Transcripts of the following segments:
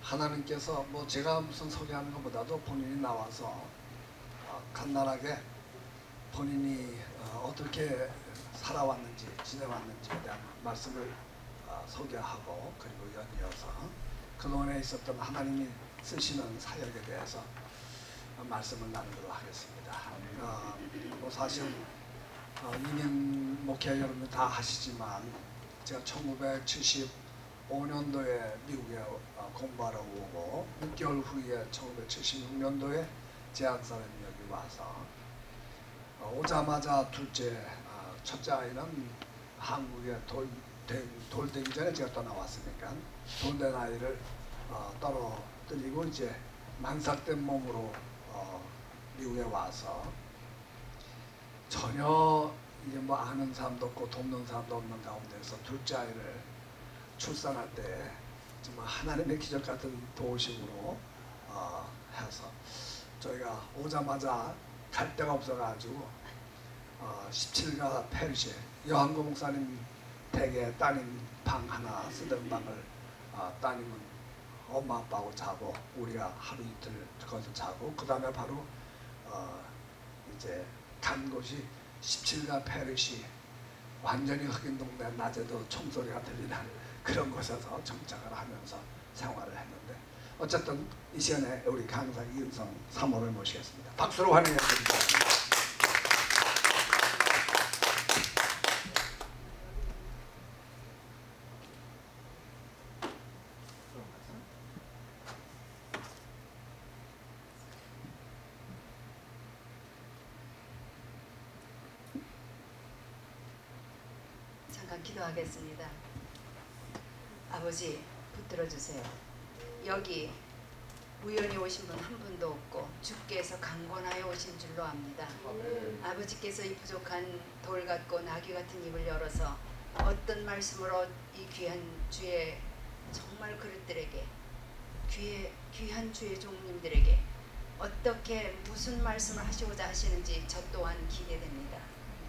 하나님께서 뭐 제가 무슨 소개하는 것보다도 본인이 나와서 간단하게 본인이 어떻게 살아왔는지 지내왔는지에 대한 말씀을 소개하고 그리고 연이어서 그동안에 있었던 하나님이 쓰시는 사역에 대해서 말씀을 나누도록 하겠습니다. 뭐 사실 2년 목회 여러분들 다 하시지만 제가 1975년도에 미국에 공부하러 오고 6개월 후에 1976년도에 제안사람이 여기 와서 오자마자 첫째 아이는 한국에 돌되기 전에 제가 떠나왔으니까 돌된 아이를 떨어뜨리고 이제 만삭된 몸으로 미국에 와서 전혀 이제 뭐 아는 사람도 없고 돕는 사람도 없는 가운데서 둘째 아이를 출산할 때 정말 하나님의 기적 같은 도우심으로 해서 저희가 오자마자 갈 데가 없어가지고 17가 페르시에 여한고 목사님 댁에 따님 방 하나 쓰던 방을 따님은 엄마 아빠하고 자고 우리가 하루 이틀 거기서 자고 그 다음에 바로 이제 간 곳이 17가 페르시 완전히 흑인 동네 낮에도 총소리가 들리는 그런 곳에서 정착을 하면서 생활을 했는데 어쨌든 이 시간에 우리 강사 이은성 사모를 모시겠습니다. 박수로 환영해 드립니다. 잠깐 기도하겠습니다. 아버지 붙들어 주세요. 여기 우연히 오신 분 한 분도 없고 주께서 강권하여 오신 줄로 압니다. 아버지께서 이 부족한 돌 같고 나귀 같은 입을 열어서 어떤 말씀으로 이 귀한 주의 정말 그릇들에게 귀한 주의 종님들에게 어떻게 무슨 말씀을 하시고자 하시는지 저 또한 기대됩니다.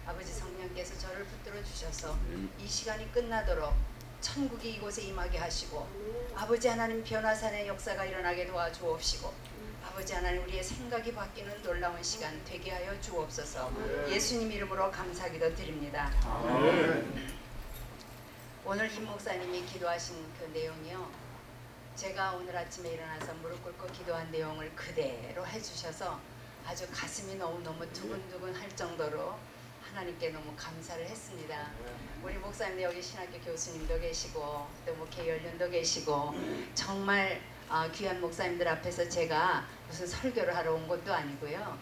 아버지 성령께서 저를 붙들어 주셔서 이 시간이 끝나도록 천국이 이곳에 임하게 하시고 아버지 하나님 변화산의 역사가 일어나게 도와주옵시고 아버지 하나님 우리의 생각이 바뀌는 놀라운 시간 되게 하여 주옵소서. 예수님 이름으로 감사기도 드립니다. 오늘 김 목사님이 기도하신 그 내용이요, 제가 오늘 아침에 일어나서 무릎 꿇고 기도한 내용을 그대로 해주셔서 아주 가슴이 너무너무 두근두근 할 정도로 하나님께 너무 감사를 했습니다. 우리 목사님 여기 신학교 교수님도 계시고 또 목회 연륜도 계시고 정말 귀한 목사님들 앞에서 제가 무슨 설교를 하러 온 것도 아니고요.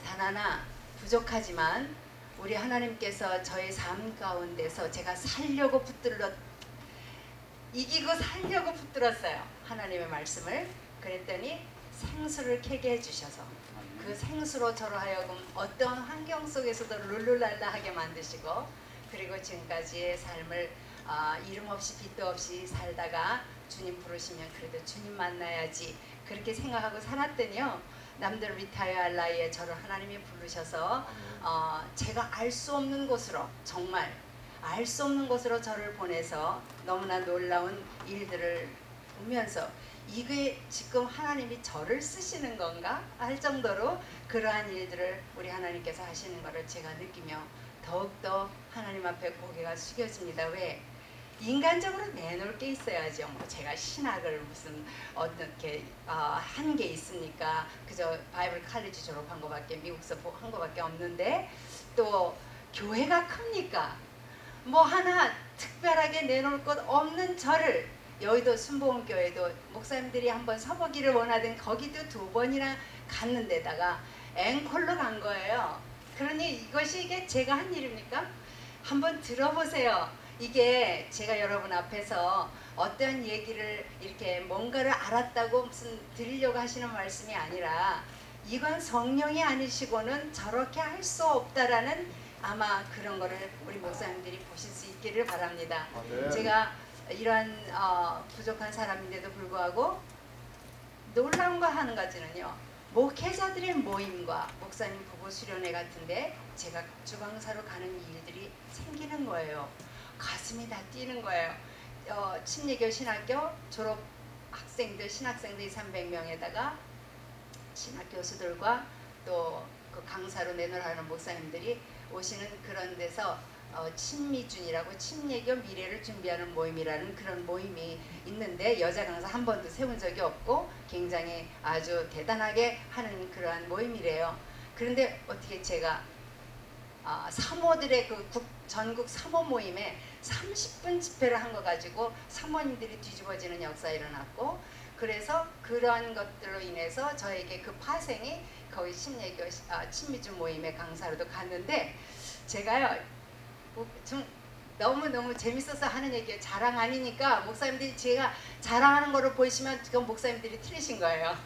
단 하나 부족하지만 우리 하나님께서 저의 삶 가운데서 제가 살려고 이기고 살려고 붙들었어요. 하나님의 말씀을. 그랬더니 생수를 캐게 해주셔서 그 생수로 저로 하여금 어떤 환경 속에서도 룰루랄라하게 만드시고 그리고 지금까지의 삶을 이름 없이 빛도 없이 살다가 주님 부르시면 그래도 주님 만나야지 그렇게 생각하고 살았더니요, 남들 리타이어 할 나이에 저를 하나님이 부르셔서 제가 알 수 없는 곳으로, 정말 알 수 없는 곳으로 저를 보내서 너무나 놀라운 일들을 보면서 이게 지금 하나님이 저를 쓰시는 건가 할 정도로 그러한 일들을 우리 하나님께서 하시는 것을 제가 느끼며 더욱더 하나님 앞에 고개가 숙여집니다. 왜? 인간적으로 내놓을 게 있어야죠. 뭐 제가 신학을 무슨 어떻게 한 게 있습니까? 그저 바이블 칼리지 졸업한 거밖에 미국서 한 거밖에 없는데 또 교회가 큽니까? 뭐 하나 특별하게 내놓을 것 없는 저를 여의도 순복음교회도 목사님들이 한번 서보기를 원하던 거기도 2번이나 갔는데다가 앵콜로 간 거예요. 그러니 이게 제가 한 일입니까? 한번 들어보세요. 이게 제가 여러분 앞에서 어떤 얘기를 이렇게 뭔가를 알았다고 무슨 드리려고 하시는 말씀이 아니라 이건 성령이 아니시고는 저렇게 할 수 없다라는 아마 그런 거를 우리 목사님들이 보실 수 있기를 바랍니다. 제가 이러한 부족한 사람인데도 불구하고 놀라운 거 하는 가지는요, 목회자들의 모임과 목사님 부부 수련회 같은데 제가 주강사로 가는 일들이 생기는 거예요. 가슴이 다 뛰는 거예요. 침례교 신학교 졸업 학생들, 신학생들 200~300명에다가 신학 교수들과 또 그 강사로 내노라는 목사님들이 오시는 그런 데서 친미준이라고 침례교 미래를 준비하는 모임이라는 그런 모임이 있는데 여자 강사 한 번도 세운 적이 없고 굉장히 아주 대단하게 하는 그러한 모임이래요. 그런데 어떻게 제가 사모들의 그 전국 사모 모임에 30분 집회를 한 거 가지고 사모님들이 뒤집어지는 역사가 일어났고, 그래서 그러한 것들로 인해서 저에게 그 파생이 거기 친미주 모임의 강사로도 갔는데, 제가요 좀 너무너무 재밌어서 하는 얘기예요. 자랑 아니니까 목사님들이 제가 자랑하는 거를 보시면 그건 목사님들이 틀리신 거예요.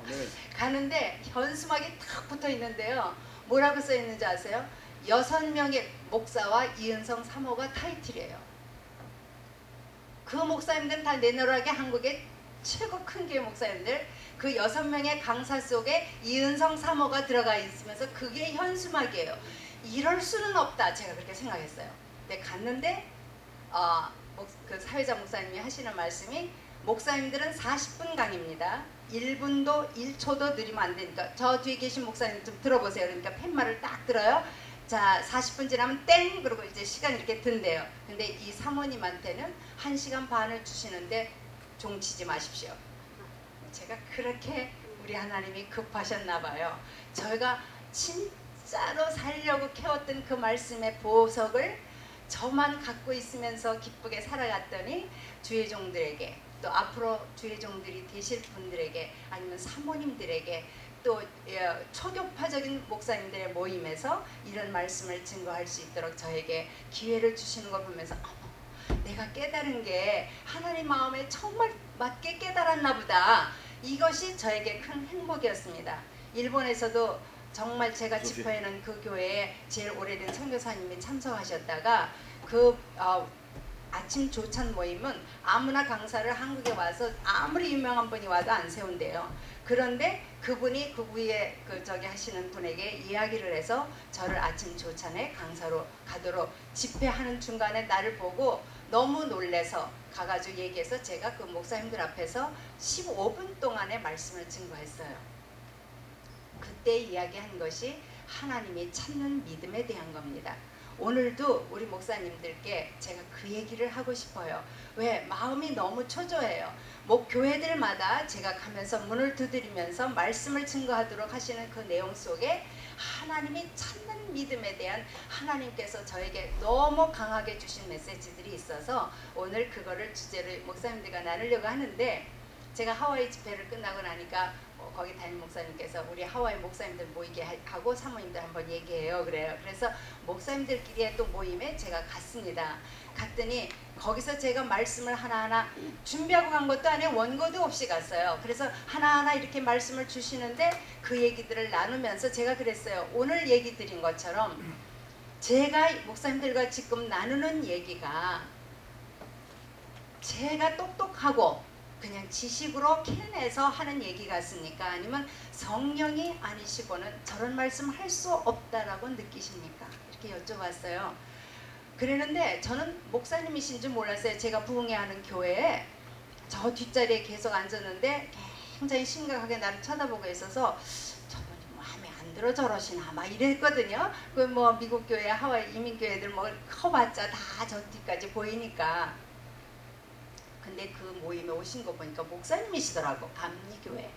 네. 가는데 현수막이 탁 붙어 있는데요. 뭐라고 써 있는지 아세요? 6명의 목사와 이은성 사모가 타이틀이에요. 그 목사님들은 다 내노라게 한국의 최고 큰 교회 목사님들, 그 6명의 강사 속에 이은성 사모가 들어가 있으면서 그게 현수막이에요. 이럴 수는 없다, 제가 그렇게 생각했어요. 근데 갔는데 그 사회자 목사님이 하시는 말씀이, 목사님들은 40분 강의입니다. 1분도 1초도 느리면 안 되니까 저 뒤에 계신 목사님 좀 들어보세요. 그러니까 팻말을 딱 들어요. 자, 40분 지나면 땡! 그러고 이제 시간이 이렇게 든대요. 근데 이 사모님한테는 1시간 반을 주시는데 종치지 마십시오. 제가 그렇게 우리 하나님이 급하셨나 봐요. 저희가 진짜로 살려고 캐웠던 그 말씀의 보석을 저만 갖고 있으면서 기쁘게 살아갔더니 주의 종들에게, 또 앞으로 주의 종들이 되실 분들에게, 아니면 사모님들에게, 또 초교파적인 목사님들의 모임에서 이런 말씀을 증거할 수 있도록 저에게 기회를 주시는 걸 보면서 내가 깨달은 게 하나님 마음에 정말 맞게 깨달았나 보다. 이것이 저에게 큰 행복이었습니다. 일본에서도 정말 제가 집회하는 그 교회에 제일 오래된 선교사님이 참석하셨다가 그 아침 조찬 모임은 아무나 강사를 한국에 와서 아무리 유명한 분이 와도 안 세운대요. 그런데 그분이 그 위에 저기 하시는 분에게 이야기를 해서 저를 아침 조찬에 강사로 가도록, 집회하는 중간에 나를 보고 너무 놀래서 가가지고 얘기해서 제가 그 목사님들 앞에서 15분 동안의 말씀을 증거했어요. 그때 이야기한 것이 하나님이 찾는 믿음에 대한 겁니다. 오늘도 우리 목사님들께 제가 그 얘기를 하고 싶어요. 왜? 마음이 너무 초조해요. 교회들마다 제가 가면서 문을 두드리면서 말씀을 증거하도록 하시는 그 내용 속에 하나님이 찾는 믿음에 대한 하나님께서 저에게 너무 강하게 주신 메시지들이 있어서 오늘 그거를 주제로 목사님들과 나누려고 하는데, 제가 하와이 집회를 끝나고 나니까 거기 담임 목사님께서 우리 하와이 목사님들 모이게 하고 사모님들 한번 얘기해요. 그래요. 그래서 목사님들끼리의 또 모임에 제가 갔습니다. 갔더니 거기서 제가 말씀을 하나하나 준비하고 간 것도 아니고 원고도 없이 갔어요. 그래서 하나하나 이렇게 말씀을 주시는데 그 얘기들을 나누면서 제가 그랬어요. 오늘 얘기 드린 것처럼 제가 목사님들과 지금 나누는 얘기가 제가 똑똑하고 그냥 지식으로 캐내서 하는 얘기 같습니까? 아니면 성령이 아니시고는 저런 말씀 할 수 없다라고 느끼십니까? 이렇게 여쭤봤어요. 그러는데 저는 목사님이신 줄 몰랐어요. 제가 부흥회하는 교회에 저 뒷자리에 계속 앉았는데 굉장히 심각하게 나를 쳐다보고 있어서 저분이 마음에 안 들어 저러시나 막 이랬거든요. 그 미국 교회, 하와이 이민교회들 커봤자 다 저 뒤까지 보이니까. 근데 그 모임에 오신 거 보니까 목사님이시더라고. 감리교회.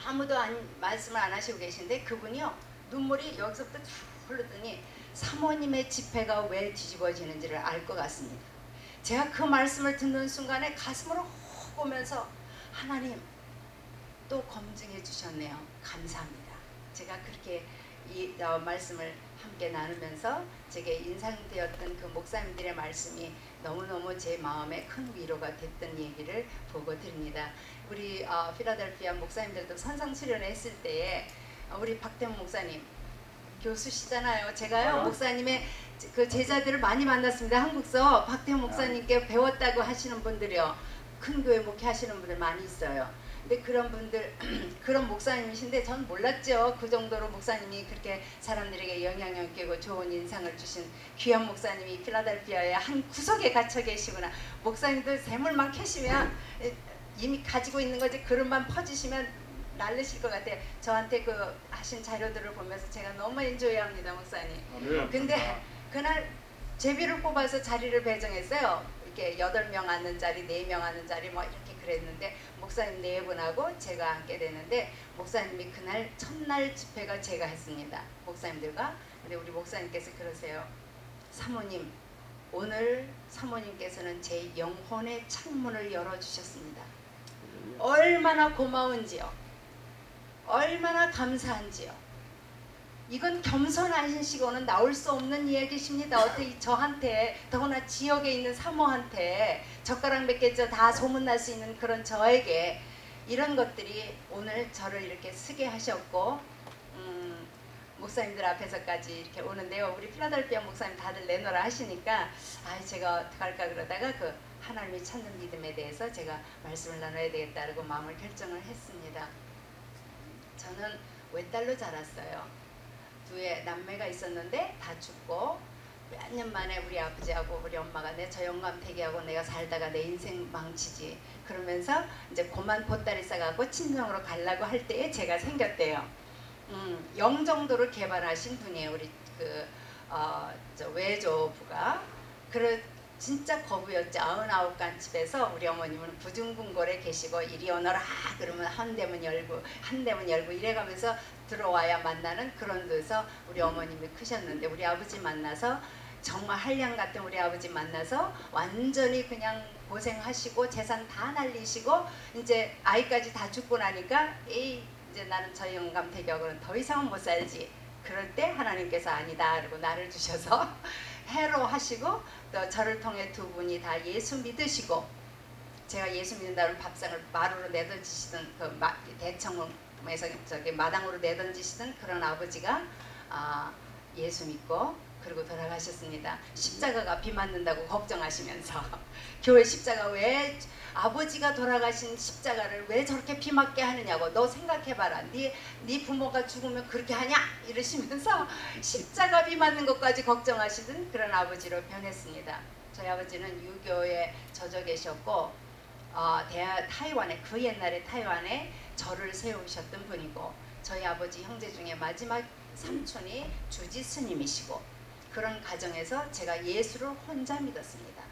아무도 말씀을 안 하시고 계신데 그분이요, 눈물이 여기서부터 쭉 흐르더니 사모님의 집회가 왜 뒤집어지는지를 알 것 같습니다. 제가 그 말씀을 듣는 순간에 가슴으로 훅 오면서 하나님 또 검증해 주셨네요. 감사합니다. 제가 그렇게 이 말씀을 함께 나누면서 제게 인상되었던 그 목사님들의 말씀이 너무너무 제 마음에 큰 위로가 됐던 얘기를 보고 드립니다. 우리 필라델피아 목사님들도 선상 수련회 했을 때에 우리 박태문 목사님 교수시잖아요. 제가요 목사님의 그 제자들을 많이 만났습니다. 한국서 박태문 목사님께 배웠다고 하시는 분들이요, 큰 교회 목회하시는 분들 많이 있어요. 근데 그런 분들 그런 목사님이신데 전 몰랐죠. 그 정도로 목사님이 그렇게 사람들에게 영향력 있고 좋은 인상을 주신 귀한 목사님이 필라델피아의 한 구석에 갇혀 계시구나. 목사님들 샘물만 캐시면 이미 가지고 있는 거지 그릇만 퍼주시면 날르실 것 같아요. 저한테 그 하신 자료들을 보면서 제가 너무 엔조이합니다, 목사님. 근데 그날 제비를 뽑아서 자리를 배정했어요. 이렇게 8명 앉는 자리, 4명 앉는 자리 뭐 이렇게 그랬는데 목사님 4분하고 제가 앉게 되는데 목사님이 그날 첫날 집회가 제가 했습니다. 목사님들과. 근데 우리 목사님께서 그러세요. 사모님, 오늘 사모님께서는 제 영혼의 창문을 열어주셨습니다. 얼마나 고마운지요. 얼마나 감사한지요. 이건 겸손하시고는 나올 수 없는 이야기십니다. 어떻게 저한테, 더구나 지역에 있는 사모한테 젓가락 몇 개 다 소문날 수 있는 그런 저에게 이런 것들이 오늘 저를 이렇게 쓰게 하셨고 목사님들 앞에서까지 이렇게 오는데요. 우리 필라델피아 목사님 다들 내놓으라 하시니까 제가 어떡할까 그러다가 그 하나님이 찾는 믿음에 대해서 제가 말씀을 나눠야 되겠다고 마음을 결정을 했습니다. 저는 외딸로 자랐어요. 2의 남매가 있었는데 다 죽고 몇 년 만에 우리 아버지하고 우리 엄마가 저 영감태기하고 내가 살다가 내 인생 망치지 그러면서 이제 고만 보따리 싸가고 친정으로 가려고 할 때에 제가 생겼대요. 영정도를 개발하신 분이에요. 우리 저 외조부가. 진짜 거부였죠. 99간 집에서 우리 어머님은 부중궁궐에 계시고 이리 오너라 그러면 한 대문 열고 이래가면서 들어와야 만나는 그런 데서 우리 어머님이 크셨는데 우리 아버지 만나서 정말 한량 같은 우리 아버지 만나서 완전히 그냥 고생하시고 재산 다 날리시고 이제 아이까지 다 죽고 나니까 이제 나는 저 영감태교하고는 더 이상은 못 살지. 그럴 때 하나님께서 아니다 그러고 나를 주셔서 해로 하시고 또 저를 통해 2분이 다 예수 믿으시고 제가 예수 믿는다는 밥상을 마루로 내던지시던 그 대청에서 저기 마당으로 내던지시던 그런 아버지가 예수 믿고 그리고 돌아가셨습니다. 십자가가 비 맞는다고 걱정하시면서 교회 십자가 왜 아버지가 돌아가신 십자가를 왜 저렇게 비 맞게 하느냐고 너 생각해봐라. 네 부모가 죽으면 그렇게 하냐 이러시면서 십자가 비 맞는 것까지 걱정하시던 그런 아버지로 변했습니다. 저희 아버지는 유교에 젖어 계셨고 타이완에 그 옛날에 타이완에 절을 세우셨던 분이고 저희 아버지 형제 중에 마지막 삼촌이 주지 스님이시고 그런 가정에서 제가 예수를 혼자 믿었습니다.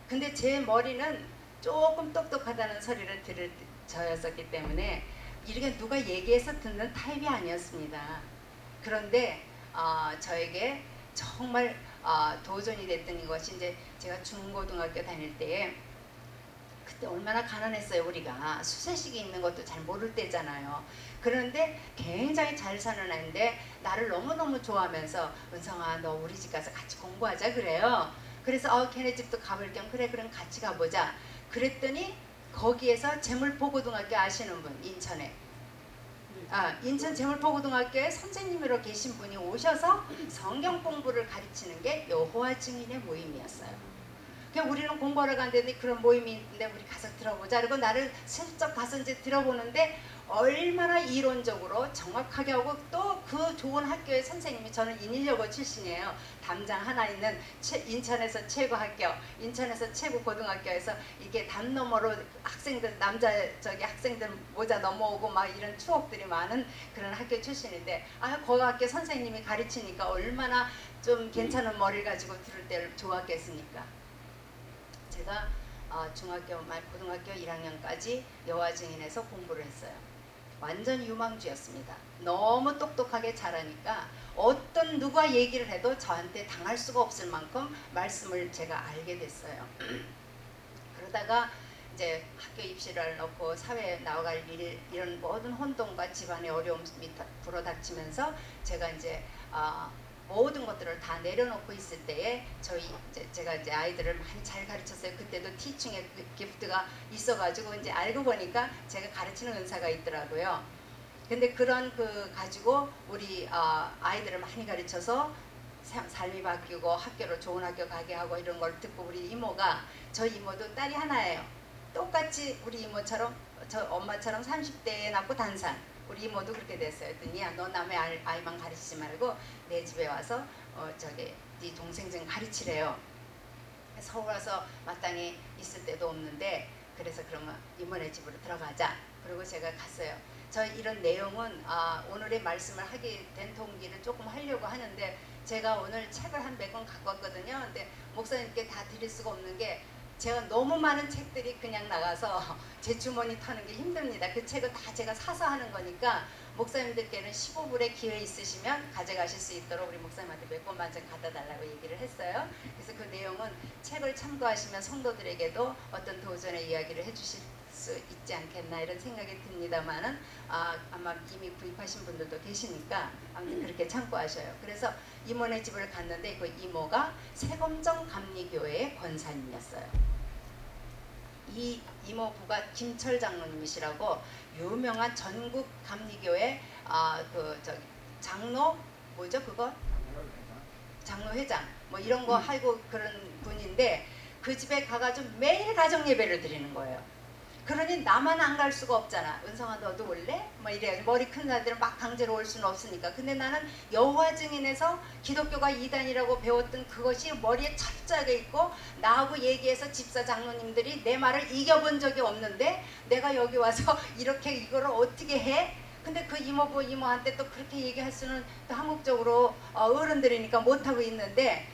근데 제 머리는 조금 똑똑하다는 소리를 들을 저였었기 때문에 이렇게 누가 얘기해서 듣는 타입이 아니었습니다. 그런데 저에게 정말 도전이 됐던 것이 이제 제가 중고등학교 다닐 때에 그때 얼마나 가난했어요. 우리가 수세식이 있는 것도 잘 모를 때잖아요. 그런데 굉장히 잘 사는 아이인데 나를 너무너무 좋아하면서 은성아 너 우리 집 가서 같이 공부하자 그래요. 그래서 걔네 집도 가볼 겸 그래 그럼 같이 가보자. 그랬더니 거기에서 재물포고등학교 아시는 분 인천에 인천 재물포고등학교에 선생님으로 계신 분이 오셔서 성경 공부를 가르치는 게 여호와 증인의 모임이었어요. 그냥 우리는 공부하러 간다는데 그런 모임이 있는데 우리 가서 들어보자. 그리고 나를 슬쩍 가서 이제 들어보는데 얼마나 이론적으로 정확하게 하고 또 그 좋은 학교의 선생님이 저는 인일여고 출신이에요. 담장 하나 있는 인천에서 최고 학교, 인천에서 최고 고등학교에서 이게 담 너머로 학생들 학생들 모자 넘어오고 막 이런 추억들이 많은 그런 학교 출신인데 그 학교 선생님이 가르치니까 얼마나 좀 괜찮은 머리를 가지고 들을 때를 좋았겠습니까? 제가 중학교 말 고등학교 1학년까지 여호와 증인에서 공부를 했어요. 완전 유망주였습니다. 너무 똑똑하게 잘하니까 어떤 누가 얘기를 해도 저한테 당할 수가 없을 만큼 말씀을 제가 알게 됐어요. 그러다가 이제 학교 입시를 넣고 사회에 나아갈 일 이런 모든 혼돈과 집안의 어려움이 불어닥치면서 제가 이제 모든 것들을 다 내려놓고 있을 때에 제가 이제 아이들을 많이 잘 가르쳤어요. 그때도 티칭의 기프트가 있어가지고 이제 알고 보니까 제가 가르치는 은사가 있더라고요. 근데 그런 가지고 우리 아이들을 많이 가르쳐서 삶이 바뀌고 학교로 좋은 학교 가게 하고 이런 걸 듣고 우리 이모가 저희 이모도 딸이 하나예요. 똑같이 우리 이모처럼 저 엄마처럼 30대에 낳고 단산. 우리 이모도 그렇게 됐어요. 그랬더니 야, 너 남의 아이만 가르치지 말고 내 집에 와서 저기 네 동생 좀 가르치래요. 서울 와서 마땅히 있을 데도 없는데 그래서 그러면 이모네 집으로 들어가자. 그리고 제가 갔어요. 저 이런 내용은 오늘의 말씀을 하게 된 동기를 조금 하려고 하는데 제가 오늘 책을 한 100권 갖고 왔거든요. 근데 목사님께 다 드릴 수가 없는 게 제가 너무 많은 책들이 그냥 나가서 제 주머니 터는 게 힘듭니다. 그 책을 다 제가 사서 하는 거니까 목사님들께는 15불의 기회 있으시면 가져가실 수 있도록 우리 목사님한테 몇 권만 좀 갖다 달라고 얘기를 했어요. 그래서 그 내용은 책을 참고하시면 성도들에게도 어떤 도전의 이야기를 해주실 수 있지 않겠나 이런 생각이 듭니다만은 아마 이미 구입하신 분들도 계시니까 아무튼 그렇게 참고하셔요. 그래서 이모네 집을 갔는데 그 이모가 세검정 감리교회의 권사님이었어요. 이 이모부가 김철 장로님이시라고 유명한 전국 감리교회 장로 뭐죠 그거 장로회장 뭐 이런 거 하고 그런 분인데 그 집에 가가지고 매일 가정 예배를 드리는 거예요. 그러니 나만 안 갈 수가 없잖아. 은성아 너도 올래? 뭐 이래. 머리 큰 아들은 막 강제로 올 수는 없으니까. 근데 나는 여호와 증인에서 기독교가 이단이라고 배웠던 그것이 머리에 철저하게 있고 나하고 얘기해서 집사 장로님들이 내 말을 이겨본 적이 없는데 내가 여기 와서 이렇게 이거를 어떻게 해? 근데 그 이모부 이모한테 또 그렇게 얘기할 수는 또 한국적으로 어른들이니까 못하고 있는데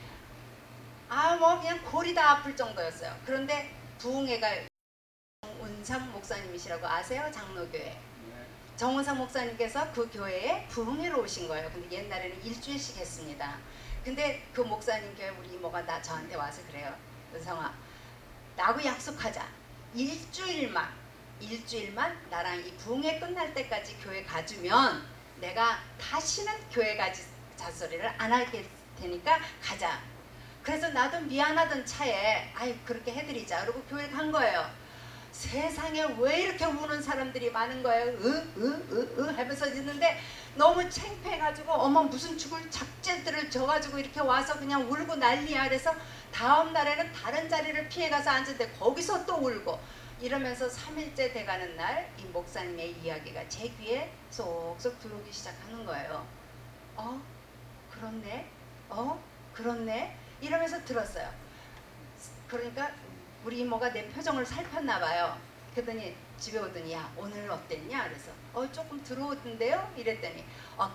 뭐 그냥 골이 다 아플 정도였어요. 그런데 부흥회가 정운상 목사님이시라고 아세요? 장로교회. 정운상 목사님께서 그 교회에 부흥회로 오신 거예요. 근데 옛날에는 일주일씩 했습니다. 근데 그 목사님 교회 우리 이모가 저한테 와서 그래요. 은성아, 나하고 약속하자. 일주일만 나랑 이 부흥회 끝날 때까지 교회 가주면 내가 다시는 교회 가지 잔소리를 안 하게 되니까 가자. 그래서 나도 미안하던 차에 그렇게 해드리자. 그러고 교회 간 거예요. 세상에 왜 이렇게 우는 사람들이 많은 거예요. 하면서 있는데 너무 창피해가지고 어머 무슨 죽을 작제들을 져가지고 이렇게 와서 그냥 울고 난리야. 그래서 다음 날에는 다른 자리를 피해가서 앉은데 거기서 또 울고 이러면서 3일째 돼가는 날 이 목사님의 이야기가 제 귀에 쏙쏙 들어오기 시작하는 거예요. 그렇네 이러면서 들었어요. 그러니까 우리 이모가 내 표정을 살폈나 봐요. 그랬더니 집에 오더니 야 오늘 어땠냐? 그래서 조금 들어오던데요? 이랬더니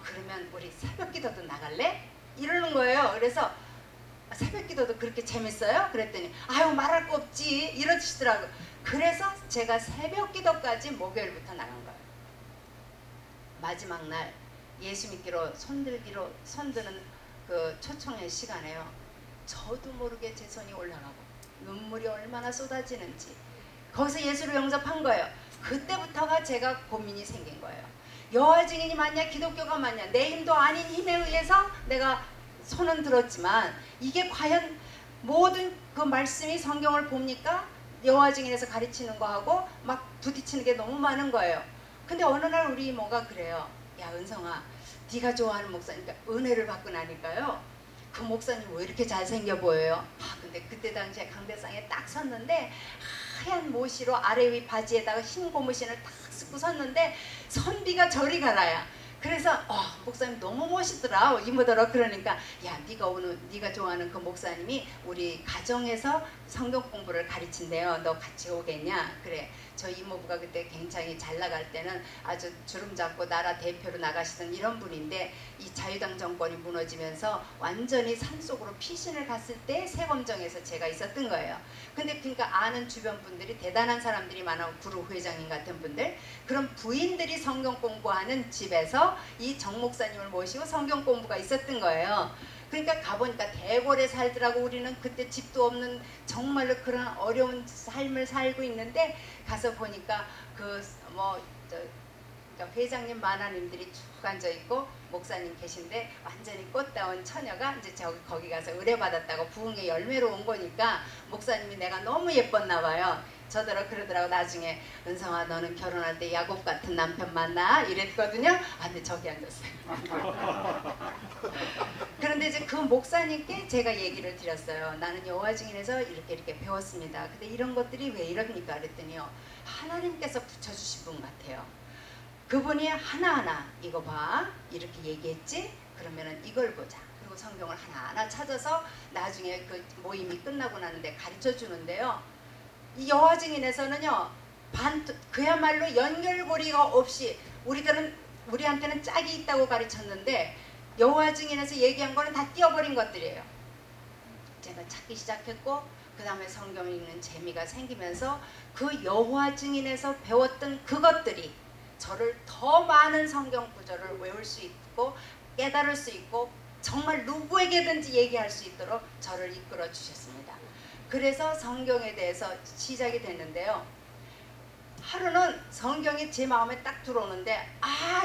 그러면 우리 새벽기도도 나갈래? 이러는 거예요. 그래서 새벽기도도 그렇게 재밌어요? 그랬더니 말할 거 없지 이러시더라고. 그래서 제가 새벽기도까지 목요일부터 나간 거예요. 마지막 날 예수 믿기로 손드는 그 초청의 시간에요. 저도 모르게 제 손이 올라가고 눈물이 얼마나 쏟아지는지 거기서 예수를 영접한 거예요. 그때부터가 제가 고민이 생긴 거예요. 여호와 증인이 맞냐 기독교가 맞냐 내 힘도 아닌 힘에 의해서 내가 손은 들었지만 이게 과연 모든 그 말씀이 성경을 봅니까? 여호와 증인에서 가르치는 거하고 막 부딪히는 게 너무 많은 거예요. 근데 어느 날 우리 이모가 그래요. 야 은성아 네가 좋아하는 목사님 은혜를 받고 나니까요. 그 목사님 왜 이렇게 잘생겨 보여요? 근데 그때 당시에 강대상에 딱 섰는데 하얀 모시로 아래 위 바지에다가 흰 고무신을 딱 쓰고 섰는데 선비가 저리 가라야. 그래서 목사님 너무 멋있더라 이모더라. 그러니까 야 네가 좋아하는 그 목사님이 우리 가정에서 성경 공부를 가르친대요. 너 같이 오겠냐? 그래. 저 이모부가 그때 굉장히 잘 나갈 때는 아주 주름 잡고 나라 대표로 나가시던 이런 분인데 이 자유당 정권이 무너지면서 완전히 산속으로 피신을 갔을 때 세검정에서 제가 있었던 거예요. 근데 그러니까 아는 주변 분들이 대단한 사람들이 많아. 그룹 회장님 같은 분들 그런 부인들이 성경 공부하는 집에서 이 정 목사님을 모시고 성경 공부가 있었던 거예요. 그러니까 가보니까 대궐에 살더라고. 우리는 그때 집도 없는 정말로 그런 어려운 삶을 살고 있는데 가서 보니까 그러니까 회장님 만화님들이 쭉 앉아 있고 목사님 계신데 완전히 꽃다운 처녀가 이제 거기 가서 의뢰받았다고 부흥의 열매로 온 거니까 목사님이 내가 너무 예뻤나 봐요. 저더러 그러더라고. 나중에 은성아 너는 결혼할 때 야곱 같은 남편 만나 이랬거든요. 아 근데 저기 앉았어요. 그런데 이제 그 목사님께 제가 얘기를 드렸어요. 나는 여호와 증인에서 이렇게 배웠습니다. 근데 이런 것들이 왜 이럽니까? 그랬더니요. 하나님께서 붙여주신 분 같아요. 그분이 하나하나 이거 봐 이렇게 얘기했지? 그러면은 이걸 보자. 그리고 성경을 하나하나 찾아서 나중에 그 모임이 끝나고 나는데 가르쳐 주는데요. 이 여호와 증인에서는요. 그야말로 연결고리가 없이 우리한테는 짝이 있다고 가르쳤는데 여호와 증인에서 얘기한 거는 다 띄어버린 것들이에요. 제가 찾기 시작했고 그 다음에 성경 읽는 재미가 생기면서 그 여호와 증인에서 배웠던 그것들이 저를 더 많은 성경 구절을 외울 수 있고 깨달을 수 있고 정말 누구에게든지 얘기할 수 있도록 저를 이끌어 주셨습니다. 그래서 성경에 대해서 시작이 됐는데요. 하루는 성경이 제 마음에 딱 들어오는데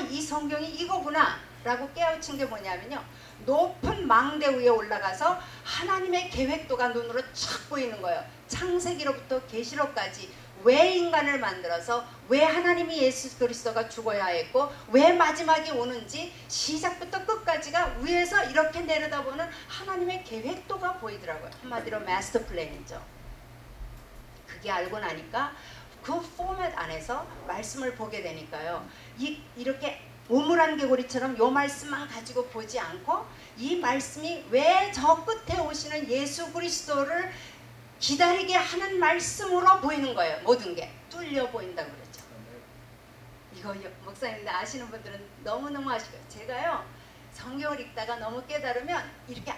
이 성경이 이거구나 라고 깨우친 게 뭐냐면요. 높은 망대 위에 올라가서 하나님의 계획도가 눈으로 촥 보이는 거예요. 창세기로부터 계시록까지 왜 인간을 만들어서 왜 하나님이 예수 그리스도가 죽어야 했고 왜 마지막이 오는지 시작부터 끝까지가 위에서 이렇게 내려다보는 하나님의 계획도가 보이더라고요. 한마디로 마스터 플랜이죠. 그게 알고 나니까 그 포맷 안에서 말씀을 보게 되니까요. 이렇게 우물안 개구리처럼 요 말씀만 가지고 보지 않고 이 말씀이 왜 저 끝에 오시는 예수 그리스도를 기다리게 하는 말씀으로 보이는 거예요. 모든 게 뚫려 보인다고 그러죠. 이거 목사님들 아시는 분들은 너무너무 아시고요. 제가요 성경을 읽다가 너무 깨달으면 이렇게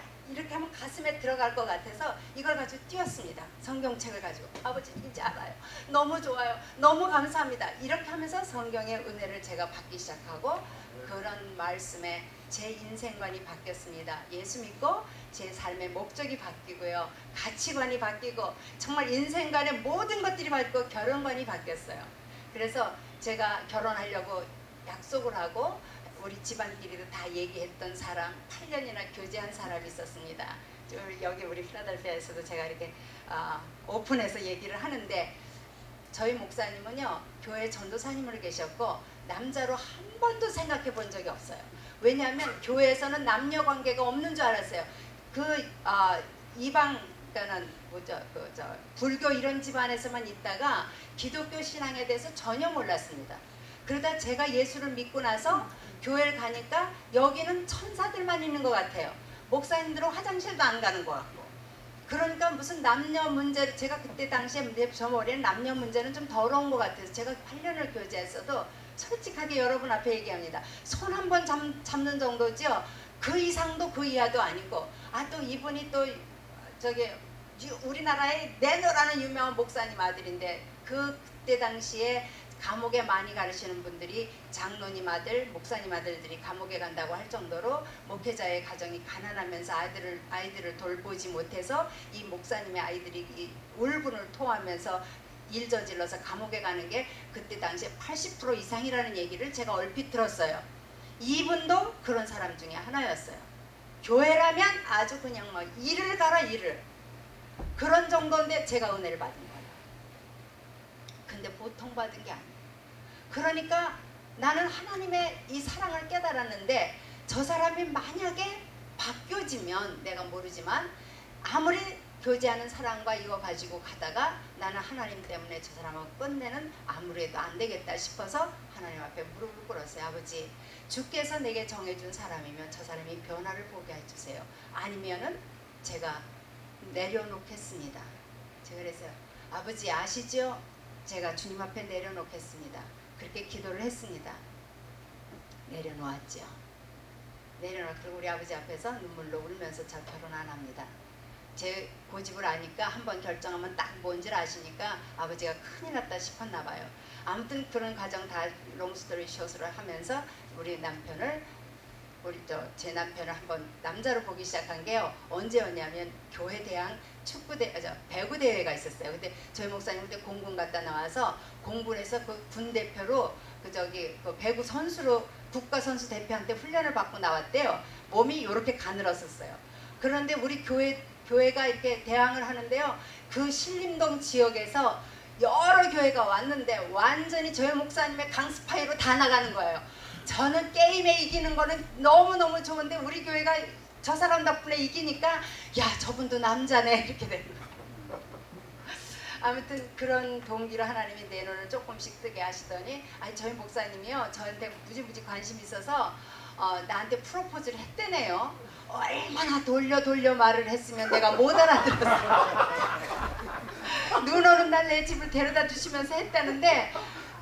하면 가슴에 들어갈 것 같아서 이걸 가지고 뛰었습니다. 성경책을 가지고. 아버지 이제 알아요. 너무 좋아요. 너무 감사합니다. 이렇게 하면서 성경의 은혜를 제가 받기 시작하고 그런 말씀에 제 인생관이 바뀌었습니다. 예수 믿고 제 삶의 목적이 바뀌고요. 가치관이 바뀌고 정말 인생관의 모든 것들이 바뀌고 결혼관이 바뀌었어요. 그래서 제가 결혼하려고 약속을 하고 우리 집안끼리도 다 얘기했던 사람 8년이나 교제한 사람이 있었습니다. 여기 우리 필라델피아에서도 제가 이렇게 오픈해서 얘기를 하는데 저희 목사님은요 교회 전도사님으로 계셨고 남자로 한 번도 생각해 본 적이 없어요. 왜냐하면 교회에서는 남녀 관계가 없는 줄 알았어요. 이방 그러니까는 불교 이런 집안에서만 있다가 기독교 신앙에 대해서 전혀 몰랐습니다. 그러다 제가 예수를 믿고 나서 교회를 가니까 여기는 천사들만 있는 것 같아요. 목사님들은 화장실도 안 가는 것 같고. 그러니까 무슨 남녀 문제를 제가 그때 당시에 저 머리에는 남녀 문제는 좀 더러운 것 같아서 제가 8년을 교제했어도 솔직하게 여러분 앞에 얘기합니다. 손 한 번 잡는 정도죠. 그 이상도 그 이하도 아니고 또 이분이 또 저기 우리나라의 내노라는 유명한 목사님 아들인데 그때 당시에 감옥에 많이 가르치는 분들이 장로님 아들, 목사님 아들들이 감옥에 간다고 할 정도로 목회자의 가정이 가난하면서 아이들을 돌보지 못해서 이 목사님의 아이들이 울분을 토하면서 일 저질러서 감옥에 가는 게 그때 당시에 80% 이상이라는 얘기를 제가 얼핏 들었어요. 이분도 그런 사람 중에 하나였어요. 교회라면 아주 그냥 뭐 일을 가라 일을. 그런 정도인데 제가 은혜를 받은 거예요. 근데 보통 받은 게 아니에요. 그러니까 나는 하나님의 이 사랑을 깨달았는데 저 사람이 만약에 바뀌어지면 내가 모르지만 아무리 교제하는 사랑과 이거 가지고 가다가 나는 하나님 때문에 저 사람하고 끝내는 아무래도 안 되겠다 싶어서 하나님 앞에 무릎을 꿇었어요. 아버지 주께서 내게 정해준 사람이면 저 사람이 변화를 보게 해주세요. 아니면은 제가 내려놓겠습니다. 제가 그랬어요. 아버지 아시죠? 제가 주님 앞에 내려놓겠습니다. 그렇게 기도를 했습니다. 내려놓았죠. 그리고 우리 아버지 앞에서 눈물로 울면서 저 결혼 안 합니다. 제 고집을 아니까 한번 결정하면 딱 뭔지 아시니까 아버지가 큰일 났다 싶었나 봐요. 아무튼 그런 과정 다 롱스토리 숏으로 하면서 제 남편을 한번 남자로 보기 시작한 게요. 언제였냐면 교회 대항 배구 대회가 있었어요. 근데 저희 목사님 그때 공군 갔다 나와서 공군에서 그 군 대표로 그 배구 선수로 국가 선수 대표한테 훈련을 받고 나왔대요. 몸이 이렇게 가늘었었어요. 그런데 우리 교회가 이렇게 대항을 하는데요. 그 신림동 지역에서 여러 교회가 왔는데 완전히 저희 목사님의 강스파이로 다 나가는 거예요. 저는 게임에 이기는 거는 너무너무 좋은데 우리 교회가 저 사람 덕분에 이기니까 야 저분도 남자네 이렇게 되는 거예요. 아무튼 그런 동기로 하나님이 내 눈을 조금씩 뜨게 하시더니 아니 저희 목사님이요 저한테 무지무지 관심이 있어서 나한테 프로포즈를 했대네요. 얼마나 돌려 말을 했으면 내가 못 알아들었어. 눈 오는 날 내 집을 데려다 주시면서 했다는데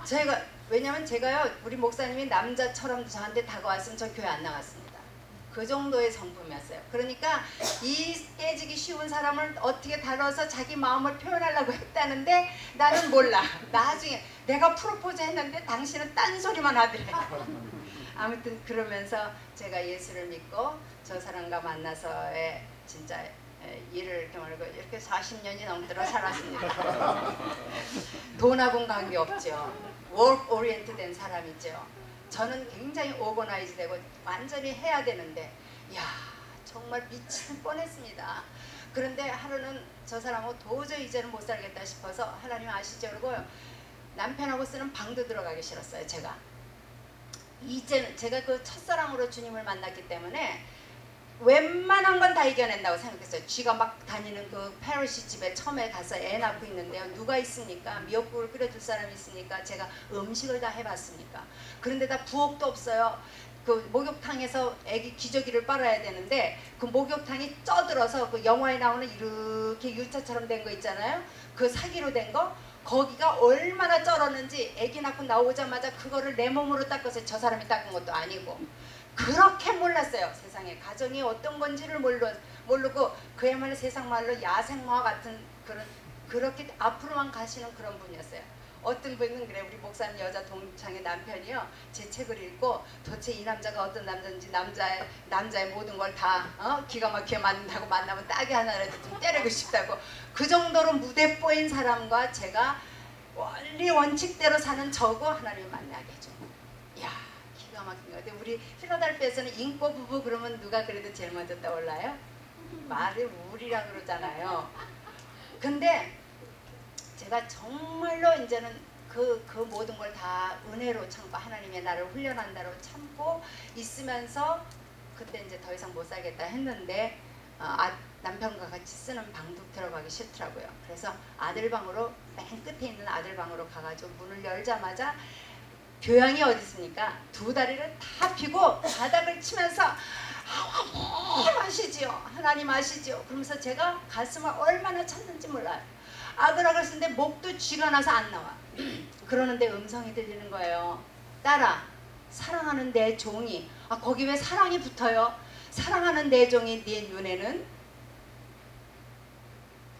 저희가 왜냐면 제가요 우리 목사님이 남자처럼 저한테 다가왔으면 저 교회 안 나갔습니다. 그 정도의 성품이었어요. 그러니까 이 깨지기 쉬운 사람을 어떻게 다뤄서 자기 마음을 표현하려고 했다는데 나는 몰라. 나중에 내가 프로포즈 했는데 당신은 딴소리만 하더래. 아무튼 그러면서 제가 예수를 믿고 저 사람과 만나서의 진짜 일을 이렇게 말고 이렇게 40년이 넘도록 살았습니다. 돈하고는 관계없죠. work oriented 된 사람이죠. 저는 굉장히 오거나이즈 되고 완전히 해야 되는데 야 정말 미칠 뻔했습니다. 그런데 하루는 저 사람하고 도저히 이제는 못 살겠다 싶어서 하나님 아시죠? 그러고 남편하고 쓰는 방도 들어가기 싫었어요. 제가 이제는 제가 그 첫사랑으로 주님을 만났기 때문에 웬만한 건 다 이겨낸다고 생각했어요. 쥐가 막 다니는 그 페르시 집에 처음에 가서 애 낳고 있는데요. 누가 있습니까? 미역국을 끓여줄 사람이 있으니까 제가 음식을 다 해봤습니까? 그런데 다 부엌도 없어요. 그 목욕탕에서 애기 기저귀를 빨아야 되는데 그 목욕탕이 쪄들어서 그 영화에 나오는 이렇게 U자처럼 된 거 있잖아요. 그 사기로 된 거 거기가 얼마나 쩔었는지 애기 낳고 나오자마자 그거를 내 몸으로 닦아서 저 사람이 닦은 것도 아니고 그렇게 몰랐어요. 세상에 가정이 어떤 건지를 모르고 그야말로 세상 말로 야생마 같은 그렇게 앞으로만 가시는 그런 분이었어요. 어떤 분은 그래 우리 목사님 여자 동창의 남편이요 제 책을 읽고 도대체 이 남자가 어떤 남자인지 남자의 모든 걸 다 기가 막히게 만든다고 만나면 딱이 하나라도 좀 때리고 싶다고 그 정도로 무대뽀인 사람과 제가 원리 원칙대로 사는 저고 하나님 만나게 해줘. 야 기가 막힌 거 같아요. 우리 필라델피아에서는 인꼬 부부 그러면 누가 그래도 제일 먼저 떠올라요? 말을 우리라 그러잖아요. 근데 제가 정말로 이제는 그 모든 걸 다 은혜로 참고 하나님의 나를 훈련한다로 참고 있으면서 그때 이제 더 이상 못 살겠다 했는데 남편과 같이 쓰는 방도 들어가기 싫더라고요. 그래서 아들방으로 맨 끝에 있는 아들방으로 가가지고 문을 열자마자 교양이 어디 있습니까? 두 다리를 다 펴고 바닥을 치면서 하나님 아시지요? 하나님 아시지요? 그러면서 제가 가슴을 얼마나 찼는지 몰라요. 아그락을 쓰는데 목도 쥐가 나서 안 나와. 그러는데 음성이 들리는 거예요. 딸아 사랑하는 내 종이 거기 왜 사랑이 붙어요? 사랑하는 내 종이 네 눈에는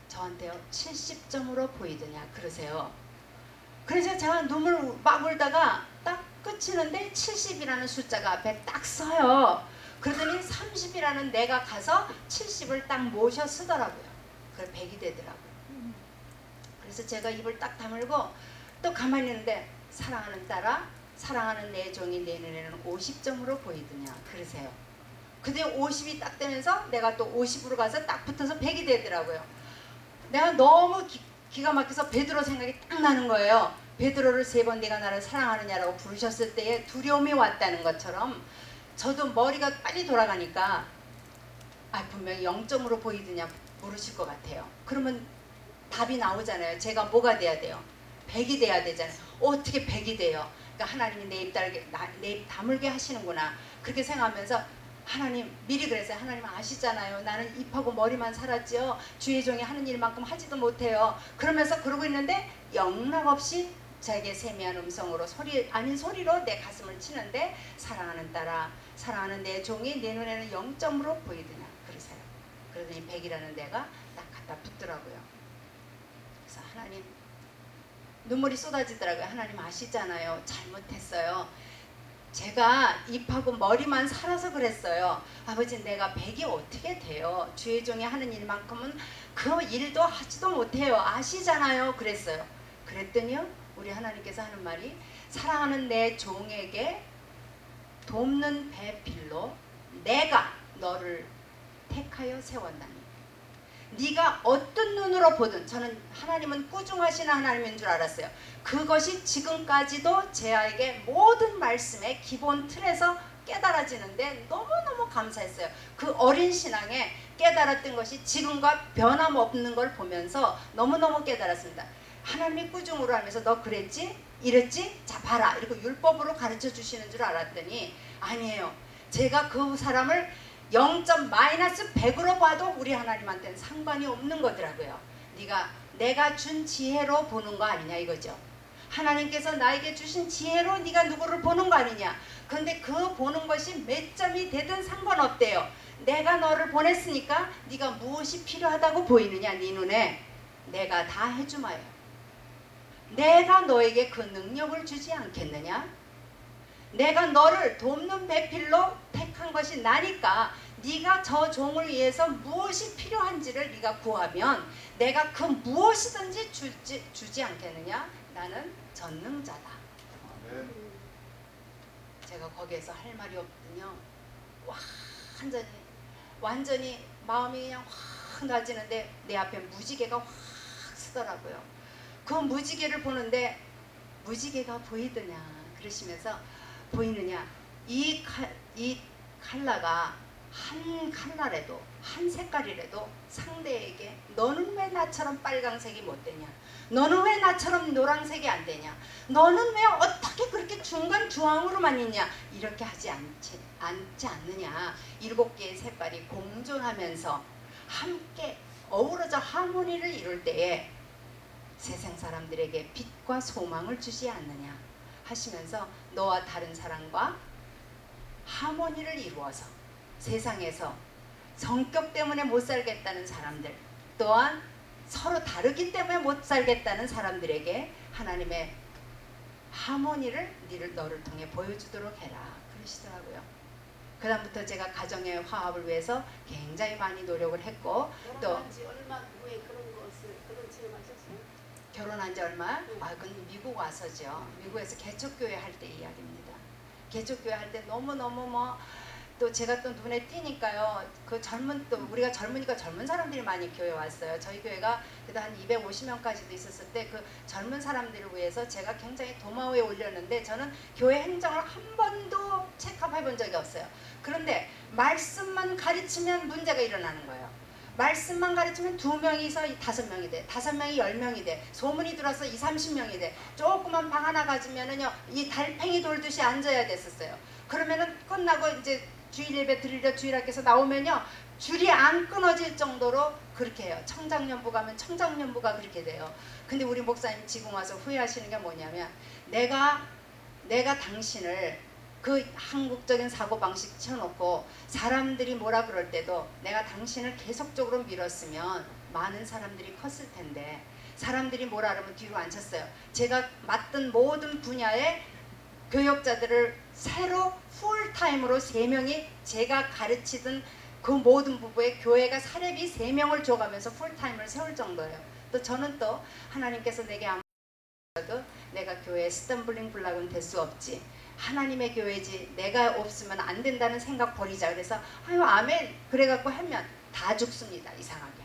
저한테요 70점으로 보이더냐 그러세요. 그래서 제가 눈물 막 울다가 딱 끝이는데 70이라는 숫자가 앞에 딱 써요. 그러더니 30이라는 내가 가서 70을 딱 모셔 쓰더라고요. 그래 100이 되더라고요. 그래서 제가 입을 딱 다물고 또 가만히 있는데 사랑하는 딸아 사랑하는 내 종이 내 눈에는 50점으로 보이더냐 그러세요. 근데 50이 딱 되면서 내가 또 50으로 가서 딱 붙어서 100이 되더라고요. 내가 너무 기가 막혀서 베드로 생각이 딱 나는 거예요. 베드로를 3번 네가 나를 사랑하느냐라고 부르셨을 때에 두려움이 왔다는 것처럼 저도 머리가 빨리 돌아가니까 분명히 0점으로 보이더냐 물으실 것 같아요. 그러면 답이 나오잖아요. 제가 뭐가 돼야 돼요? 100이 돼야 되잖아요. 어떻게 100이 돼요? 그러니까 하나님이 내 입 다물게 하시는구나. 그렇게 생각하면서 하나님 미리 그랬어요. 하나님 아시잖아요. 나는 입하고 머리만 살았지요. 주의 종이 하는 일만큼 하지도 못해요. 그러면서 그러고 있는데 영락없이 자기의 세미한 음성으로 소리 아닌 소리로 내 가슴을 치는데 사랑하는 딸아 사랑하는 내 종이 내 눈에는 0점으로 보이더냐 그러세요. 그러더니 100이라는 데가 딱 갖다 붙더라고요. 그래서 하나님 눈물이 쏟아지더라고요. 하나님 아시잖아요. 잘못했어요. 제가 입하고 머리만 살아서 그랬어요. 아버지 내가 100이 어떻게 돼요? 주의 종이 하는 일만큼은 그 일도 하지도 못해요. 아시잖아요. 그랬어요. 그랬더니요. 우리 하나님께서 하는 말이 사랑하는 내 종에게 돕는 배필로 내가 너를 택하여 세웠다니 네가 어떤 눈으로 보든, 저는 하나님은 꾸중하시는 하나님인 줄 알았어요. 그것이 지금까지도 제 아이에게 모든 말씀의 기본 틀에서 깨달아지는데 너무너무 감사했어요. 그 어린 신앙에 깨달았던 것이 지금과 변함없는 걸 보면서 너무너무 깨달았습니다. 하나님이 꾸중으로 하면서 너 그랬지? 이랬지? 자 봐라, 이렇게 율법으로 가르쳐 주시는 줄 알았더니 아니에요. 제가 그 사람을 0.-100으로 봐도 우리 하나님한테는 상관이 없는 거더라고요. 내가 준 지혜로 보는 거 아니냐 이거죠. 하나님께서 나에게 주신 지혜로 네가 누구를 보는 거 아니냐. 근데 그 보는 것이 몇 점이 되든 상관없대요. 내가 너를 보냈으니까 네가 무엇이 필요하다고 보이느냐 네 눈에. 내가 다 해주마요. 내가 너에게 그 능력을 주지 않겠느냐. 내가 너를 돕는 배필로 택한 것이 나니까 네가 저 종을 위해서 무엇이 필요한지를 네가 구하면 내가 그 무엇이든지 주지 않겠느냐. 나는 전능자다. 제가 거기에서 할 말이 없거든요. 완전히 마음이 그냥 확 낮아지는데 내 앞에 무지개가 확 서더라고요. 그 무지개를 보는데 무지개가 보이더냐 그러시면서 보이느냐. 이 칼라가 한 칼라라도 한 색깔이라도 상대에게 너는 왜 나처럼 빨강색이 못 되냐, 너는 왜 나처럼 노란색이 안 되냐, 너는 왜 어떻게 그렇게 중간 주황으로만 있냐, 이렇게 하지 않지 않느냐. 7개의 색깔이 공존하면서 함께 어우러져 하모니를 이룰 때에 세상 사람들에게 빛과 소망을 주지 않느냐 하시면서 너와 다른 사람과 하모니를 이루어서 세상에서 성격 때문에 못 살겠다는 사람들, 또한 서로 다르기 때문에 못 살겠다는 사람들에게 하나님의 하모니를 너를 통해 보여주도록 해라 그러시더라고요. 그 다음부터 제가 가정의 화합을 위해서 굉장히 많이 노력을 했고, 또 결혼한 지 얼마 후에 그런 체험하셨어요? 결혼한 지 얼마? 그건 미국 와서죠. 미국에서 개척교회 할 때 이야기입니다. 개척교회 할 때 너무너무 또 제가 또 눈에 띄니까요. 또 우리가 젊으니까 젊은 사람들이 많이 교회 왔어요. 저희 교회가 그래도 한 250명까지도 있었을 때 그 젊은 사람들을 위해서 제가 굉장히 도마위에 올렸는데 저는 교회 행정을 한 번도 체크해 본 적이 없어요. 그런데 말씀만 가르치면 문제가 일어나는 거예요. 말씀만 가르치면 2명이서 5명이 돼, 5명이 10명이 돼, 소문이 들어서 20-30명이 돼. 조그만 방 하나 가지면은요 이 달팽이 돌듯이 앉아야 됐었어요. 그러면은 끝나고 이제 주일 예배 드리려 주일학교에서 나오면요 줄이 안 끊어질 정도로 그렇게 해요. 청장년부 가면 청장년부가 그렇게 돼요. 근데 우리 목사님 지금 와서 후회하시는 게 뭐냐면 내가 당신을 그 한국적인 사고방식 쳐놓고 사람들이 뭐라 그럴 때도 내가 당신을 계속적으로 밀었으면 많은 사람들이 컸을 텐데 사람들이 뭐라 그러면 뒤로 안 쳤어요. 제가 맡은 모든 분야의 교역자들을 새로 풀타임으로 3명이 제가 가르치던 그 모든 부부의 교회가 사례비 3명을 줘가면서 풀타임을 세울 정도예요. 또 저는 또 하나님께서 내게 아무도 내가 교회에 스탬블링 블락은 될 수 없지, 하나님의 교회지 내가 없으면 안 된다는 생각 버리자. 그래서 아유 아멘 그래갖고 하면 다 죽습니다. 이상하게.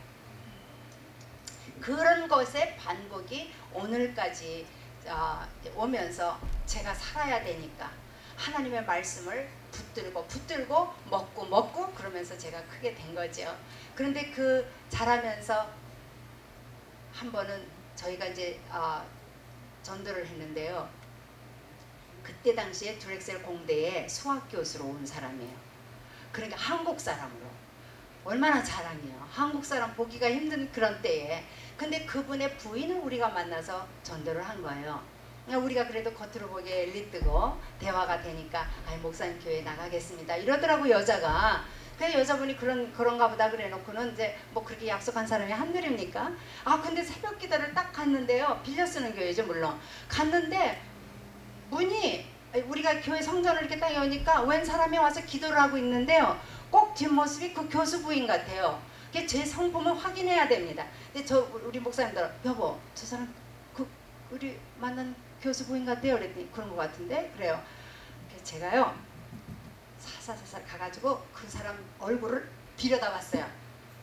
그런 것의 반복이 오늘까지 오면서 제가 살아야 되니까 하나님의 말씀을 붙들고 먹고 그러면서 제가 크게 된 거죠. 그런데 그 자라면서 한 번은 저희가 이제 전도를 했는데요. 그때 당시에 드렉셀 공대에 수학 교수로 온 사람이에요. 그러니까 한국 사람으로. 얼마나 자랑이에요. 한국 사람 보기가 힘든 그런 때에. 근데 그분의 부인을 우리가 만나서 전도를 한 거예요. 우리가 그래도 겉으로 보기에 엘리트고 대화가 되니까 목사님 교회 나가겠습니다 이러더라고 여자가. 그래서 여자분이 그런가 보다 그래놓고는 이제 뭐 그렇게 약속한 사람이 한둘입니까? 근데 새벽 기도를 딱 갔는데요. 빌려 쓰는 교회죠 물론. 갔는데 문이 우리가 교회 성전을 이렇게 딱 여니까 웬 사람이 와서 기도를 하고 있는데요. 꼭 뒷모습이 그 교수 부인 같아요. 제 성품을 확인해야 됩니다. 근데 우리 목사님들 여보 저 사람 우리 만난 교수 부인 같아요. 그랬더니 그런 것 같은데 그래요. 그래서 제가요 사사사사 가가지고 그 사람 얼굴을 빌어다 봤어요.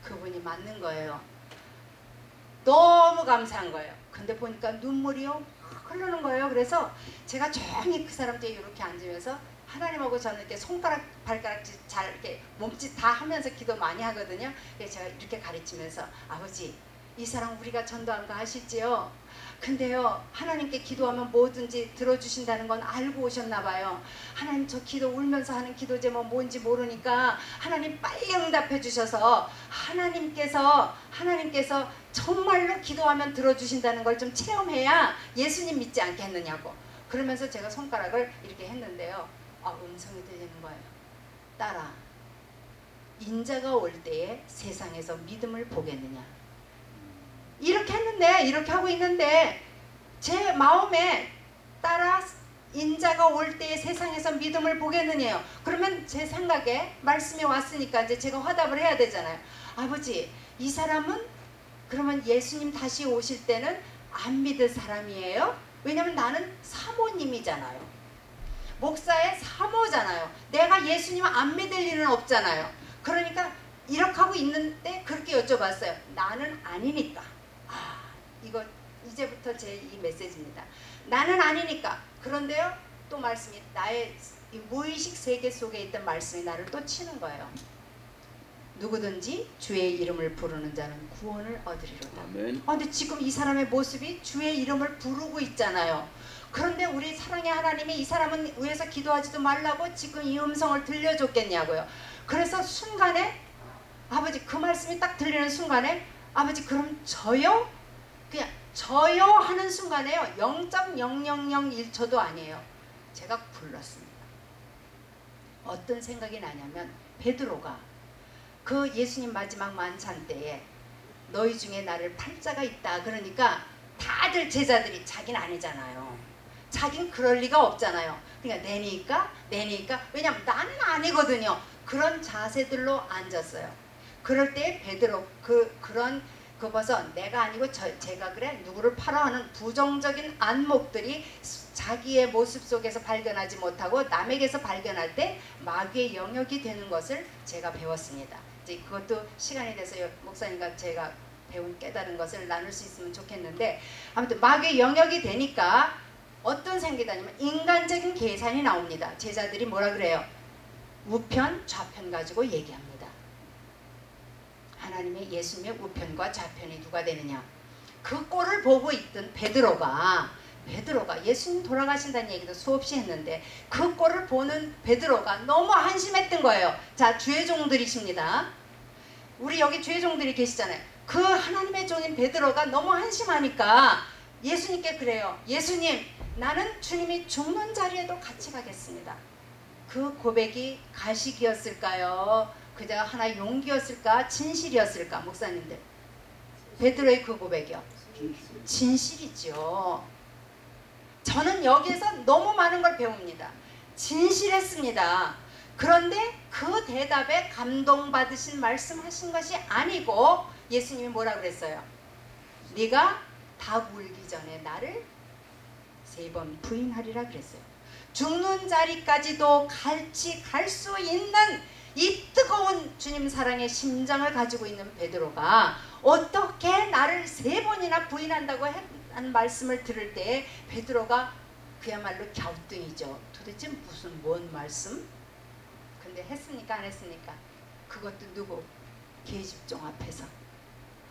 그분이 맞는 거예요. 너무 감사한 거예요. 근데 보니까 눈물이요 흐르는 거예요. 그래서 제가 조용히 그 사람 뒤에 이렇게 앉으면서 하나님하고 저는 이렇게 손가락 발가락질 잘 이렇게 몸짓 다 하면서 기도 많이 하거든요. 그래서 제가 이렇게 가르치면서 아버지 이 사람 우리가 전도한 거 아시지요? 근데요 하나님께 기도하면 뭐든지 들어주신다는 건 알고 오셨나 봐요. 하나님 저 기도 울면서 하는 기도 제목 뭔지 모르니까 하나님 빨리 응답해 주셔서 하나님께서 정말로 기도하면 들어주신다는 걸 좀 체험해야 예수님 믿지 않겠느냐고. 그러면서 제가 손가락을 이렇게 했는데요. 음성이 들리는 거예요. 딸아, 인자가 올 때에 세상에서 믿음을 보겠느냐. 이렇게 했는데, 이렇게 하고 있는데 제 마음에 딸아, 인자가 올 때에 세상에서 믿음을 보겠느냐요. 그러면 제 생각에 말씀이 왔으니까 이제 제가 화답을 해야 되잖아요. 아버지, 이 사람은 그러면 예수님 다시 오실 때는 안 믿을 사람이에요? 왜냐면 나는 사모님이잖아요. 목사의 사모잖아요. 내가 예수님 안 믿을 일은 없잖아요. 그러니까 이렇게 하고 있는데 그렇게 여쭤봤어요. 나는 아니니까. 이거 이제부터 제 이 메시지입니다. 나는 아니니까. 그런데요 또 말씀이 나의 이 무의식 세계 속에 있던 말씀이 나를 또 치는 거예요. 누구든지 주의 이름을 부르는 자는 구원을 얻으리로다. 아멘. 근데 지금 이 사람의 모습이 주의 이름을 부르고 있잖아요. 그런데 우리 사랑의 하나님이 이 사람은 위에서 기도하지도 말라고 지금 이 음성을 들려줬겠냐고요. 그래서 순간에 아버지 그 말씀이 딱 들리는 순간에 아버지 그럼 저요? 그냥 저요 하는 순간에요. 0.0001초도 아니에요. 제가 불렀습니다. 어떤 생각이 나냐면 베드로가 그 예수님 마지막 만찬 때에 너희 중에 나를 팔자가 있다. 그러니까 다들 제자들이 자기는 아니잖아요. 자긴 그럴 리가 없잖아요. 그러니까 내니까 왜냐면 나는 아니거든요. 그런 자세들로 앉았어요. 그럴 때 베드로 그것은 내가 아니고 제가 그래 누구를 팔아 하는 부정적인 안목들이 자기의 모습 속에서 발견하지 못하고 남에게서 발견할 때 마귀의 영역이 되는 것을 제가 배웠습니다. 이제 그것도 시간이 돼서 목사님과 제가 배운 깨달은 것을 나눌 수 있으면 좋겠는데 아무튼 마귀의 영역이 되니까 어떤 생기다냐면 인간적인 계산이 나옵니다. 제자들이 뭐라 그래요? 우편 좌편 가지고 얘기합니다. 하나님의 예수님의 우편과 좌편이 누가 되느냐. 그 꼴을 보고 있던 베드로가 예수님 돌아가신다는 얘기도 수없이 했는데 그 꼴을 보는 베드로가 너무 한심했던 거예요. 자, 주의 종들이십니다. 우리 여기 주의 종들이 계시잖아요. 그 하나님의 종인 베드로가 너무 한심하니까 예수님께 그래요. 예수님, 나는 주님이 죽는 자리에도 같이 가겠습니다. 그 고백이 가식이었을까요? 그저 하나의 용기였을까? 진실이었을까? 목사님들, 베드로의 그 고백이요. 진실이죠. 저는 여기에서 너무 많은 걸 배웁니다. 진실했습니다. 그런데 그 대답에 감동받으신 말씀하신 것이 아니고 예수님이 뭐라 그랬어요? 네가 닭 울기 전에 나를 3번 부인하리라 그랬어요. 죽는 자리까지도 같이 갈 수 있는 이 뜨거운 주님 사랑의 심장을 가지고 있는 베드로가 어떻게 나를 3번이나 부인한다고 하는 말씀을 들을 때 베드로가 그야말로 갸우뚱이죠. 도대체 뭔 말씀? 근데 했습니까 안 했습니까? 그것도 누구? 계집종 앞에서.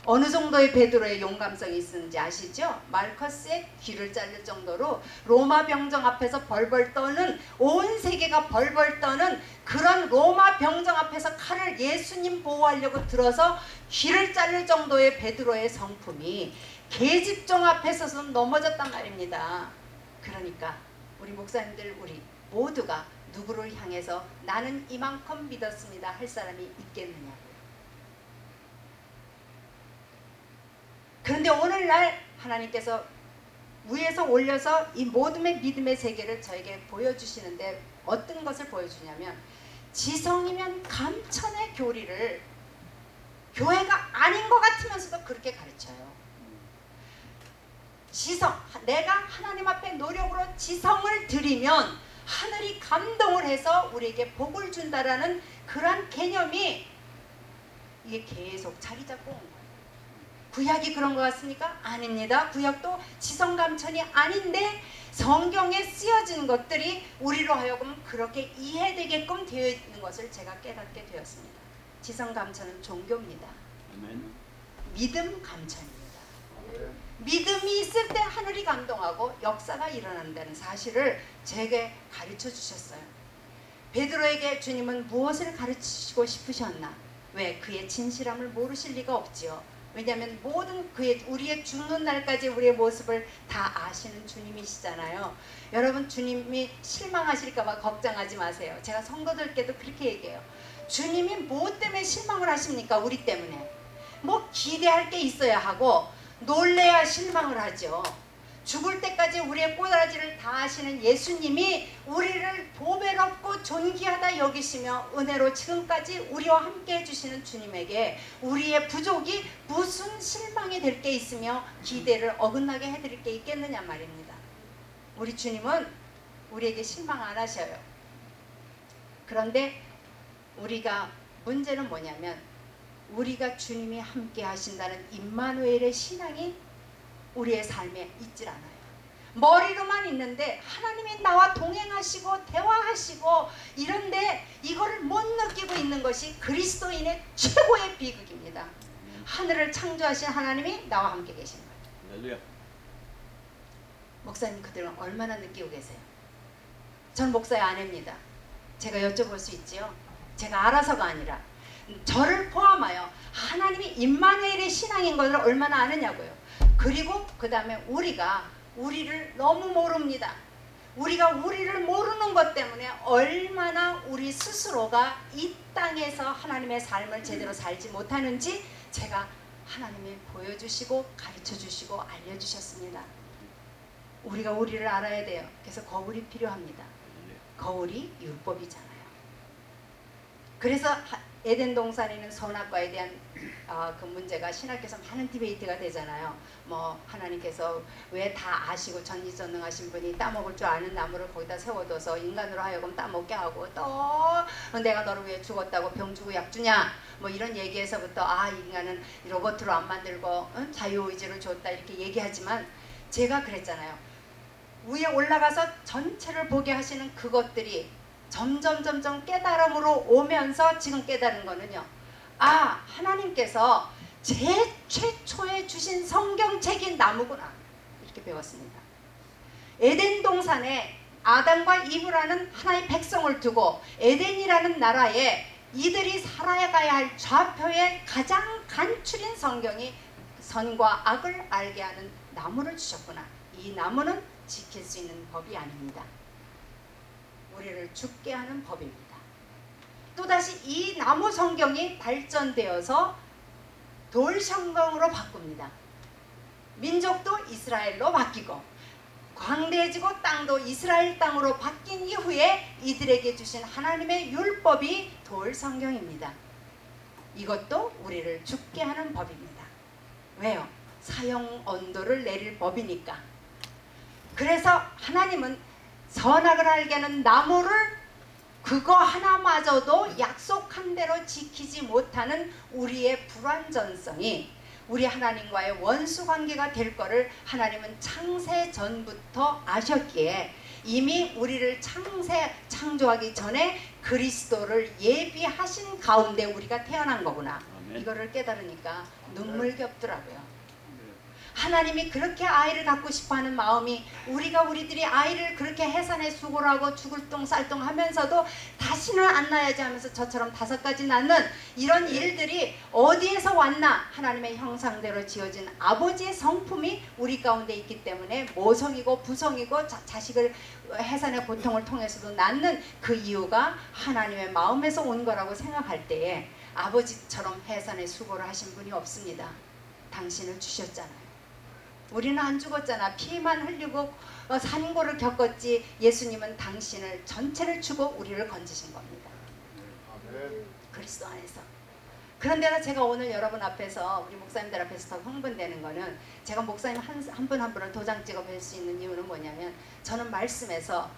어느 정도의 베드로의 용감성이 있었는지 아시죠? 말커스의 귀를 자를 정도로 로마 병정 앞에서 벌벌 떠는, 온 세계가 벌벌 떠는 그런 로마 병정 앞에서 칼을 예수님 보호하려고 들어서 귀를 자를 정도의 베드로의 성품이 계집종 앞에 서서 넘어졌단 말입니다. 그러니까 우리 목사님들, 우리 모두가 누구를 향해서 나는 이만큼 믿었습니다 할 사람이 있겠느냐고요. 그런데 오늘날 하나님께서 위에서 올려서 이 모둠의 믿음의 세계를 저에게 보여주시는데 어떤 것을 보여주냐면 지성이면 감천의 교리를 교회가 아닌 것 같으면서도 그렇게 가르쳐요. 지성, 내가 하나님 앞에 노력으로 지성을 드리면 하늘이 감동을 해서 우리에게 복을 준다라는 그런 개념이 이게 계속 자리 잡고 온 거예요. 구약이 그런 것 같습니까? 아닙니다. 구약도 지성감천이 아닌데 성경에 쓰여진 것들이 우리로 하여금 그렇게 이해되게끔 되어 있는 것을 제가 깨닫게 되었습니다. 지성감천은 종교입니다. 아멘. 믿음 감천입니다. 믿음이 있을 때 하늘이 감동하고 역사가 일어난다는 사실을 제게 가르쳐 주셨어요. 베드로에게 주님은 무엇을 가르치시고 싶으셨나? 왜? 그의 진실함을 모르실 리가 없지요. 왜냐하면 모든 우리의 죽는 날까지 우리의 모습을 다 아시는 주님이시잖아요. 여러분, 주님이 실망하실까봐 걱정하지 마세요. 제가 성도들께도 그렇게 얘기해요. 주님이 뭐 때문에 실망을 하십니까? 우리 때문에. 뭐 기대할 게 있어야 하고 놀래야 실망을 하죠. 죽을 때까지 우리의 꼬라지를 다 아시는 예수님이 우리를 보배롭고 존귀하다 여기시며 은혜로 지금까지 우리와 함께 해주시는 주님에게 우리의 부족이 무슨 실망이 될 게 있으며 기대를 어긋나게 해드릴 게 있겠느냐 말입니다. 우리 주님은 우리에게 실망 안 하셔요. 그런데 우리가 문제는 뭐냐면 우리가 주님이 함께 하신다는 임마누엘의 신앙이 우리의 삶에 있질 않아요. 머리로만 있는데 하나님이 나와 동행하시고 대화하시고 이런데 이거를 못 느끼고 있는 것이 그리스도인의 최고의 비극입니다. 하늘을 창조하신 하나님이 나와 함께 계신 거예요. 할렐루야. 목사님 그들은 얼마나 느끼고 계세요? 전 목사의 아내입니다. 제가 여쭤볼 수 있지요. 제가 알아서가 아니라 저를 포함하여 하나님이 임마누엘의 신앙인 것을 얼마나 아느냐고요. 그리고 그 다음에 우리를 너무 모릅니다. 우리가 우리를 모르는 것 때문에 얼마나 우리 스스로가 이 땅에서 하나님의 삶을 제대로 살지 못하는지 제가 하나님이 보여주시고 가르쳐주시고 알려주셨습니다. 우리가 우리를 알아야 돼요. 그래서 거울이 필요합니다. 거울이 율법이잖아요. 그래서 에덴 동산에 있는 선악과에 대한 그 문제가 신학에서 많은 디베이트가 되잖아요. 뭐 하나님께서 왜 다 아시고 전지전능하신 분이 따먹을 줄 아는 나무를 거기다 세워둬서 인간으로 하여금 따먹게 하고 또 내가 너를 위해 죽었다고 병 주고 약 주냐 뭐 이런 얘기에서부터 인간은 로봇으로 안 만들고 자유의지를 줬다 이렇게 얘기하지만 제가 그랬잖아요. 위에 올라가서 전체를 보게 하시는 그것들이 점점 깨달음으로 오면서 지금 깨달은 거는요. 하나님께서 최초에 주신 성경책인 나무구나 이렇게 배웠습니다. 에덴 동산에 아담과 이브라는 하나의 백성을 두고 에덴이라는 나라에 이들이 살아가야 할 좌표의 가장 간추린 성경이 선과 악을 알게 하는 나무를 주셨구나. 이 나무는 지킬 수 있는 법이 아닙니다. 우리를 죽게 하는 법입니다. 또다시 이 나무 성경이 발전되어서 돌 성경으로 바꿉니다. 민족도 이스라엘로 바뀌고 광대해지고 땅도 이스라엘 땅으로 바뀐 이후에 이들에게 주신 하나님의 율법이 돌 성경입니다. 이것도 우리를 죽게 하는 법입니다. 왜요? 사형 언도를 내릴 법이니까. 그래서 하나님은 선악을 알게 하는 나무를 그거 하나마저도 약속한 대로 지키지 못하는 우리의 불완전성이 우리 하나님과의 원수관계가 될 거를 하나님은 창세 전부터 아셨기에 이미 우리를 창조하기 전에 그리스도를 예비하신 가운데 우리가 태어난 거구나. 아멘. 이거를 깨달으니까 눈물겹더라고요. 하나님이 그렇게 아이를 갖고 싶어하는 마음이 우리들이 아이를 그렇게 해산에 수고를 하고 죽을 똥 쌀똥 하면서도 다시는 안 낳아야지 하면서 저처럼 5가지 낳는 이런 일들이 어디에서 왔나? 하나님의 형상대로 지어진 아버지의 성품이 우리 가운데 있기 때문에 모성이고 부성이고 자식을 해산의 고통을 통해서도 낳는 그 이유가 하나님의 마음에서 온 거라고 생각할 때에 아버지처럼 해산의 수고를 하신 분이 없습니다. 당신을 주셨잖아요. 우리는 안 죽었잖아. 피만 흘리고 산고를 겪었지. 예수님은 당신을 전체를 주고 우리를 건지신 겁니다. 그리스도 안에서. 그런데 제가 오늘 여러분 앞에서 우리 목사님들 앞에서 더 흥분되는 거는 제가 목사님 한 분 한 분을 도장 찍어 뵐 수 있는 이유는 뭐냐면 저는 말씀에서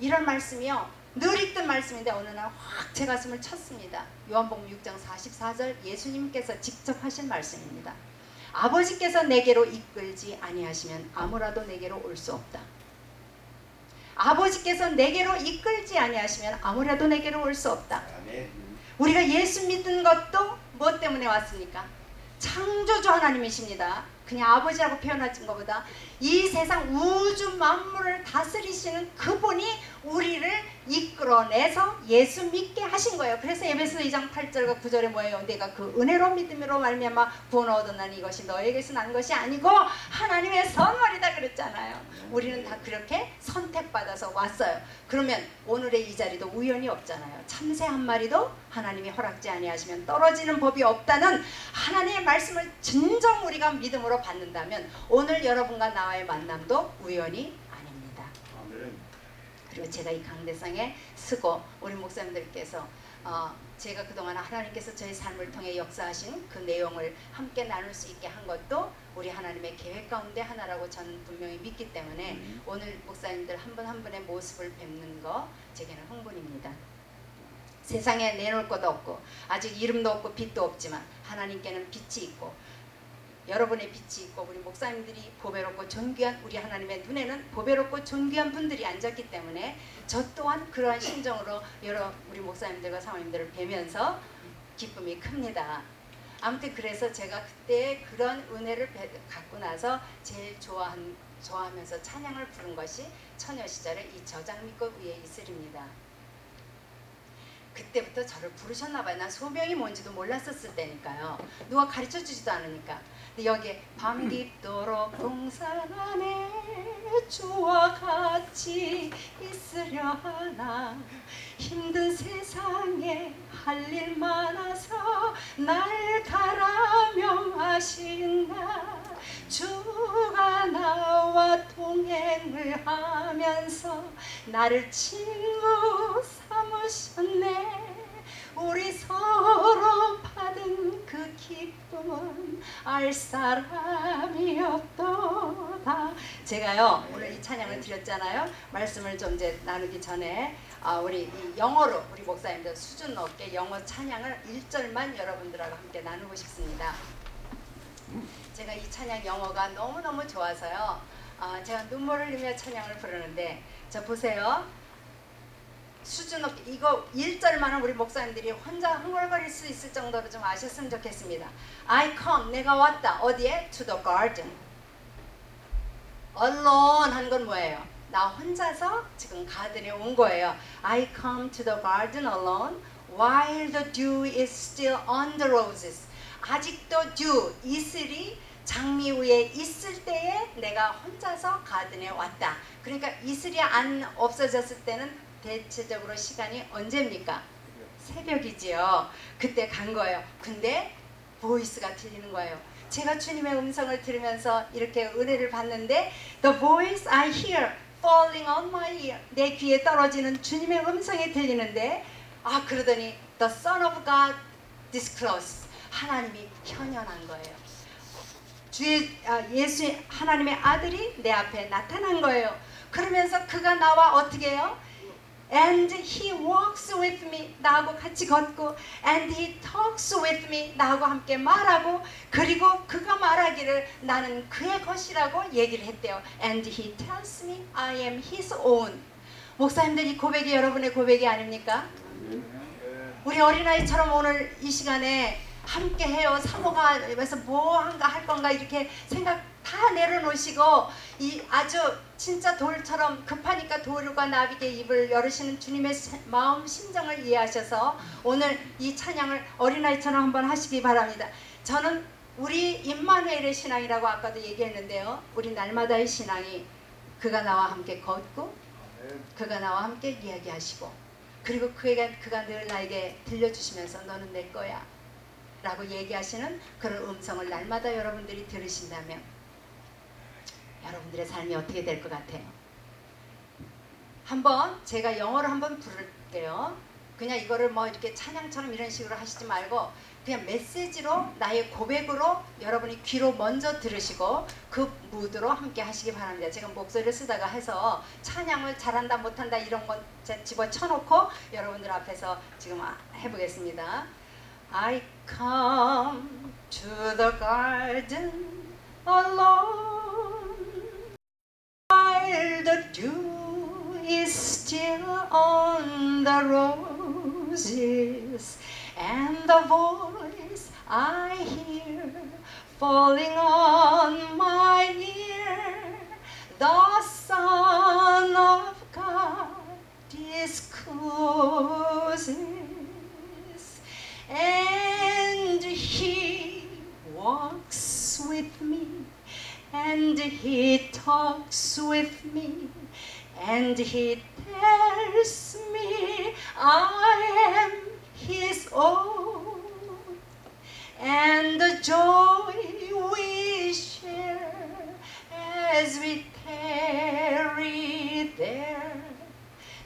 이런 말씀이요. 늘 읽던 말씀인데 어느 날 확 제 가슴을 쳤습니다. 요한복음 6장 44절 예수님께서 직접 하신 말씀입니다. 아버지께서 내게로 이끌지 아니하시면 아무라도 내게로 올 수 없다. 아버지께서 내게로 이끌지 아니하시면 아무라도 내게로 올 수 없다. 우리가 예수 믿은 것도 무엇 때문에 왔습니까? 창조주 하나님이십니다. 그냥 아버지라고 표현하는 것보다 이 세상 우주 만물을 다스리시는 그분이 우리를 이끌어내서 예수 믿게 하신 거예요. 그래서 에베소 2장 8절과 9절에 뭐예요? 내가 그 은혜로 믿음으로 말미암아 구원을 얻었나니 이것이 너에게서 난 것이 아니고 하나님의 선물이다 그랬잖아요. 우리는 다 그렇게 선택받아서 왔어요. 그러면 오늘의 이 자리도 우연이 없잖아요. 참새 한 마리도 하나님이 허락지 아니하시면 떨어지는 법이 없다는 하나님의 말씀을 진정 우리가 믿음으로 받는다면 오늘 여러분과 나와의 만남도 우연이 아닙니다. 그리고 제가 이 강대상에 쓰고 우리 목사님들께서 제가 그동안 하나님께서 저의 삶을 통해 역사하신 그 내용을 함께 나눌 수 있게 한 것도 우리 하나님의 계획 가운데 하나라고 저는 분명히 믿기 때문에 오늘 목사님들 한 분 한 분의 모습을 뵙는 거 제게는 흥분입니다. 세상에 내놓을 것도 없고 아직 이름도 없고 빛도 없지만 하나님께는 빛이 있고 여러분의 빛이 있고 우리 목사님들이 보배롭고 존귀한 우리 하나님의 눈에는 보배롭고 존귀한 분들이 앉았기 때문에 저 또한 그러한 심정으로 여러 우리 목사님들과 사모님들을 뵈면서 기쁨이 큽니다. 아무튼 그래서 제가 그때 그런 은혜를 갖고 나서 제일 좋아하면서 찬양을 부른 것이 처녀 시절에 이 저장미꽃 위에 이슬입니다. 그때부터 저를 부르셨나봐요. 난 소명이 뭔지도 몰랐었을 때니까요. 누가 가르쳐주지도 않으니까. 근데 여기에 밤 깊도록 동산 안에 주와 같이 있으려 하나 힘든 세상에 할 일 많아서 날 가라 명하신다 주가 나와 동행을 하면서 나를 친구 삼으셨네 우리 서로 받은 그 기쁨은 알 사람이 없도다. 제가요 오늘 이 찬양을 드렸잖아요. 말씀을 좀 이제 나누기 전에 우리 이 영어로 우리 목사님들 수준 높게 영어 찬양을 1절만 여러분들하고 함께 나누고 싶습니다. 제가 이 찬양 영어가 너무너무 좋아서요. 제가 눈물을 흘리며 찬양을 부르는데 저 보세요. 수준 높게 이거 1절만은 우리 목사님들이 혼자 흥얼거릴 수 있을 정도로 좀 아셨으면 좋겠습니다. I come 내가 왔다. 어디에? To the garden. Alone 한 건 뭐예요? 나 혼자서 지금 가든에 온 거예요. I come to the garden alone while the dew is still on the roses. 아직도 dew, 이슬이 장미 위에 있을 때에 내가 혼자서 가든에 왔다. 그러니까 이슬이 안 없어졌을 때는 대체적으로 시간이 언제입니까? 새벽이지요. 그때 간 거예요. 근데 보이스가 들리는 거예요. 제가 주님의 음성을 들으면서 이렇게 은혜를 받는데 The voice I hear falling on my ear 내 귀에 떨어지는 주님의 음성이 들리는데 그러더니 The Son of God disclosed 하나님이 현현한 거예요. 예수 하나님의 아들이 내 앞에 나타난 거예요. 그러면서 그가 나와 어떻게 해요? And he walks with me 나하고 같이 걷고 and he talks with me 나하고 함께 말하고 그리고 그가 말하기를 나는 그의 것이라고 얘기를 했대요. And he tells me I am his own. 목사님들 이 고백이 여러분의 고백이 아닙니까? 우리 어린아이처럼 오늘 이 시간에 함께 해요. 사모가 그래서 뭐 한가 할 건가 이렇게 생각 다 내려놓으시고 이 아주 진짜 돌처럼 급하니까 돌과 나비게 입을 열으시는 주님의 마음 심정을 이해하셔서 오늘 이 찬양을 어린아이처럼 한번 하시기 바랍니다. 저는 우리 임마누엘의 신앙이라고 아까도 얘기했는데요. 우리 날마다의 신앙이 그가 나와 함께 걷고 그가 나와 함께 이야기하시고 그리고 그가 늘 나에게 들려주시면서 너는 내 거야 라고 얘기하시는 그런 음성을 날마다 여러분들이 들으신다면 여러분들의 삶이 어떻게 될 것 같아요? 한번 제가 영어로 한번 부를게요. 그냥 이거를 뭐 이렇게 찬양처럼 이런 식으로 하시지 말고 그냥 메시지로 나의 고백으로 여러분이 귀로 먼저 들으시고 그 무드로 함께 하시기 바랍니다. 제가 목소리를 쓰다가 해서 찬양을 잘한다 못한다 이런 건 집어쳐놓고 여러분들 앞에서 지금 해보겠습니다. I come to the garden alone while the dew is still on the roses, and the voice I hear falling on my ear, the Son of God discloses, and He walks with me, and He talks with me, and He tells me I am His own, and the joy we share as we tarry there,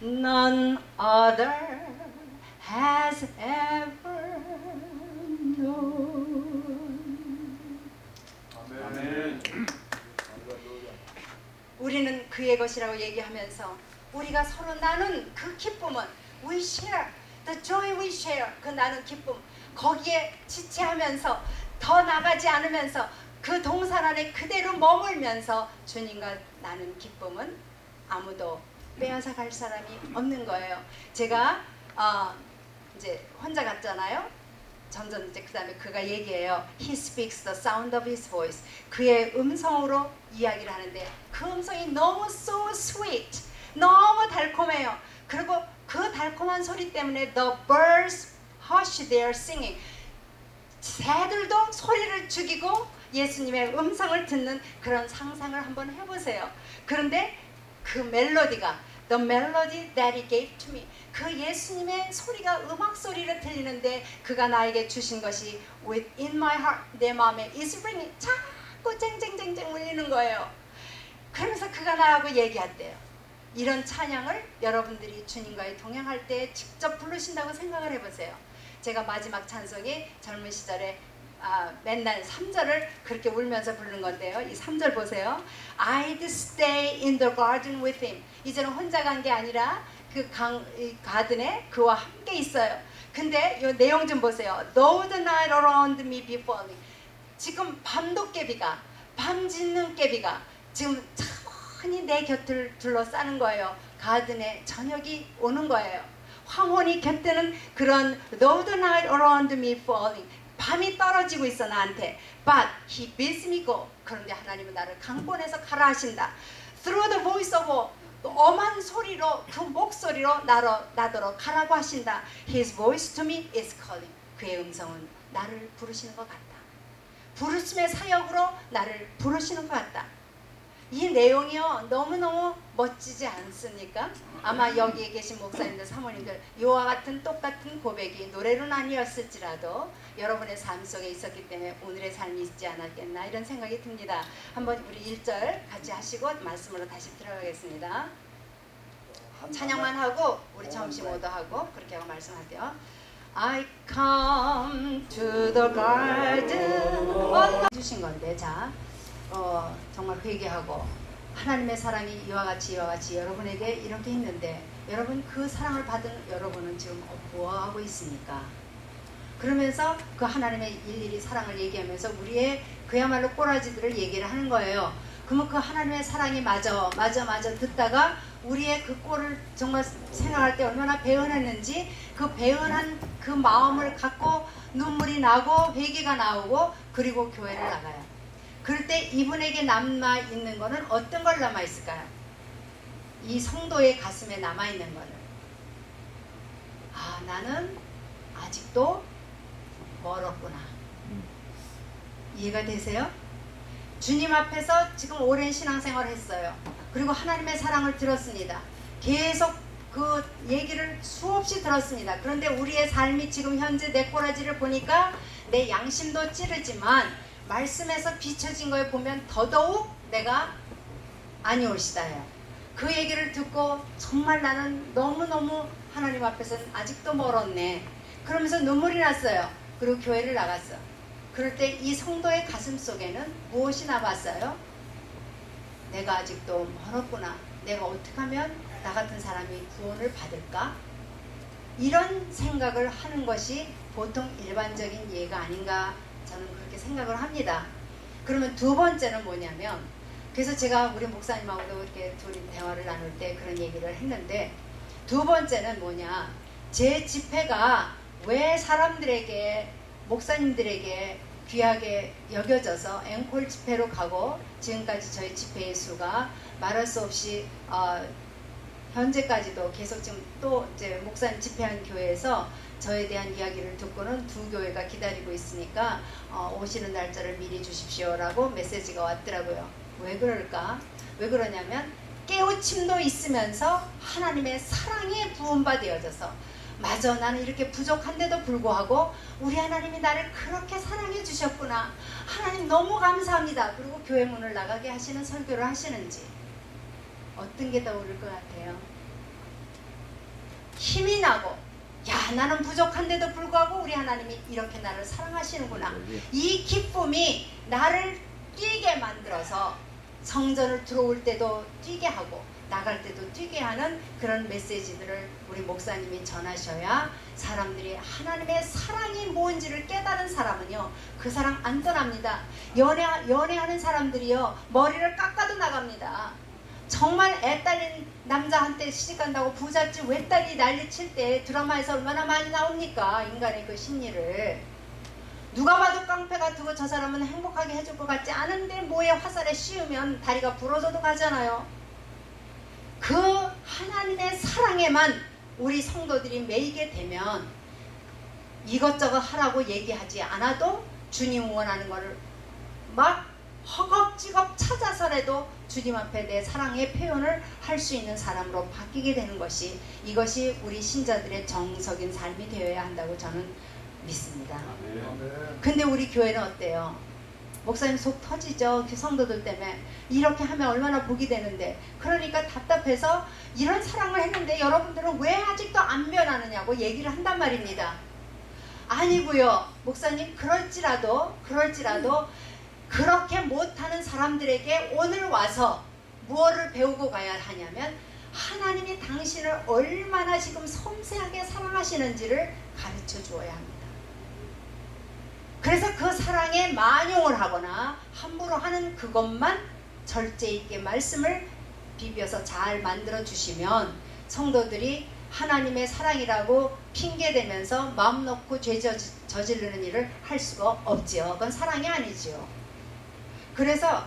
none other has ever known. 아멘. 우리는 그의 것이라고 얘기하면서 우리가 서로 나눈 그 기쁨은 we share, the joy we share, 그 나눈 기쁨, 거기에 지체하면서 더 나가지 않으면서 그 동산 안에 그대로 머물면서 주님과 나눈 기쁨은 아무도 빼앗아 갈 사람이 없는 거예요. 제가 이제 혼자 갔잖아요. 점점 이제 그 다음에 그가 얘기해요. He speaks the sound of his voice. 그의 음성으로 이야기를 하는데 그 음성이 너무 so sweet, 너무 달콤해요. 그리고 그 달콤한 소리 때문에 the birds hush their singing. 새들도 소리를 죽이고 예수님의 음성을 듣는 그런 상상을 한번 해보세요. 그런데 그 멜로디가 the melody that he gave to me, 그 예수님의 소리가 음악 소리로 들리는데 그가 나에게 주신 것이 within my heart, 내 마음에 is ringing, 자꾸 쨍쨍쨍쨍 울리는 거예요. 그러면서 그가 나하고 얘기한대요. 이런 찬양을 여러분들이 주님과의 동행할 때 직접 부르신다고 생각을 해보세요. 제가 마지막 찬송이 젊은 시절에 맨날 3절을 그렇게 울면서 부르는 건데요. 이 3절 보세요. I'd stay in the garden with him. 이제는 혼자 간 게 아니라 그 가든에 그와 함께 있어요. 근데 이 내용 좀 보세요. Though the night around me be falling. 지금 밤도깨비가, 밤짖는 깨비가 지금 천히 내 곁을 둘러싸는 거예요. 가든에 저녁이 오는 거예요. 황혼이 곁드는 그런 Though the night around me falling. 밤이 떨어지고 있어 나한테. But he bids me go. 그런데 하나님은 나를 강권해서 가라 하신다. Through the voice of all. 엄한 소리로, 그 목소리로 나더러 가라고 하신다. His voice to me is calling. 그의 음성은 나를 부르시는 것 같다. 부르심의 사역으로 나를 부르시는 것 같다. 이 내용이요 너무너무 멋지지 않습니까? 아마 여기에 계신 목사님들, 사모님들 이와 같은 똑같은 고백이 노래로는 아니었을지라도 여러분의 삶 속에 있었기 때문에 오늘의 삶이 있지 않았겠나 이런 생각이 듭니다. 한번 우리 1절 같이 하시고 말씀으로 다시 들어가겠습니다. 찬양만 하고 우리 점심 오도하고 그렇게 하고 말씀하세요. I come to the garden 주신 건데 자 정말 회개하고 하나님의 사랑이 이와 같이 여러분에게 이렇게 있는데 여러분 그 사랑을 받은 여러분은 지금 무엇하고 있습니까? 그러면서 그 하나님의 일일이 사랑을 얘기하면서 우리의 그야말로 꼬라지들을 얘기를 하는 거예요. 그러면 그 하나님의 사랑이 마저 듣다가 우리의 그 꼴을 정말 생각할 때 얼마나 배은했는지 그 배은한 그 마음을 갖고 눈물이 나고 회개가 나오고 그리고 교회를 나가요. 그럴 때 이분에게 남아있는 거는 어떤 걸 남아있을까요? 이 성도의 가슴에 남아있는 거는 나는 아직도 멀었구나. 이해가 되세요? 주님 앞에서 지금 오랜 신앙생활을 했어요. 그리고 하나님의 사랑을 들었습니다. 계속 그 얘기를 수없이 들었습니다. 그런데 우리의 삶이 지금 현재 내 꼬라지를 보니까 내 양심도 찌르지만 말씀에서 비춰진 거에 보면 더더욱 내가 아니 올시다예요. 그 얘기를 듣고 정말 나는 너무너무 하나님 앞에서는 아직도 멀었네. 그러면서 눈물이 났어요. 그리고 교회를 나갔어. 그럴 때 이 성도의 가슴 속에는 무엇이 남았어요? 내가 아직도 멀었구나. 내가 어떻게 하면 나 같은 사람이 구원을 받을까? 이런 생각을 하는 것이 보통 일반적인 이해가 아닌가 저는 그렇게 생각을 합니다. 그러면 두 번째는 뭐냐면, 그래서 제가 우리 목사님하고도 이렇게 둘이 대화를 나눌 때 그런 얘기를 했는데, 두 번째는 뭐냐, 제 집회가 왜 사람들에게, 목사님들에게 귀하게 여겨져서 앵콜 집회로 가고 지금까지 저희 집회의 수가 말할 수 없이 현재까지도 계속 지금 또 이제 목사님 집회한 교회에서 저에 대한 이야기를 듣고는 두 교회가 기다리고 있으니까 오시는 날짜를 미리 주십시오라고 메시지가 왔더라고요. 왜 그럴까? 왜 그러냐면 깨우침도 있으면서 하나님의 사랑에 부음바 되어져서, 맞아, 나는 이렇게 부족한데도 불구하고 우리 하나님이 나를 그렇게 사랑해 주셨구나, 하나님 너무 감사합니다, 그리고 교회 문을 나가게 하시는 설교를 하시는지 어떤 게 더 오를 것 같아요? 힘이 나고, 야, 나는 부족한데도 불구하고 우리 하나님이 이렇게 나를 사랑하시는구나, 이 기쁨이 나를 뛰게 만들어서 성전을 들어올 때도 뛰게 하고 나갈 때도 뛰게 하는 그런 메시지들을 우리 목사님이 전하셔야 사람들이 하나님의 사랑이 뭔지를 깨달은 사람은요, 그 사랑 안 떠납니다. 연애하는 사람들이요, 머리를 깎아도 나갑니다. 정말 애딸린 남자한테 시집간다고 부잣집 외딸이 난리칠 때 드라마에서 얼마나 많이 나옵니까? 인간의 그 심리를. 누가 봐도 깡패 같고 저 사람은 행복하게 해줄 것 같지 않은데 뭐에 화살에 씌우면 다리가 부러져도 가잖아요. 그 하나님의 사랑에만 우리 성도들이 매이게 되면 이것저것 하라고 얘기하지 않아도 주님 원하는 거를 막 허겁지겁 찾아서라도 주님 앞에 내 사랑의 표현을 할 수 있는 사람으로 바뀌게 되는 것이, 이것이 우리 신자들의 정석인 삶이 되어야 한다고 저는 믿습니다. 근데 우리 교회는 어때요? 목사님 속 터지죠? 그 성도들 때문에. 이렇게 하면 얼마나 복이 되는데. 그러니까 답답해서 이런 사랑을 했는데 여러분들은 왜 아직도 안 변하느냐고 얘기를 한단 말입니다. 아니고요, 목사님, 그럴지라도 그렇게 못하는 사람들에게 오늘 와서 무엇을 배우고 가야 하냐면, 하나님이 당신을 얼마나 지금 섬세하게 사랑하시는지를 가르쳐 주어야 합니다. 그래서 그 사랑에 만용을 하거나 함부로 하는 그것만 절제 있게 말씀을 비벼서 잘 만들어 주시면 성도들이 하나님의 사랑이라고 핑계대면서 마음 놓고 죄 저지르는 일을 할 수가 없지요. 그건 사랑이 아니지요. 그래서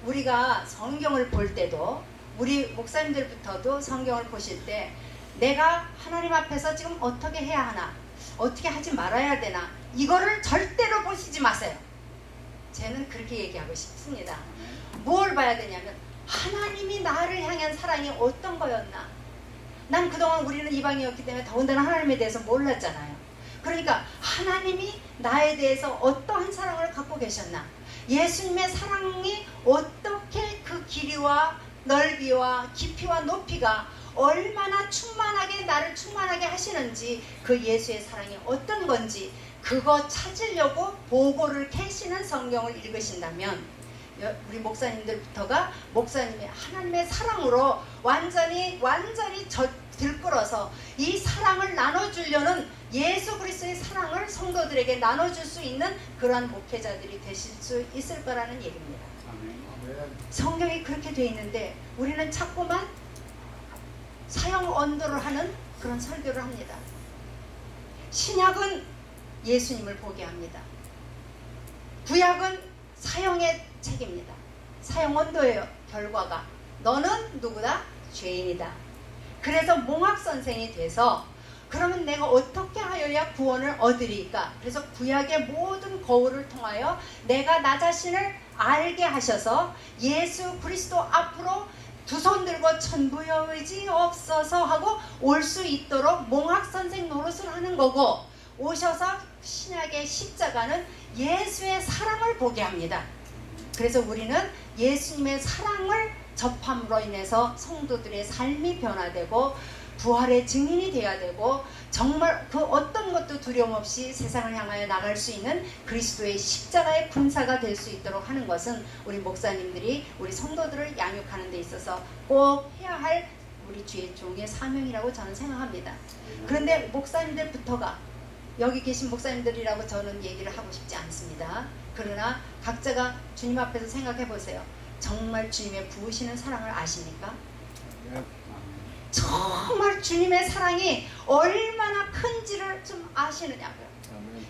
우리가 성경을 볼 때도, 우리 목사님들부터도 성경을 보실 때 내가 하나님 앞에서 지금 어떻게 해야 하나, 어떻게 하지 말아야 되나, 이거를 절대로 보시지 마세요. 저는 그렇게 얘기하고 싶습니다. 뭘 봐야 되냐면, 하나님이 나를 향한 사랑이 어떤 거였나. 난 그동안 우리는 이방이었기 때문에 더군다나 하나님에 대해서 몰랐잖아요. 그러니까 하나님이 나에 대해서 어떠한 사랑을 갖고 계셨나, 예수님의 사랑이 어떻게 그 길이와 넓이와 깊이와 높이가 얼마나 충만하게 나를 충만하게 하시는지, 그 예수의 사랑이 어떤 건지 그거 찾으려고 보고를 캐시는 성경을 읽으신다면, 우리 목사님들부터가 목사님의 하나님의 사랑으로 완전히 들끓어서 이 사랑을 나눠주려는, 예수 그리스도의 사랑을 성도들에게 나눠줄 수 있는 그러한 목회자들이 되실 수 있을 거라는 얘기입니다. 성경이 그렇게 돼 있는데 우리는 자꾸만 사형 언도를 하는 그런 설교를 합니다. 신약은 예수님을 보게 합니다. 구약은 사형의 책입니다. 사형 언도의 결과가 너는 누구다? 죄인이다. 그래서 몽학 선생이 돼서 그러면 내가 어떻게 하여야 구원을 얻으리까? 그래서 구약의 모든 거울을 통하여 내가 나 자신을 알게 하셔서 예수 그리스도 앞으로 두 손 들고 천부여 의지 없어서 하고 올 수 있도록 몽학 선생 노릇을 하는 거고, 오셔서 신약의 십자가는 예수의 사랑을 보게 합니다. 그래서 우리는 예수님의 사랑을 접함으로 인해서 성도들의 삶이 변화되고 부활의 증인이 되어야 되고, 정말 그 어떤 것도 두려움 없이 세상을 향하여 나갈 수 있는 그리스도의 십자가의 군사가 될 수 있도록 하는 것은 우리 목사님들이 우리 성도들을 양육하는 데 있어서 꼭 해야 할 우리 주의 종의 사명이라고 저는 생각합니다. 그런데 목사님들부터가 여기 계신 목사님들이라고 저는 얘기를 하고 싶지 않습니다. 그러나 각자가 주님 앞에서 생각해 보세요. 정말 주님의 부으시는 사랑을 아십니까? 정말 주님의 사랑이 얼마나 큰지를 좀 아시느냐고요.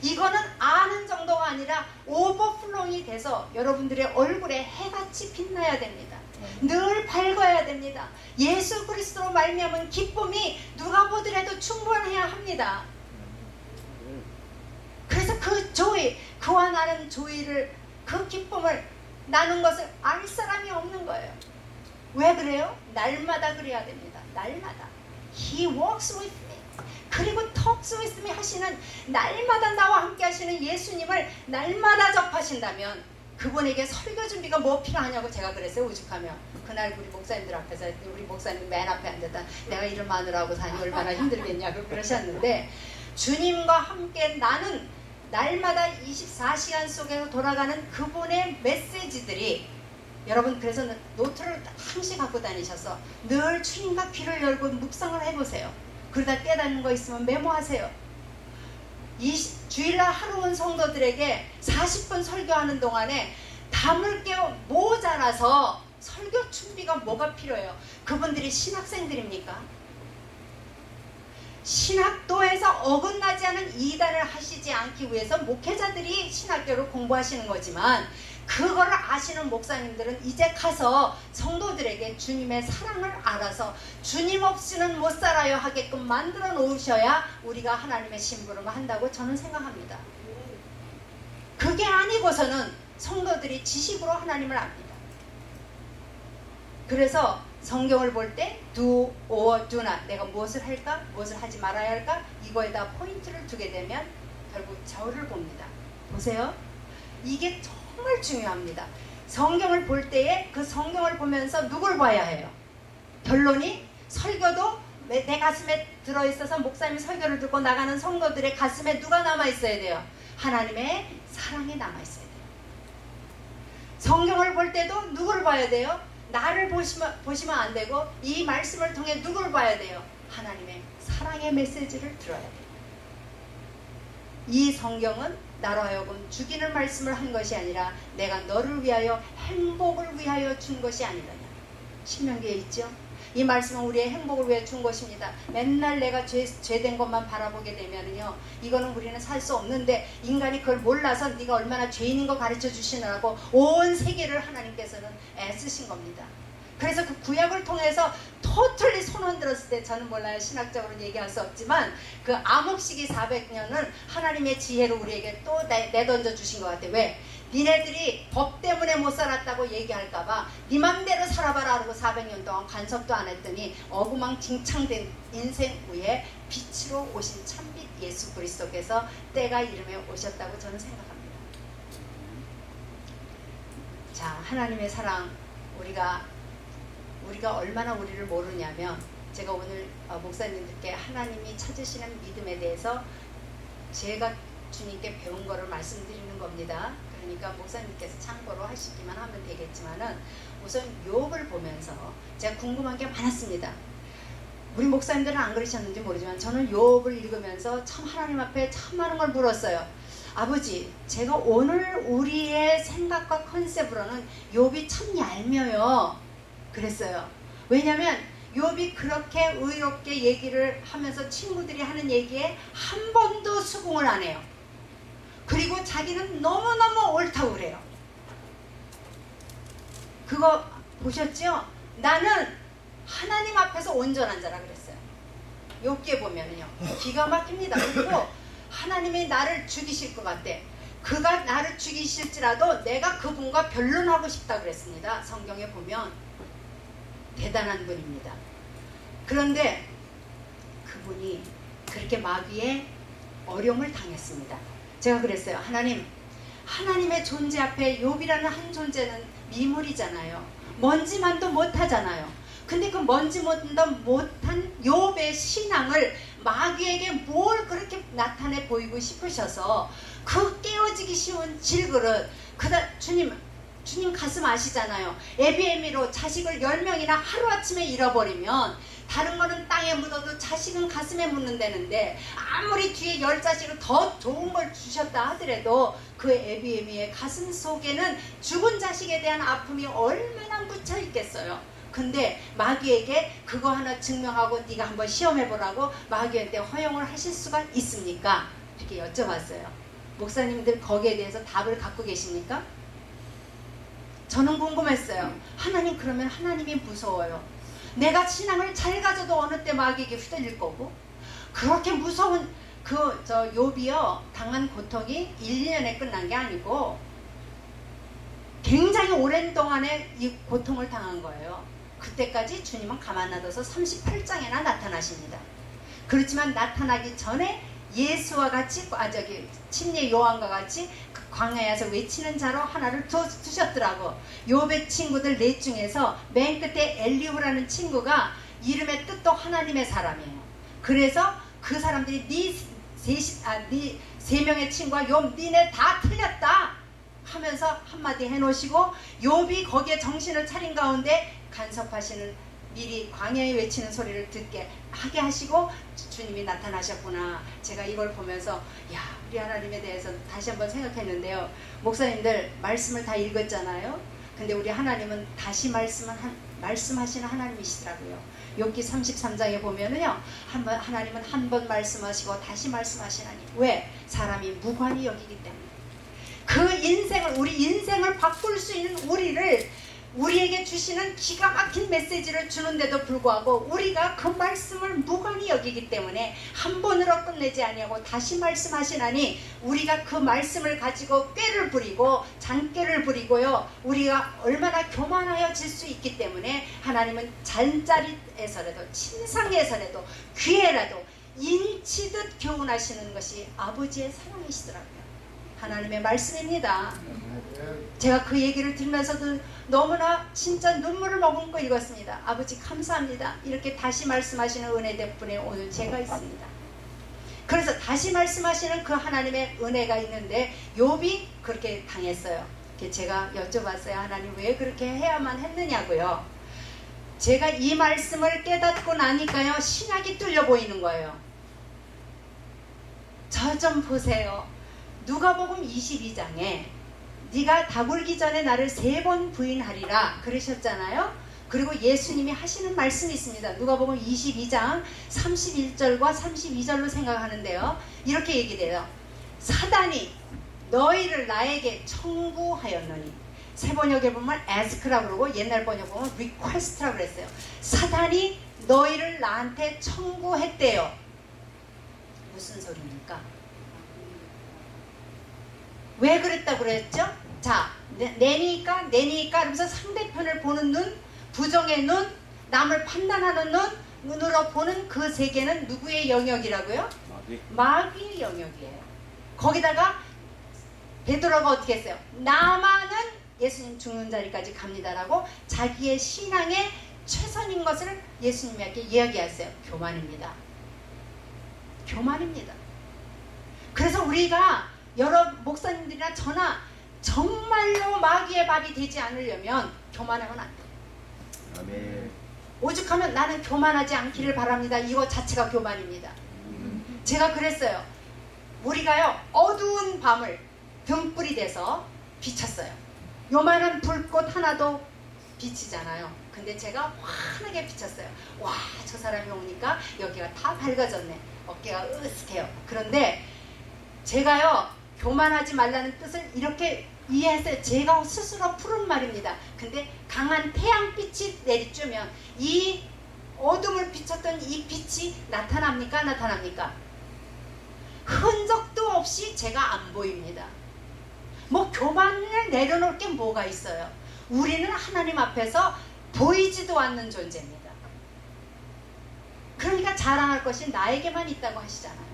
이거는 아는 정도가 아니라 오버플로잉이 돼서 여러분들의 얼굴에 해같이 빛나야 됩니다. 늘 밝아야 됩니다. 예수 그리스도로 말미암은 기쁨이 누가 보더라도 충분해야 합니다. 그래서 그 조이, 그와 나는 조이를, 그 기쁨을 나눈 것을 알 사람이 없는 거예요. 왜 그래요? 날마다 그래야 됩니다. 날마다. He walks with me. 그리고 talks with me 하시는, 날마다 나와 함께 하시는 예수님을 날마다 접하신다면 그분에게 설교 준비가 뭐 필요하냐고 제가 그랬어요. 오죽하면 그날 우리 목사님들 앞에서, 우리 목사님 맨 앞에 앉았다 내가 이런 마누라하고 사니 얼마나 힘들겠냐고 그러셨는데, 주님과 함께 나는 날마다 24시간 속에서 돌아가는 그분의 메시지들이, 여러분 그래서 노트를 항시 갖고 다니셔서 늘 주님과 귀를 열고 묵상을 해보세요. 그러다 깨닫는 거 있으면 메모하세요. 이 주일날 하루 온 성도들에게 40분 설교하는 동안에 담을 게 모자라서 설교 준비가 뭐가 필요해요? 그분들이 신학생들입니까? 신학도에서 어긋나지 않은 이단을 하시지 않기 위해서 목회자들이 신학교를 공부하시는 거지만, 그거를 아시는 목사님들은 이제 가서 성도들에게 주님의 사랑을 알아서 주님 없이는 못 살아요 하게끔 만들어 놓으셔야 우리가 하나님의 심부름을 한다고 저는 생각합니다. 그게 아니고서는 성도들이 지식으로 하나님을 압니다. 그래서 성경을 볼 때 do or do not, 내가 무엇을 할까, 무엇을 하지 말아야 할까, 이거에다 포인트를 두게 되면 결국 저를 봅니다. 보세요. 이게 정말 중요합니다. 성경을 볼 때에 그 성경을 보면서 누굴 봐야 해요? 결론이 설교도 내 가슴에 들어있어서 목사님이 설교를 듣고 나가는 성도들의 가슴에 누가 남아있어야 돼요? 하나님의 사랑이 남아있어야 돼요. 성경을 볼 때도 누구를 봐야 돼요? 나를 보시면 안 되고 이 말씀을 통해 누구를 봐야 돼요? 하나님의 사랑의 메시지를 들어야 돼요. 이 성경은 나로 하여금 죽이는 말씀을 한 것이 아니라 내가 너를 위하여 행복을 위하여 준 것이 아니더냐. 신명기에 있죠. 이 말씀은 우리의 행복을 위해 준 것입니다. 맨날 내가 죄된 것만 바라보게 되면요, 이거는 우리는 살 수 없는데, 인간이 그걸 몰라서 네가 얼마나 죄인인 거 가르쳐 주시느라고 온 세계를 하나님께서는 애쓰신 겁니다. 그래서 그 구약을 통해서 토털리 손 흔들었을 때, 저는 몰라요, 신학적으로 얘기할 수 없지만 그 암흑시기 400년은 하나님의 지혜로 우리에게 또 내던져 주신 것 같아요. 왜? 니네들이 법 때문에 못 살았다고 얘기할까봐 네 맘대로 살아봐라 하고 400년 동안 간섭도 안 했더니 어구망진창된 인생 위에 빛으로 오신 참빛 예수 그리스도께서 때가 이름에 오셨다고 저는 생각합니다. 자, 하나님의 사랑, 우리가 얼마나 우리를 모르냐면, 제가 오늘 목사님들께 하나님이 찾으시는 믿음에 대해서 제가 주님께 배운 거를 말씀드리는 겁니다. 그러니까 목사님께서 참고로 하시기만 하면 되겠지만은, 우선 욥을 보면서 제가 궁금한 게 많았습니다. 우리 목사님들은 안 그러셨는지 모르지만 저는 욥을 읽으면서 참 하나님 앞에 참 많은 걸 물었어요. 아버지, 제가 오늘 우리의 생각과 컨셉으로는 욥이 참 얄미워요 그랬어요. 왜냐면 욥이 그렇게 의롭게 얘기를 하면서 친구들이 하는 얘기에 한 번도 수긍을 안 해요. 그리고 자기는 너무너무 옳다고 그래요. 그거 보셨죠? 나는 하나님 앞에서 온전한 자라 그랬어요. 욥기에 보면은요, 기가 막힙니다. 그리고 하나님이 나를 죽이실 것 같대. 그가 나를 죽이실지라도 내가 그분과 변론하고 싶다 그랬습니다. 성경에 보면 대단한 분입니다. 그런데 그분이 그렇게 마귀의 어려움을 당했습니다. 제가 그랬어요. 하나님의 존재 앞에 욥이라는 한 존재는 미물이잖아요. 먼지만도 못하잖아요. 근데 그 먼지만도 못한 욥의 신앙을 마귀에게 뭘 그렇게 나타내 보이고 싶으셔서 그 깨어지기 쉬운 질그릇, 주님 가슴 아시잖아요. 에비에미로 자식을 10명이나 하루아침에 잃어버리면 다른 거는 땅에 묻어도 자식은 가슴에 묻는다는데 아무리 뒤에 10자식을 더 좋은 걸 주셨다 하더라도 그 에비에미의 가슴 속에는 죽은 자식에 대한 아픔이 얼마나 묻혀 있겠어요. 근데 마귀에게 그거 하나 증명하고 네가 한번 시험해보라고 마귀한테 허용을 하실 수가 있습니까? 이렇게 여쭤봤어요. 목사님들 거기에 대해서 답을 갖고 계십니까? 저는 궁금했어요. 하나님, 그러면 하나님이 무서워요. 내가 신앙을 잘 가져도 어느 때 마귀에게 휘둘릴 거고, 그렇게 무서운 욥이요 당한 고통이 1, 2년에 끝난 게 아니고 굉장히 오랜 동안에 이 고통을 당한 거예요. 그때까지 주님은 가만 놔둬서 38장에나 나타나십니다. 그렇지만 나타나기 전에 예수와 같이 침례 요한과 같이 그 광야에서 외치는 자로 하나를 두셨더라고. 욥의 친구들 넷 중에서 맨 끝에 엘리후라는 친구가 이름의 뜻도 하나님의 사람이에요. 그래서 그 사람들이 네 세 명의 친구와 욥 니네 다 틀렸다 하면서 한마디 해놓으시고 욥이 거기에 정신을 차린 가운데 간섭하시는 미리 광야에 외치는 소리를 듣게 하게 하시고 주님이 나타나셨구나. 제가 이걸 보면서 야, 우리 하나님에 대해서 다시 한번 생각했는데요. 목사님들 말씀을 다 읽었잖아요. 근데 우리 하나님은 다시 말씀하시는 하나님이시더라고요. 욥기 33장에 보면은요, 하나님은 한 번 말씀하시고 다시 말씀하시나니. 왜? 사람이 무관히 여기기 때문에. 그 인생을, 우리 인생을 바꿀 수 있는 우리에게 주시는 기가 막힌 메시지를 주는데도 불구하고 우리가 그 말씀을 무관히 여기기 때문에 한 번으로 끝내지 아니하고 다시 말씀하시나니, 우리가 그 말씀을 가지고 꾀를 부리고 잔꾀를 부리고요, 우리가 얼마나 교만하여질 수 있기 때문에 하나님은 잔자리에서라도 침상에서라도 귀에라도 인치듯 교훈하시는 것이 아버지의 사랑이시더라고요. 하나님의 말씀입니다. 제가 그 얘기를 들으면서도 너무나 진짜 눈물을 머금고 읽었습니다. 아버지 감사합니다. 이렇게 다시 말씀하시는 은혜 덕분에 오늘 제가 있습니다. 그래서 다시 말씀하시는 그 하나님의 은혜가 있는데 욥이 그렇게 당했어요. 제가 여쭤봤어요. 하나님 왜 그렇게 해야만 했느냐고요. 제가 이 말씀을 깨닫고 나니까요, 신약이 뚫려 보이는 거예요. 저 좀 보세요. 누가복음 22장에 네가 다굴기 전에 나를 3번 부인하리라 그러셨잖아요. 그리고 예수님이 하시는 말씀이 있습니다. 누가복음 22장 31절과 32절로 생각하는데요. 이렇게 얘기돼요. 사단이 너희를 나에게 청구하였느니, 새 번역에 보면 ask라고 그러고 옛날 번역에 보면 request라고 그랬어요. 사단이 너희를 나한테 청구했대요. 무슨 소리입니까? 왜 그랬다고 그랬죠? 자, 내니까 하면서 상대편을 보는 눈, 부정의 눈, 남을 판단하는 눈으로 보는 그 세계는 누구의 영역이라고요? 마귀의 영역이에요. 거기다가 베드로가 어떻게 했어요? 나만은 예수님 죽는 자리까지 갑니다라고 자기의 신앙의 최선인 것을 예수님에게 이야기했어요. 교만입니다. 교만입니다. 그래서 우리가 여러 목사님들이나 저나 정말로 마귀의 밥이 되지 않으려면 교만하면 안 돼요. 아멘. 오죽하면 나는 교만하지 않기를 바랍니다. 이거 자체가 교만입니다. 제가 그랬어요. 우리가요, 어두운 밤을 등불이 돼서 비쳤어요. 요만한 불꽃 하나도 비치잖아요. 근데 제가 환하게 비쳤어요. 와, 저 사람이 오니까 여기가 다 밝아졌네. 어깨가 으쓱해요. 그런데 제가요, 교만하지 말라는 뜻을 이렇게 이해했어요. 제가 스스로 푸른 말입니다. 근데 강한 태양빛이 내리쬐면 이 어둠을 비쳤던 이 빛이 나타납니까? 나타납니까? 흔적도 없이 제가 안 보입니다. 뭐 교만을 내려놓을 게 뭐가 있어요? 우리는 하나님 앞에서 보이지도 않는 존재입니다. 그러니까 자랑할 것이 나에게만 있다고 하시잖아요.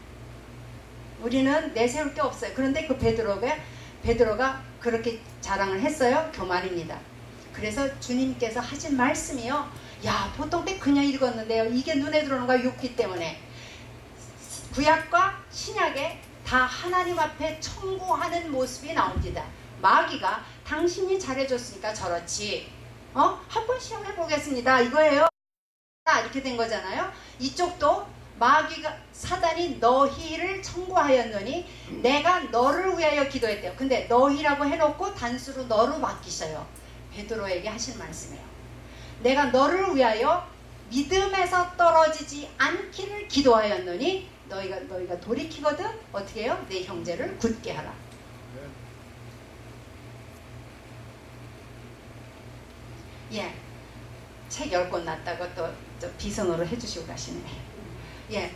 우리는 내세울 게 없어요. 그런데 그 베드로가 그렇게 자랑을 했어요. 교만입니다. 그래서 주님께서 하신 말씀이요, 야, 보통 때 그냥 읽었는데요, 이게 눈에 들어오는 거야. 욥기 때문에 구약과 신약에 다 하나님 앞에 청구하는 모습이 나옵니다. 마귀가 당신이 잘해줬으니까 저렇지, 한번 시험해 보겠습니다 이거예요. 이렇게 된 거잖아요. 이쪽도 마귀가 사단이 너희를 청구하였노니 내가 너를 위하여 기도했대요. 근데 너희라고 해놓고 단수로 너로 바뀌셔요. 베드로에게 하신 말씀이에요. 내가 너를 위하여 믿음에서 떨어지지 않기를 기도하였노니 너희가 돌이키거든 어떻게 해요? 내 형제를 굳게 하라. 예, 책 10권 났다고 또 비선으로 해주시고 가시네. 예,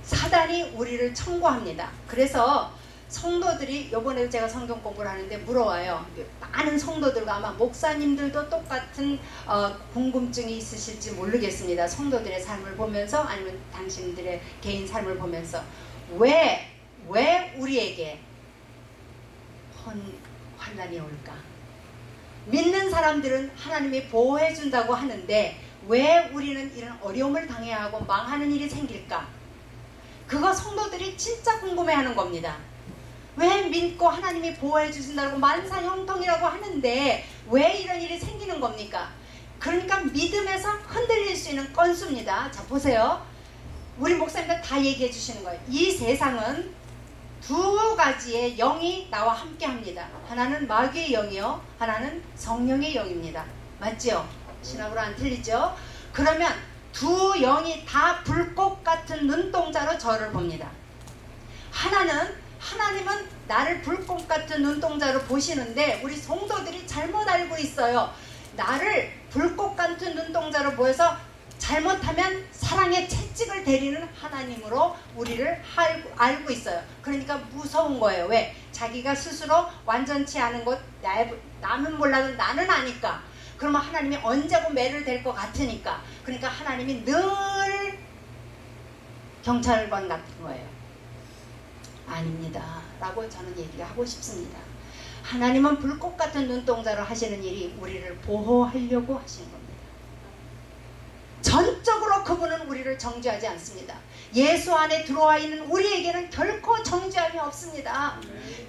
사단이 우리를 청구합니다. 그래서 성도들이 요번에 제가 성경 공부를 하는데 물어와요. 많은 성도들과 아마 목사님들도 똑같은 궁금증이 있으실지 모르겠습니다. 성도들의 삶을 보면서 아니면 당신들의 개인 삶을 보면서 왜 우리에게 환난이 올까? 믿는 사람들은 하나님이 보호해 준다고 하는데 왜 우리는 이런 어려움을 당해야 하고 망하는 일이 생길까? 그거 성도들이 진짜 궁금해하는 겁니다. 왜 믿고 하나님이 보호해 주신다고 만사형통이라고 하는데 왜 이런 일이 생기는 겁니까? 그러니까 믿음에서 흔들릴 수 있는 건수입니다. 자 보세요. 우리 목사님들 다 얘기해 주시는 거예요. 이 세상은 두 가지의 영이 나와 함께 합니다. 하나는 마귀의 영이요, 하나는 성령의 영입니다. 맞죠? 신학으로 안 틀리죠? 그러면 두 영이 다 불꽃 같은 눈동자로 저를 봅니다. 하나님은 나를 불꽃 같은 눈동자로 보시는데 우리 성도들이 잘못 알고 있어요. 나를 불꽃 같은 눈동자로 보여서 잘못하면 사랑의 채찍을 대리는 하나님으로 우리를 알고 있어요. 그러니까 무서운 거예요. 왜? 자기가 스스로 완전치 않은 것 남은 몰라도 나는 아니까. 그러면 하나님이 언제고 매를 댈 것 같으니까. 그러니까 하나님이 늘 경찰관 같은 거예요. 아닙니다 라고 저는 얘기하고 싶습니다. 하나님은 불꽃 같은 눈동자로 하시는 일이 우리를 보호하려고 하시는 겁니다. 전적으로 그분은 우리를 정죄하지 않습니다. 예수 안에 들어와 있는 우리에게는 결코 정죄함이 없습니다.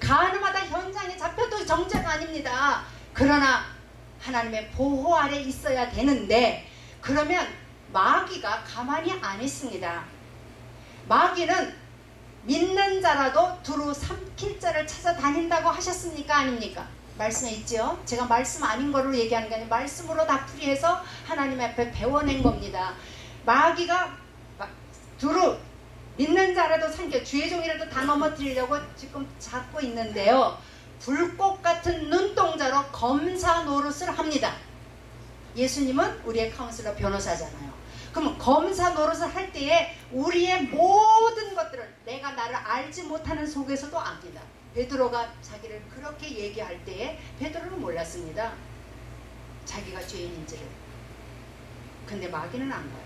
가늠하다 현장에 잡혀도 정죄가 아닙니다. 그러나 하나님의 보호 아래 있어야 되는데 그러면 마귀가 가만히 안 있습니다. 마귀는 믿는 자라도 두루 삼킬 자를 찾아다닌다고 하셨습니까? 아닙니까? 말씀에 있죠. 제가 말씀 아닌 거로 얘기하는 게 아니라 말씀으로 다 풀이해서 하나님 앞에 배워낸 겁니다. 마귀가 두루 믿는 자라도 삼켜 주의 종이라도 다 넘어뜨리려고 지금 잡고 있는데요. 불꽃 같은 눈동자로 검사 노릇을 합니다. 예수님은 우리의 카운슬러 변호사잖아요. 그럼 검사 노릇을 할 때에 우리의 모든 것들을 내가 나를 알지 못하는 속에서도 압니다. 베드로가 자기를 그렇게 얘기할 때에 베드로는 몰랐습니다. 자기가 죄인인지를. 근데 마귀는 안 봐요.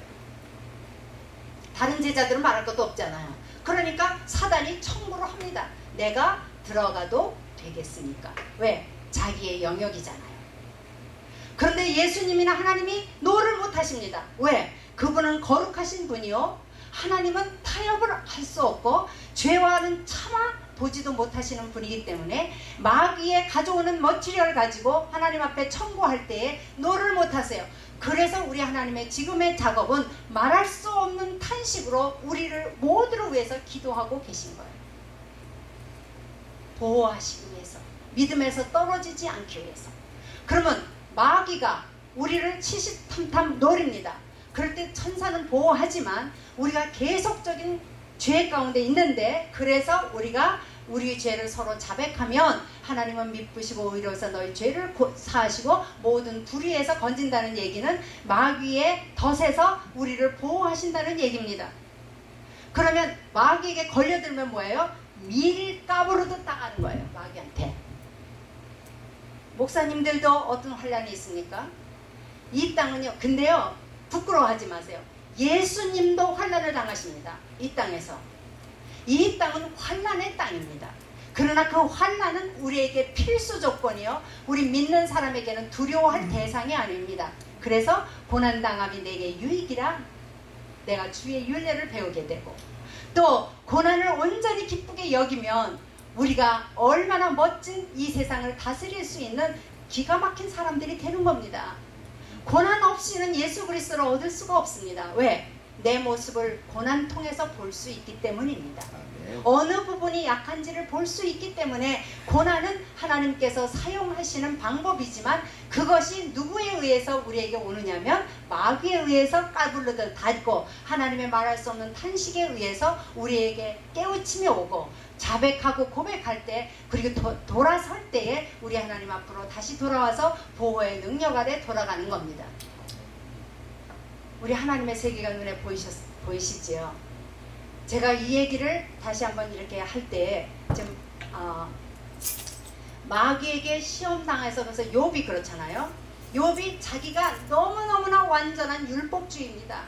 다른 제자들은 말할 것도 없잖아요. 그러니까 사단이 청구를 합니다. 내가 들어가도 되겠습니까? 왜? 자기의 영역이잖아요. 그런데 예수님이나 하나님이 노를 못하십니다. 왜? 그분은 거룩하신 분이요. 하나님은 타협을 할 수 없고 죄와는 차마 보지도 못하시는 분이기 때문에 마귀의 가져오는 머티리얼을 가지고 하나님 앞에 청구할 때에 노를 못하세요. 그래서 우리 하나님의 지금의 작업은 말할 수 없는 탄식으로 우리를 모두를 위해서 기도하고 계신 거예요. 보호하시기 위해서, 믿음에서 떨어지지 않기 위해서. 그러면 마귀가 우리를 치시탐탐 노립니다. 그럴 때 천사는 보호하지만 우리가 계속적인 죄 가운데 있는데, 그래서 우리가 우리의 죄를 서로 자백하면 하나님은 미쁘시고 의로워서 너희 죄를 사하시고 모든 불의에서 건진다는 얘기는 마귀의 덫에서 우리를 보호하신다는 얘기입니다. 그러면 마귀에게 걸려들면 뭐예요? 밀가부르듯 당하는 거예요. 마귀한테. 목사님들도 어떤 환란이 있습니까? 이 땅은요. 근데요, 부끄러워하지 마세요. 예수님도 환란을 당하십니다. 이 땅에서. 이 땅은 환란의 땅입니다. 그러나 그 환란은 우리에게 필수 조건이요. 우리 믿는 사람에게는 두려워할 대상이 아닙니다. 그래서 고난당함이 내게 유익이라 내가 주의 윤례를 배우게 되고, 또 고난을 온전히 기쁘게 여기면 우리가 얼마나 멋진 이 세상을 다스릴 수 있는 기가 막힌 사람들이 되는 겁니다. 고난 없이는 예수 그리스도를 얻을 수가 없습니다. 왜? 내 모습을 고난 통해서 볼 수 있기 때문입니다. 어느 부분이 약한지를 볼 수 있기 때문에 고난은 하나님께서 사용하시는 방법이지만 그것이 누구에 의해서 우리에게 오느냐면 마귀에 의해서 까불러들 닫고 하나님의 말할 수 없는 탄식에 의해서 우리에게 깨우침이 오고 자백하고 고백할 때 그리고 돌아설 때에 우리 하나님 앞으로 다시 돌아와서 보호의 능력 아래 돌아가는 겁니다. 우리 하나님의 세계가 눈에 보이시지요? 제가 이 얘기를 다시 한번 이렇게 할 때 좀 마귀에게 시험 당해서 그래서 욥이 그렇잖아요. 욥이 자기가 너무너무나 완전한 율법주의입니다.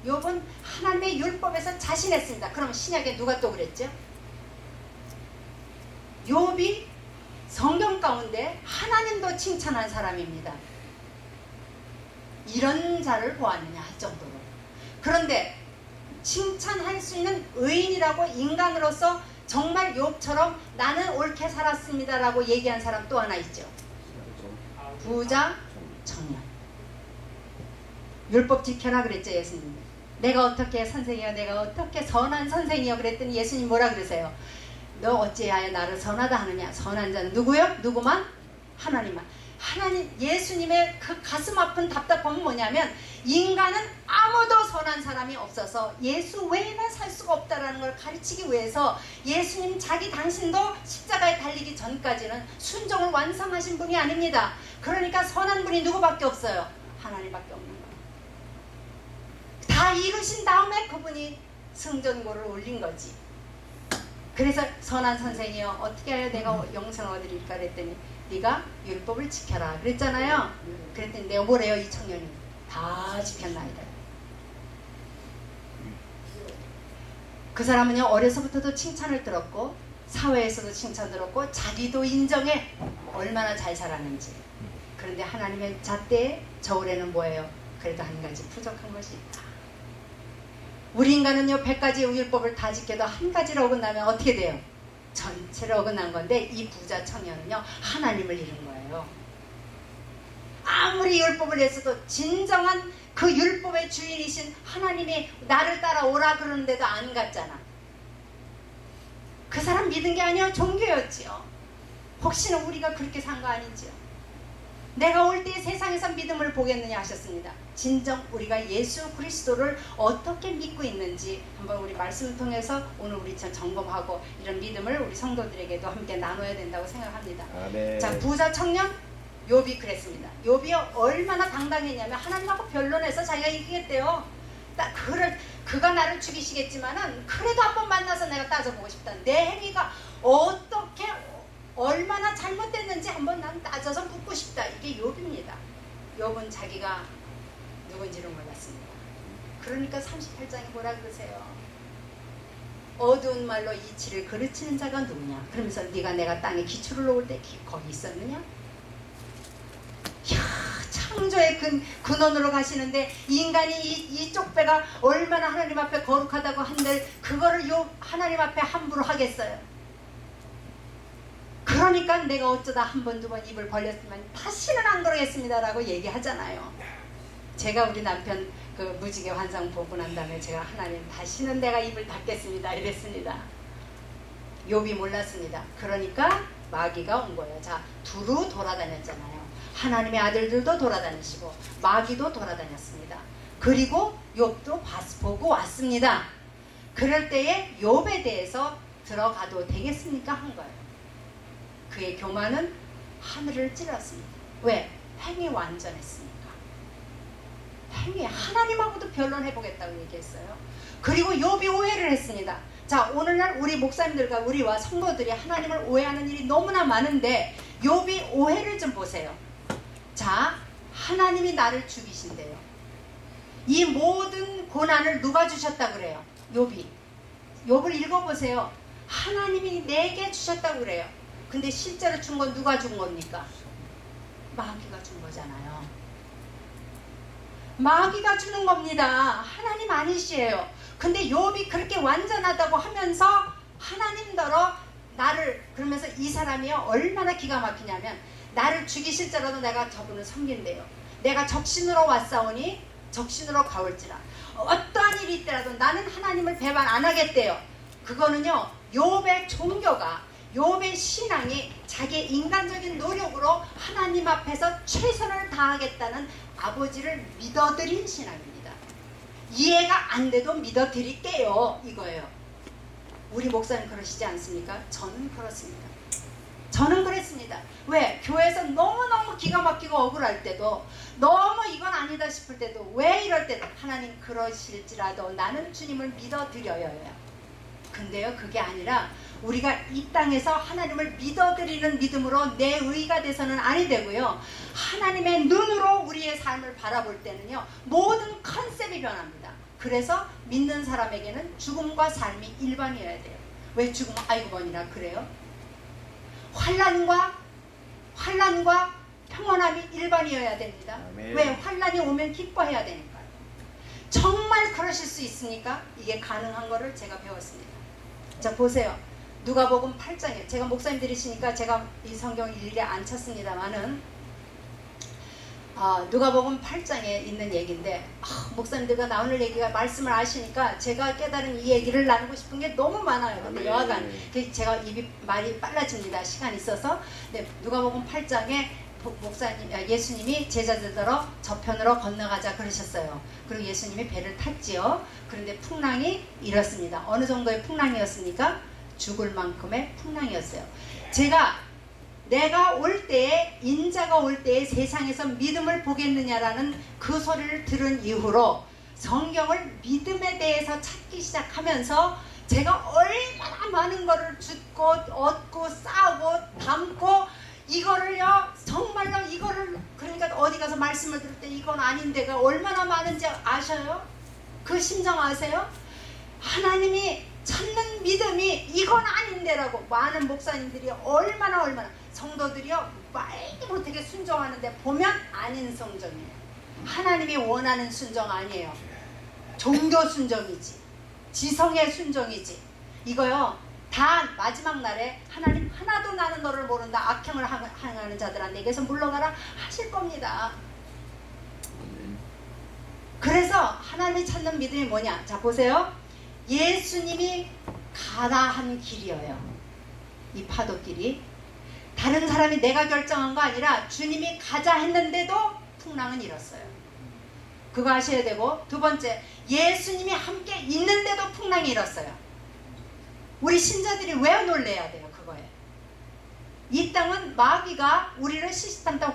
욥은 하나님의 율법에서 자신했습니다. 그럼 신약에 누가 또 그랬죠? 욥이 성경 가운데 하나님도 칭찬한 사람입니다. 이런 자를 보았느냐 할 정도로. 그런데 칭찬할 수 있는 의인이라고 인간으로서 정말 욥처럼 나는 옳게 살았습니다 라고 얘기한 사람 또 하나 있죠. 부자 청년. 율법 지켜라 그랬죠 예수님. 내가 어떻게 선생이여 내가 어떻게 선한 선생이여 그랬더니 예수님 뭐라 그러세요? 너 어찌하여 나를 선하다 하느냐. 선한 자는 누구요? 누구만? 하나님만. 하나님 예수님의 그 가슴 아픈 답답함은 뭐냐면 인간은 아무도 선한 사람이 없어서 예수 외에는 살 수가 없다라는 걸 가르치기 위해서 예수님 당신도 십자가에 달리기 전까지는 순종을 완성하신 분이 아닙니다. 그러니까 선한 분이 누구밖에 없어요? 하나님밖에 없는 거예요. 다 이루신 다음에 그분이 승전고를 올린 거지. 그래서 선한 선생이여 어떻게 하여 내가 영생을 얻으리까 그랬더니 네가 율법을 지켜라 그랬잖아요. 그랬더니 내가 뭐래요? 이 청년이 다 지켰나이다. 그 사람은요 어려서부터도 칭찬을 들었고 사회에서도 칭찬 들었고 자기도 인정해 얼마나 잘 살았는지. 그런데 하나님의 잣대에 저울에는 뭐예요? 그래도 한 가지 부족한 것이 있다. 우리 인간은요 100가지 율법을 다 지켜도 한 가지를 어긋나면 어떻게 돼요? 전체를 어긋난 건데 이 부자 청년은요 하나님을 잃은 거예요. 아무리 율법을 했어도 진정한 그 율법의 주인이신 하나님이 나를 따라오라 그러는데도 안 갔잖아. 그 사람 믿은 게 아니야 종교였지요. 혹시나 우리가 그렇게 산 거 아니지요. 내가 올 때 세상에서 믿음을 보겠느냐 하셨습니다. 진정 우리가 예수 그리스도를 어떻게 믿고 있는지 한번 우리 말씀을 통해서 오늘 우리 점검하고 이런 믿음을 우리 성도들에게도 함께 나눠야 된다고 생각합니다. 아멘. 자, 부자 청년 욥이 그랬습니다. 욥이 얼마나 당당했냐면 하나님하고 변론해서 자기가 이기겠대요. 그가 나를 죽이시겠지만은 그래도 한번 만나서 내가 따져보고 싶다. 내 행위가 어떻게 얼마나 잘못됐는지 한번 난 따져서 묻고 싶다. 이게 욥입니다. 욥은 자기가 누군지를 몰랐습니다. 그러니까 38장에 뭐라 그러세요? 어두운 말로 이치를 그르치는 자가 누구냐? 그러면서 네가 내가 땅에 기초를 놓을 때 거기 있었느냐? 이야, 창조의 근원으로 가시는데 인간이 이쪽 배가 얼마나 하나님 앞에 거룩하다고 한들 그거를 하나님 앞에 함부로 하겠어요? 그러니까 내가 어쩌다 한 번 두 번 입을 벌렸지만 다시는 안 그러겠습니다 라고 얘기하잖아요. 제가 우리 남편 그 무지개 환상 보고 난 다음에 제가 하나님 다시는 내가 입을 닫겠습니다 이랬습니다. 욥이 몰랐습니다. 그러니까 마귀가 온 거예요. 자, 두루 돌아다녔잖아요. 하나님의 아들들도 돌아다니시고 마귀도 돌아다녔습니다. 그리고 욥도 보고 왔습니다. 그럴 때에 욥에 대해서 들어가도 되겠습니까? 한 거예요. 그의 교만은 하늘을 찔렀습니다. 왜? 행위 완전했으니까. 행위 하나님하고도 변론해보겠다고 얘기했어요. 그리고 욥이 오해를 했습니다. 자, 오늘날 우리 목사님들과 우리와 성도들이 하나님을 오해하는 일이 너무나 많은데 욥이 오해를 좀 보세요. 자, 하나님이 나를 죽이신대요. 이 모든 고난을 누가 주셨다고 그래요? 욥을 읽어보세요. 하나님이 내게 주셨다고 그래요. 근데 실제로 준 건 누가 준 겁니까? 마귀가 준 거잖아요. 마귀가 주는 겁니다. 하나님 아니시에요. 근데 욥이 그렇게 완전하다고 하면서 하나님더러 나를 그러면서 이 사람이요 얼마나 기가 막히냐면 나를 죽이실지라도 내가 저분을 섬긴대요. 내가 적신으로 왔사오니 적신으로 가올지라. 어떠한 일이 있더라도 나는 하나님을 배반 안 하겠대요. 그거는요, 욥의 종교가, 욥의 신앙이 자기의 인간적인 노력으로 하나님 앞에서 최선을 다하겠다는 아버지를 믿어드린 신앙입니다. 이해가 안 돼도 믿어드릴게요, 이거예요. 우리 목사님 그러시지 않습니까? 저는 그렇습니다. 저는 그랬습니다. 왜? 교회에서 너무너무 기가 막히고 억울할 때도, 너무 이건 아니다 싶을 때도, 왜 이럴 때도 하나님 그러실지라도 나는 주님을 믿어드려야 해요. 근데요, 그게 아니라 우리가 이 땅에서 하나님을 믿어드리는 믿음으로 내 의가 돼서는 아니 되고요, 하나님의 눈으로 우리의 삶을 바라볼 때는요, 모든 컨셉이 변합니다. 그래서 믿는 사람에게는 죽음과 삶이 일반이어야 돼요. 왜 죽음은 아이고 번이라 그래요? 환난과 평온함이 일반이어야 됩니다. 아멘. 왜? 환난이 오면 기뻐해야 되니까요. 정말 그러실 수 있습니까? 이게 가능한 거를 제가 배웠습니다. 자, 보세요. 누가복음 8장에, 제가 목사님들이시니까 제가 이 성경을 일일이 안 찾습니다만은 누가복음 8장에 있는 얘기인데, 목사님들과 나 오늘 얘기가 말씀을 아시니까 제가 깨달은 이 얘기를 나누고 싶은 게 너무 많아요. 근데 여하간 제가 말이 빨라집니다. 시간이 있어서. 네, 누가복음 8장에 예수님이 제자들더러 저편으로 건너가자 그러셨어요. 그리고 예수님이 배를 탔지요. 그런데 풍랑이 일었습니다. 어느 정도의 풍랑이었습니까? 죽을 만큼의 풍랑이었어요. 내가 올 때에, 인자가 올 때에 세상에서 믿음을 보겠느냐라는 그 소리를 들은 이후로 성경을 믿음에 대해서 찾기 시작하면서 제가 얼마나 많은 거를 듣고 얻고 싸우고 담고, 이거를요, 정말로 이거를, 그러니까 어디 가서 말씀을 들을 때 이건 아닌데가 얼마나 많은지 아셔요? 그 심정 아세요? 하나님이 찾는 믿음이 이건 아닌데라고 많은 목사님들이 얼마나 성도들이요, 말도 못하게 순종하는데 보면 아닌 순종이에요. 하나님이 원하는 순종 아니에요. 종교 순종이지, 지성의 순종이지. 이거요, 다 마지막 날에 하나님 하나도 나는 너를 모른다, 악행을 행하는 자들아 내게서 물러가라 하실 겁니다. 그래서 하나님이 찾는 믿음이 뭐냐? 자, 보세요. 예수님이 가라 한 길이에요. 이 파도길이 다른 사람이 내가 결정한 거 아니라 주님이 가자 했는데도 풍랑은 일었어요. 그거 아셔야 되고, 두 번째, 예수님이 함께 있는데도 풍랑이 일었어요. 우리 신자들이 왜 놀래야 돼요? 그거에. 이 땅은 마귀가 우리를 시시탄탄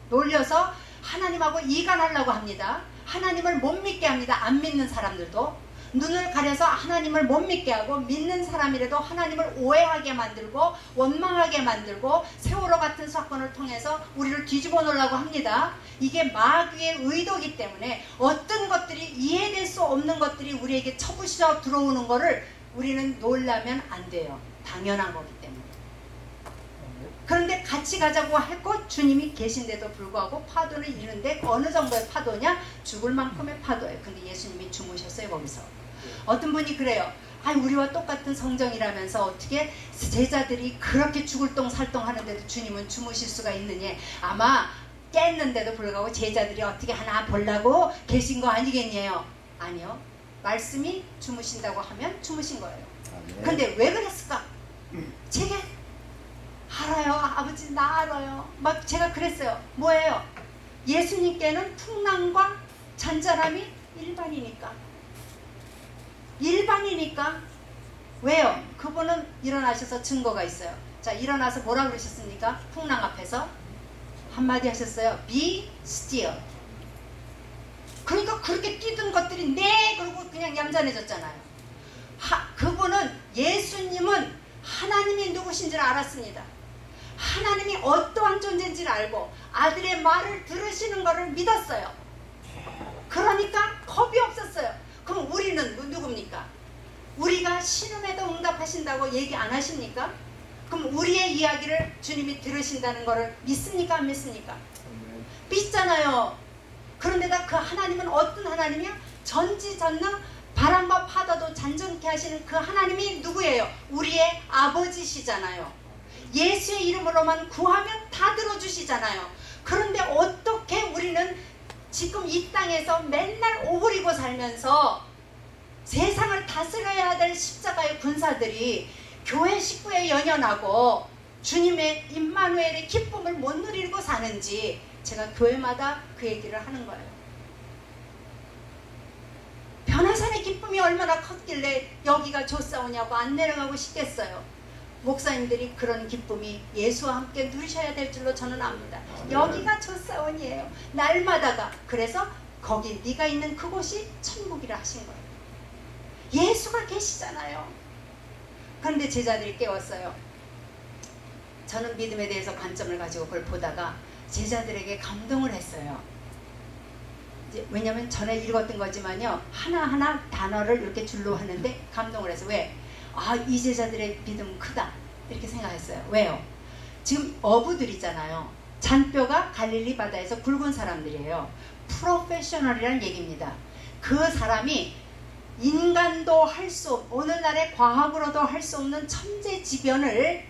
놀려서 하나님하고 이간하려고 합니다. 하나님을 못 믿게 합니다. 안 믿는 사람들도 눈을 가려서 하나님을 못 믿게 하고, 믿는 사람이라도 하나님을 오해하게 만들고 원망하게 만들고 세월호 같은 사건을 통해서 우리를 뒤집어 놓으려고 합니다. 이게 마귀의 의도이기 때문에 어떤 것들이 이해될 수 없는 것들이 우리에게 쳐부셔 들어오는 거를 우리는 놀라면 안 돼요. 당연한 거기 때문에. 그런데 같이 가자고 했고 주님이 계신데도 불구하고 파도를 이르는데 어느 정도의 파도냐? 죽을 만큼의 파도예요. 근데 예수님이 주무셨어요, 거기서. 어떤 분이 그래요. 우리와 똑같은 성정이라면서 어떻게 제자들이 그렇게 죽을 똥 살똥 하는데도 주님은 주무실 수가 있느냐? 아마 깼는데도 불구하고 제자들이 어떻게 하나 보려고 계신 거 아니겠냐요? 아니요. 말씀이 주무신다고 하면 주무신 거예요. 근데 왜 그랬을까? 제게 알아요. 아버지 나 알아요. 막 제가 그랬어요. 뭐예요? 예수님께는 풍랑과 잔잔함이 일반이니까. 왜요? 그분은 일어나셔서 증거가 있어요. 자, 일어나서 뭐라 그러셨습니까? 풍랑 앞에서 한마디 하셨어요. Be still. 그러니까 그렇게 뛰던 것들이 네 그러고 그냥 얌전해졌잖아요. 그분은, 예수님은 하나님이 누구신지를 알았습니다. 하나님이 어떠한 존재인지를 알고 아들의 말을 들으시는 것을 믿었어요. 그러니까 겁이 없었어요. 그럼 우리는 누굽니까? 우리가 신음에도 응답하신다고 얘기 안 하십니까? 그럼 우리의 이야기를 주님이 들으신다는 것을 믿습니까? 안 믿습니까? 믿잖아요. 그런데다 그 하나님은 어떤 하나님이야? 전지전능, 바람과 파도도 잔존케 하시는 그 하나님이 누구예요? 우리의 아버지시잖아요. 예수의 이름으로만 구하면 다 들어주시잖아요. 그런데 어떻게 우리는 지금 이 땅에서 맨날 오그리고 살면서 세상을 다스려야 될 십자가의 군사들이 교회 식구에 연연하고 주님의 임마누엘의 기쁨을 못 누리고 사는지 제가 교회마다 그 얘기를 하는 거예요. 변화산의 기쁨이 얼마나 컸길래 여기가 좋사오냐고 안 내려가고 싶겠어요. 목사님들이 그런 기쁨이 예수와 함께 누리셔야 될 줄로 저는 압니다. 여기가 좋사온이에요. 날마다가. 그래서 거기 네가 있는 그곳이 천국이라 하신 거예요. 예수가 계시잖아요. 그런데 제자들이 깨웠어요. 저는 믿음에 대해서 관점을 가지고 그걸 보다가 제자들에게 감동을 했어요. 왜냐하면 전에 읽었던 거지만요, 하나하나 단어를 이렇게 줄로 하는데 감동을 해서 왜? 이 제자들의 믿음은 크다 이렇게 생각했어요. 왜요? 지금 어부들이잖아요. 잔뼈가 갈릴리 바다에서 굵은 사람들이에요. 프로페셔널이라는 얘기입니다. 그 사람이 인간도 할 수, 오늘날의 과학으로도 할 수 없는 천재지변을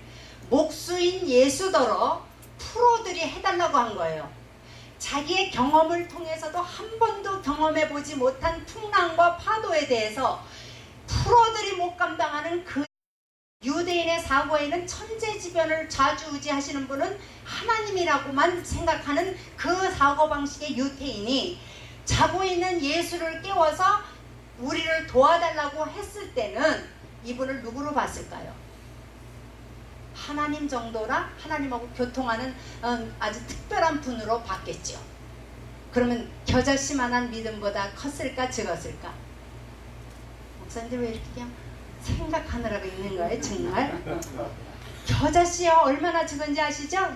목수인 예수더러 프로들이 해달라고 한 거예요. 자기의 경험을 통해서도 한 번도 경험해보지 못한 풍랑과 파도에 대해서 프로들이 못 감당하는 그 유대인의 사고에는 천재지변을 좌지우지하시는 분은 하나님이라고만 생각하는 그 사고방식의 유태인이 자고 있는 예수를 깨워서 우리를 도와달라고 했을 때는 이분을 누구로 봤을까요? 하나님 정도라 하나님하고 교통하는 아주 특별한 분으로 봤겠죠. 그러면 겨자씨만한 믿음보다 컸을까 적었을까? 목사님들 왜 이렇게 그냥 생각하느라고 있는 거예요 정말? 겨자씨가 얼마나 적은지 아시죠?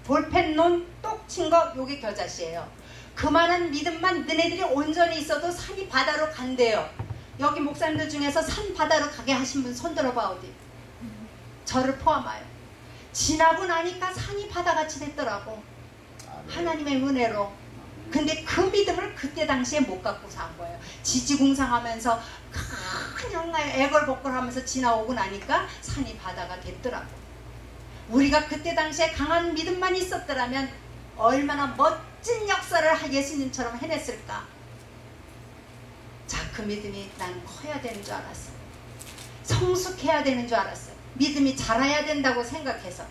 볼펜론 똑 친 거 요게 겨자씨예요. 그만한 믿음만 너네들이 온전히 있어도 산이 바다로 간대요. 여기 목사님들 중에서 산 바다로 가게 하신 분 손 들어봐 어디. 저를 포함하여. 지나고 나니까 산이 바다같이 됐더라고. 하나님의 은혜로. 근데 그 믿음을 그때 당시에 못 갖고 산 거예요. 지지공상하면서 그냥 애걸복걸하면서 지나오고 나니까 산이 바다가 됐더라고. 우리가 그때 당시에 강한 믿음만 있었더라면 얼마나 멋진 역사를 예수님처럼 해냈을까. 자, 그 믿음이 난 커야 되는 줄 알았어. 성숙해야 되는 줄 알았어요. 믿음이 자라야 된다고 생각해서.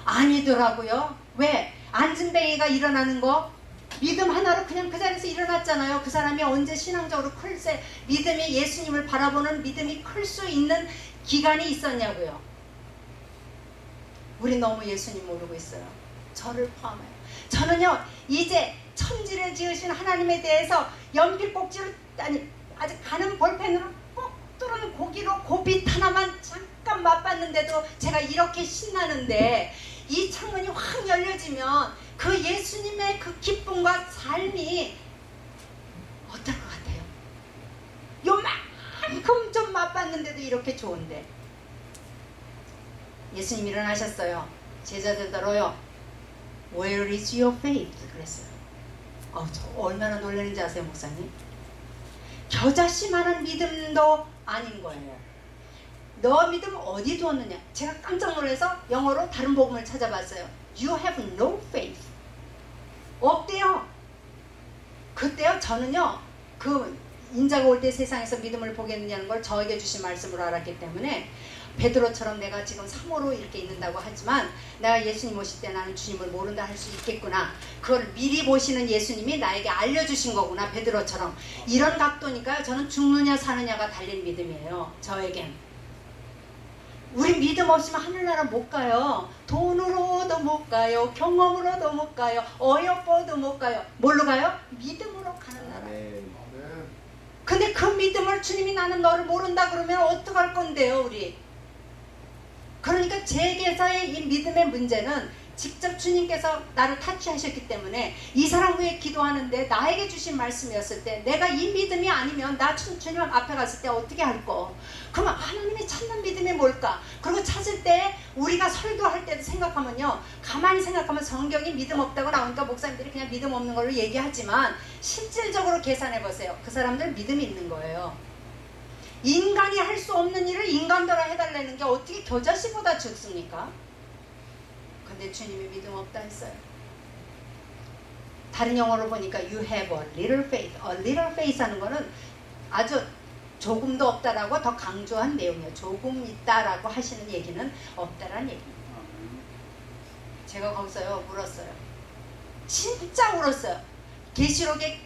아니더라고요. 왜? 안진뱅이가 일어나는 거 믿음 하나로 그냥 그 자리에서 일어났잖아요. 그 사람이 언제 신앙적으로 클세 믿음이 예수님을 바라보는 믿음이 클 수 있는 기간이 있었냐고요. 우리 너무 예수님 모르고 있어요. 저를 포함해요. 저는요 이제 천지를 지으신 하나님에 대해서 연필 꼭지로 아니 아주 가는 볼펜으로 꼭 뚫은 고기로 고빛 하나만 잠깐 맛봤는데도 제가 이렇게 신나는데 이 창문이 확 열려지면 그 예수님의 그 기쁨과 삶이 어떨 것 같아요? 요만큼 좀 맛봤는데도 이렇게 좋은데. 예수님 일어나셨어요. 제자들더러요. Where is your faith? 그랬어요. 저 얼마나 놀라는지 아세요, 목사님? 겨자씨만한 믿음도 아닌 거예요. 너 믿음 어디 두었느냐? 제가 깜짝 놀라서 영어로 다른 복음을 찾아봤어요. You have no faith. 없대요. 그때요, 저는요, 그 인자가 올 때 세상에서 믿음을 보겠느냐는 걸 저에게 주신 말씀으로 알았기 때문에 베드로처럼 내가 지금 사모로 이렇게 있는다고 하지만 내가 예수님 오실 때 나는 주님을 모른다 할 수 있겠구나. 그걸 미리 보시는 예수님이 나에게 알려주신 거구나. 베드로처럼. 이런 각도니까 저는 죽느냐 사느냐가 달린 믿음이에요. 저에겐. 우리 믿음 없이면 하늘나라 못 가요. 돈으로도 못 가요. 경험으로도 못 가요. 어여뻐도 못 가요. 뭘로 가요? 믿음으로 가는 나라. 근데 그 믿음을 주님이 나는 너를 모른다 그러면 어떡할 건데요, 우리? 그러니까 제게서의 이 믿음의 문제는 직접 주님께서 나를 타치하셨기 때문에 이 사람 위해 기도하는데 나에게 주신 말씀이었을 때 내가 이 믿음이 아니면 나 주님 앞에 갔을 때 어떻게 할 거? 그러면 하나님이 찾는 믿음이 뭘까? 그리고 찾을 때 우리가 설교할 때도 생각하면요, 가만히 생각하면 성경이 믿음 없다고 나오니까 목사님들이 그냥 믿음 없는 걸로 얘기하지만 실질적으로 계산해 보세요. 그 사람들 믿음이 있는 거예요. 인간이 할 수 없는 일을 인간대로 해달라는 게 어떻게 겨자씨보다 적습니까? 근데 주님이 믿음 없다 했어요. 다른 영어로 보니까 you have a little faith. a little faith 하는 거는 아주 조금도 없다라고 더 강조한 내용이에요. 조금 있다라고 하시는 얘기는 없다라는 얘기입니다. 제가 거기서요 울었어요. 진짜 울었어요. 계시록에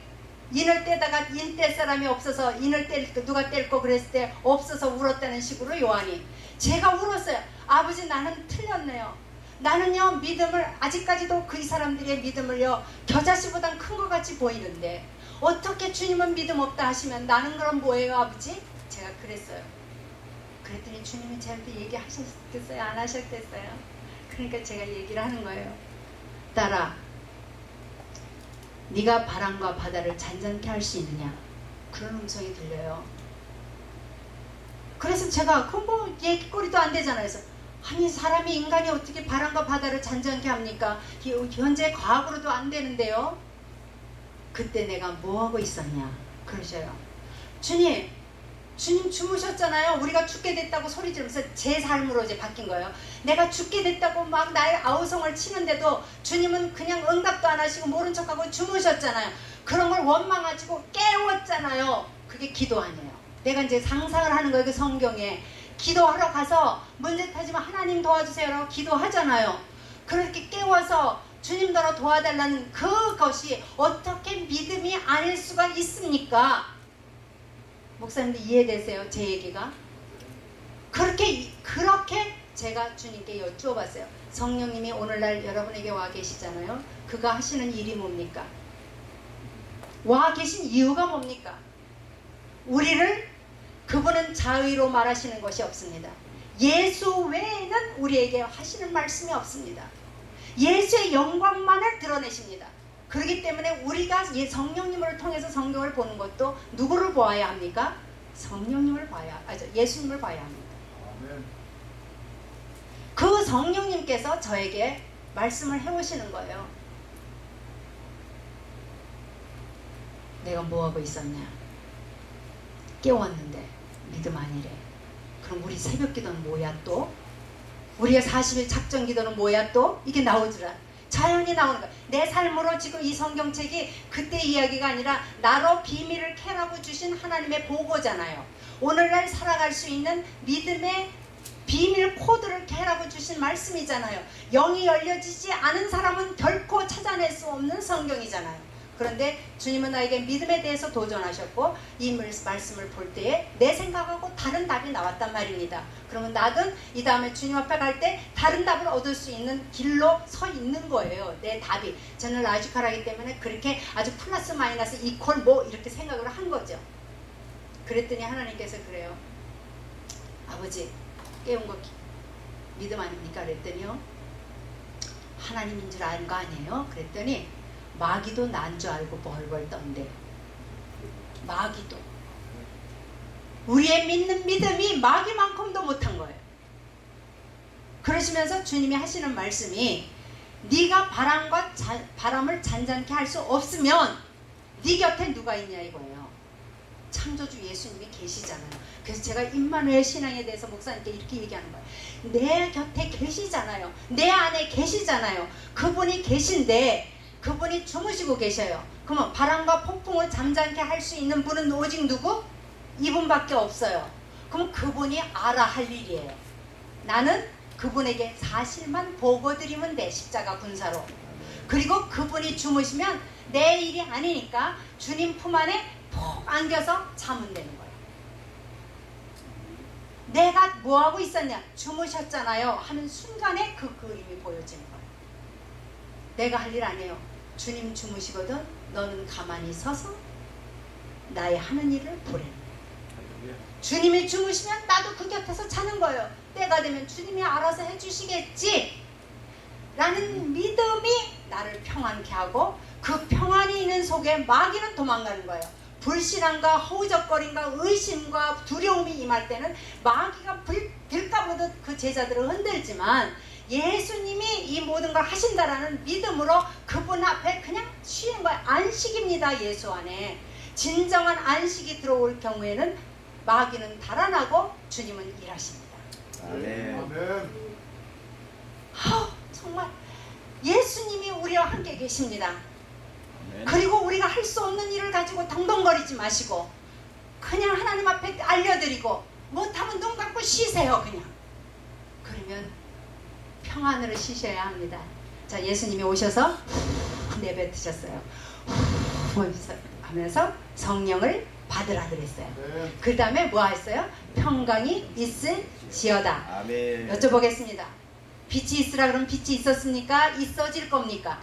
인을 떼다가 인 뗄 사람이 없어서 인을 누가 뗄고 그랬을 때 없어서 울었다는 식으로 요한이 제가 울었어요. 아버지 나는 틀렸네요. 나는요 믿음을 아직까지도 그 사람들의 믿음을요 겨자씨보단 큰 것 같이 보이는데 어떻게 주님은 믿음 없다 하시면 나는 그럼 뭐예요 아버지? 제가 그랬어요. 그랬더니 주님이 저한테 얘기하셨겠어요? 안 하셨겠어요? 그러니까 제가 얘기를 하는 거예요. 딸아 네가 바람과 바다를 잔잔케 할 수 있느냐? 그런 음성이 들려요. 그래서 제가 그건 뭐 얘기거리도 안 되잖아요. 그래서 아니 사람이 인간이 어떻게 바람과 바다를 잔잔케 합니까? 현재 과학으로도 안 되는데요. 그때 내가 뭐하고 있었냐? 그러셔요. 주님 주무셨잖아요. 우리가 죽게 됐다고 소리 지르면서 제 삶으로 이제 바뀐 거예요. 내가 죽게 됐다고 막 나의 아우성을 치는데도 주님은 그냥 응답도 안 하시고 모른 척하고 주무셨잖아요. 그런 걸 원망하시고 깨웠잖아요. 그게 기도 아니에요. 내가 이제 상상을 하는 거예요. 그 성경에 기도하러 가서 문제 타지만 하나님 도와주세요라고 기도하잖아요. 그렇게 깨워서 주님더러 도와달라는 그것이 어떻게 믿음이 아닐 수가 있습니까? 목사님들 이해되세요? 제 얘기가? 그렇게 제가 주님께 여쭈어봤어요. 성령님이 오늘날 여러분에게 와 계시잖아요. 그가 하시는 일이 뭡니까? 와 계신 이유가 뭡니까? 그분은 자의로 말하시는 것이 없습니다. 예수 외에는 우리에게 하시는 말씀이 없습니다. 예수의 영광만을 드러내십니다. 그렇기 때문에 우리가 성령님을 통해서 성경을 보는 것도 누구를 보아야 합니까? 성령님을 예수님을 봐야 합니다. 아멘. 그 성령님께서 저에게 말씀을 해오시는 거예요. 내가 뭐하고 있었냐? 깨웠는데 믿음 아니래. 그럼 우리 새벽 기도는 뭐야 또? 우리의 40일 작전 기도는 뭐야 또? 이게 나오더라. 자연히 나오는 거야. 내 삶으로 지금 이 성경책이 그때 이야기가 아니라 나로 비밀을 캐라고 주신 하나님의 보고잖아요. 오늘날 살아갈 수 있는 믿음의 비밀 코드를 캐라고 주신 말씀이잖아요. 영이 열려지지 않은 사람은 결코 찾아낼 수 없는 성경이잖아요. 그런데 주님은 나에게 믿음에 대해서 도전하셨고 이 말씀을 볼 때에 내 생각하고 다른 답이 나왔단 말입니다. 그러면 나는 이 다음에 주님 앞에 갈 때 다른 답을 얻을 수 있는 길로 서 있는 거예요. 내 답이. 저는 라지컬하기 때문에 그렇게 아주 플러스 마이너스 이퀄 뭐 이렇게 생각을 한 거죠. 그랬더니 하나님께서 그래요. 아버지 깨운 거 믿음 아닙니까? 그랬더니요. 하나님인 줄 아는 거 아니에요? 그랬더니 마귀도 난 줄 알고 벌벌 떤대. 마귀도. 우리의 믿는 믿음이 마귀만큼도 못한 거예요. 그러시면서 주님이 하시는 말씀이 네가 바람을 잔잔케 할 수 없으면 네 곁에 누가 있냐 이거예요. 창조주 예수님이 계시잖아요. 그래서 제가 임마누엘 신앙에 대해서 목사님께 이렇게 얘기하는 거예요. 내 곁에 계시잖아요. 내 안에 계시잖아요. 그분이 계신데 그분이 주무시고 계셔요. 그러면 바람과 폭풍을 잠잠케 할 수 있는 분은 오직 누구? 이분밖에 없어요. 그럼 그분이 알아 할 일이에요. 나는 그분에게 사실만 보고드리면 돼. 십자가 군사로. 그리고 그분이 주무시면 내 일이 아니니까 주님 품 안에 푹 안겨서 자면 되는 거예요. 내가 뭐하고 있었냐? 주무셨잖아요 하는 순간에 그 그림이 보여지는 거예요. 내가 할 일 아니에요. 주님 주무시거든 너는 가만히 서서 나의 하는 일을 보래는 거예요. 주님이 주무시면 나도 그 곁에서 자는 거예요. 때가 되면 주님이 알아서 해주시겠지 라는 믿음이 나를 평안케 하고 그 평안이 있는 속에 마귀는 도망가는 거예요. 불신앙과 허우적거림과 의심과 두려움이 임할 때는 마귀가 들까보듯 그 제자들을 흔들지만 예수님이 이 모든 걸 하신다라는 믿음으로 그분 앞에 그냥 쉬는 거예요. 안식입니다. 예수 안에. 진정한 안식이 들어올 경우에는 마귀는 달아나고 주님은 일하십니다. 아멘. 정말 예수님이 우리와 함께 계십니다. 그리고 우리가 할 수 없는 일을 가지고 덩덩거리지 마시고 그냥 하나님 앞에 알려드리고 못하면 눈 감고 쉬세요. 그냥. 그러면 평안으로 쉬셔야 합니다. 자, 예수님이 오셔서 내뱉으셨어요. 하면서 성령을 받으라 그랬어요. 그 다음에 뭐 했어요? 평강이 있을지어다. 아멘. 여쭤보겠습니다. 빛이 있으라 그러면 빛이 있었습니까? 있어질 겁니까?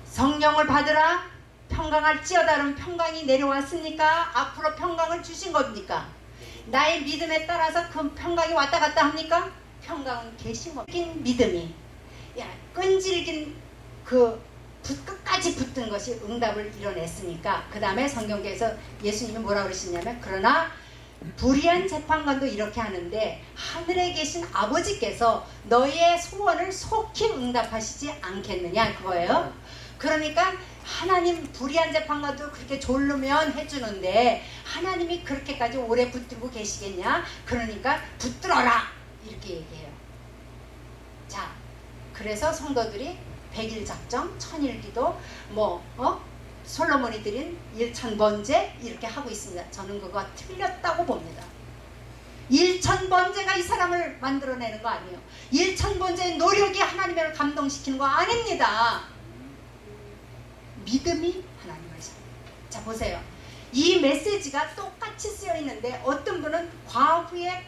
성령을 받으라 평강할지어다 그러면 평강이 내려왔습니까? 앞으로 평강을 주신 겁니까? 나의 믿음에 따라서 그 평강이 왔다 갔다 합니까? 평강은 계신 겁니다. 믿음이 끈질긴 끝까지 붙은 것이 응답을 이뤄냈으니까 그 다음에 성경계에서 예수님이 뭐라고 그러시냐면 그러나 불의한 재판관도 이렇게 하는데 하늘에 계신 아버지께서 너희의 소원을 속히 응답하시지 않겠느냐 그거예요. 그러니까 하나님 불의한 재판관도 그렇게 졸르면 해주는데 하나님이 그렇게까지 오래 붙들고 계시겠냐? 그러니까 붙들어라 이렇게 얘기해요. 자, 그래서 성도들이 100일 작정, 1000일기도 솔로몬이 드린 1000번제 이렇게 하고 있습니다. 저는 그거 틀렸다고 봅니다. 1000번제가 이 사람을 만들어내는 거 아니에요. 1000번제의 노력이 하나님을 감동시키는 거 아닙니다. 믿음이 하나님을 삽니다. 자, 보세요. 이 메시지가 똑같이 쓰여 있는데 어떤 분은 과부에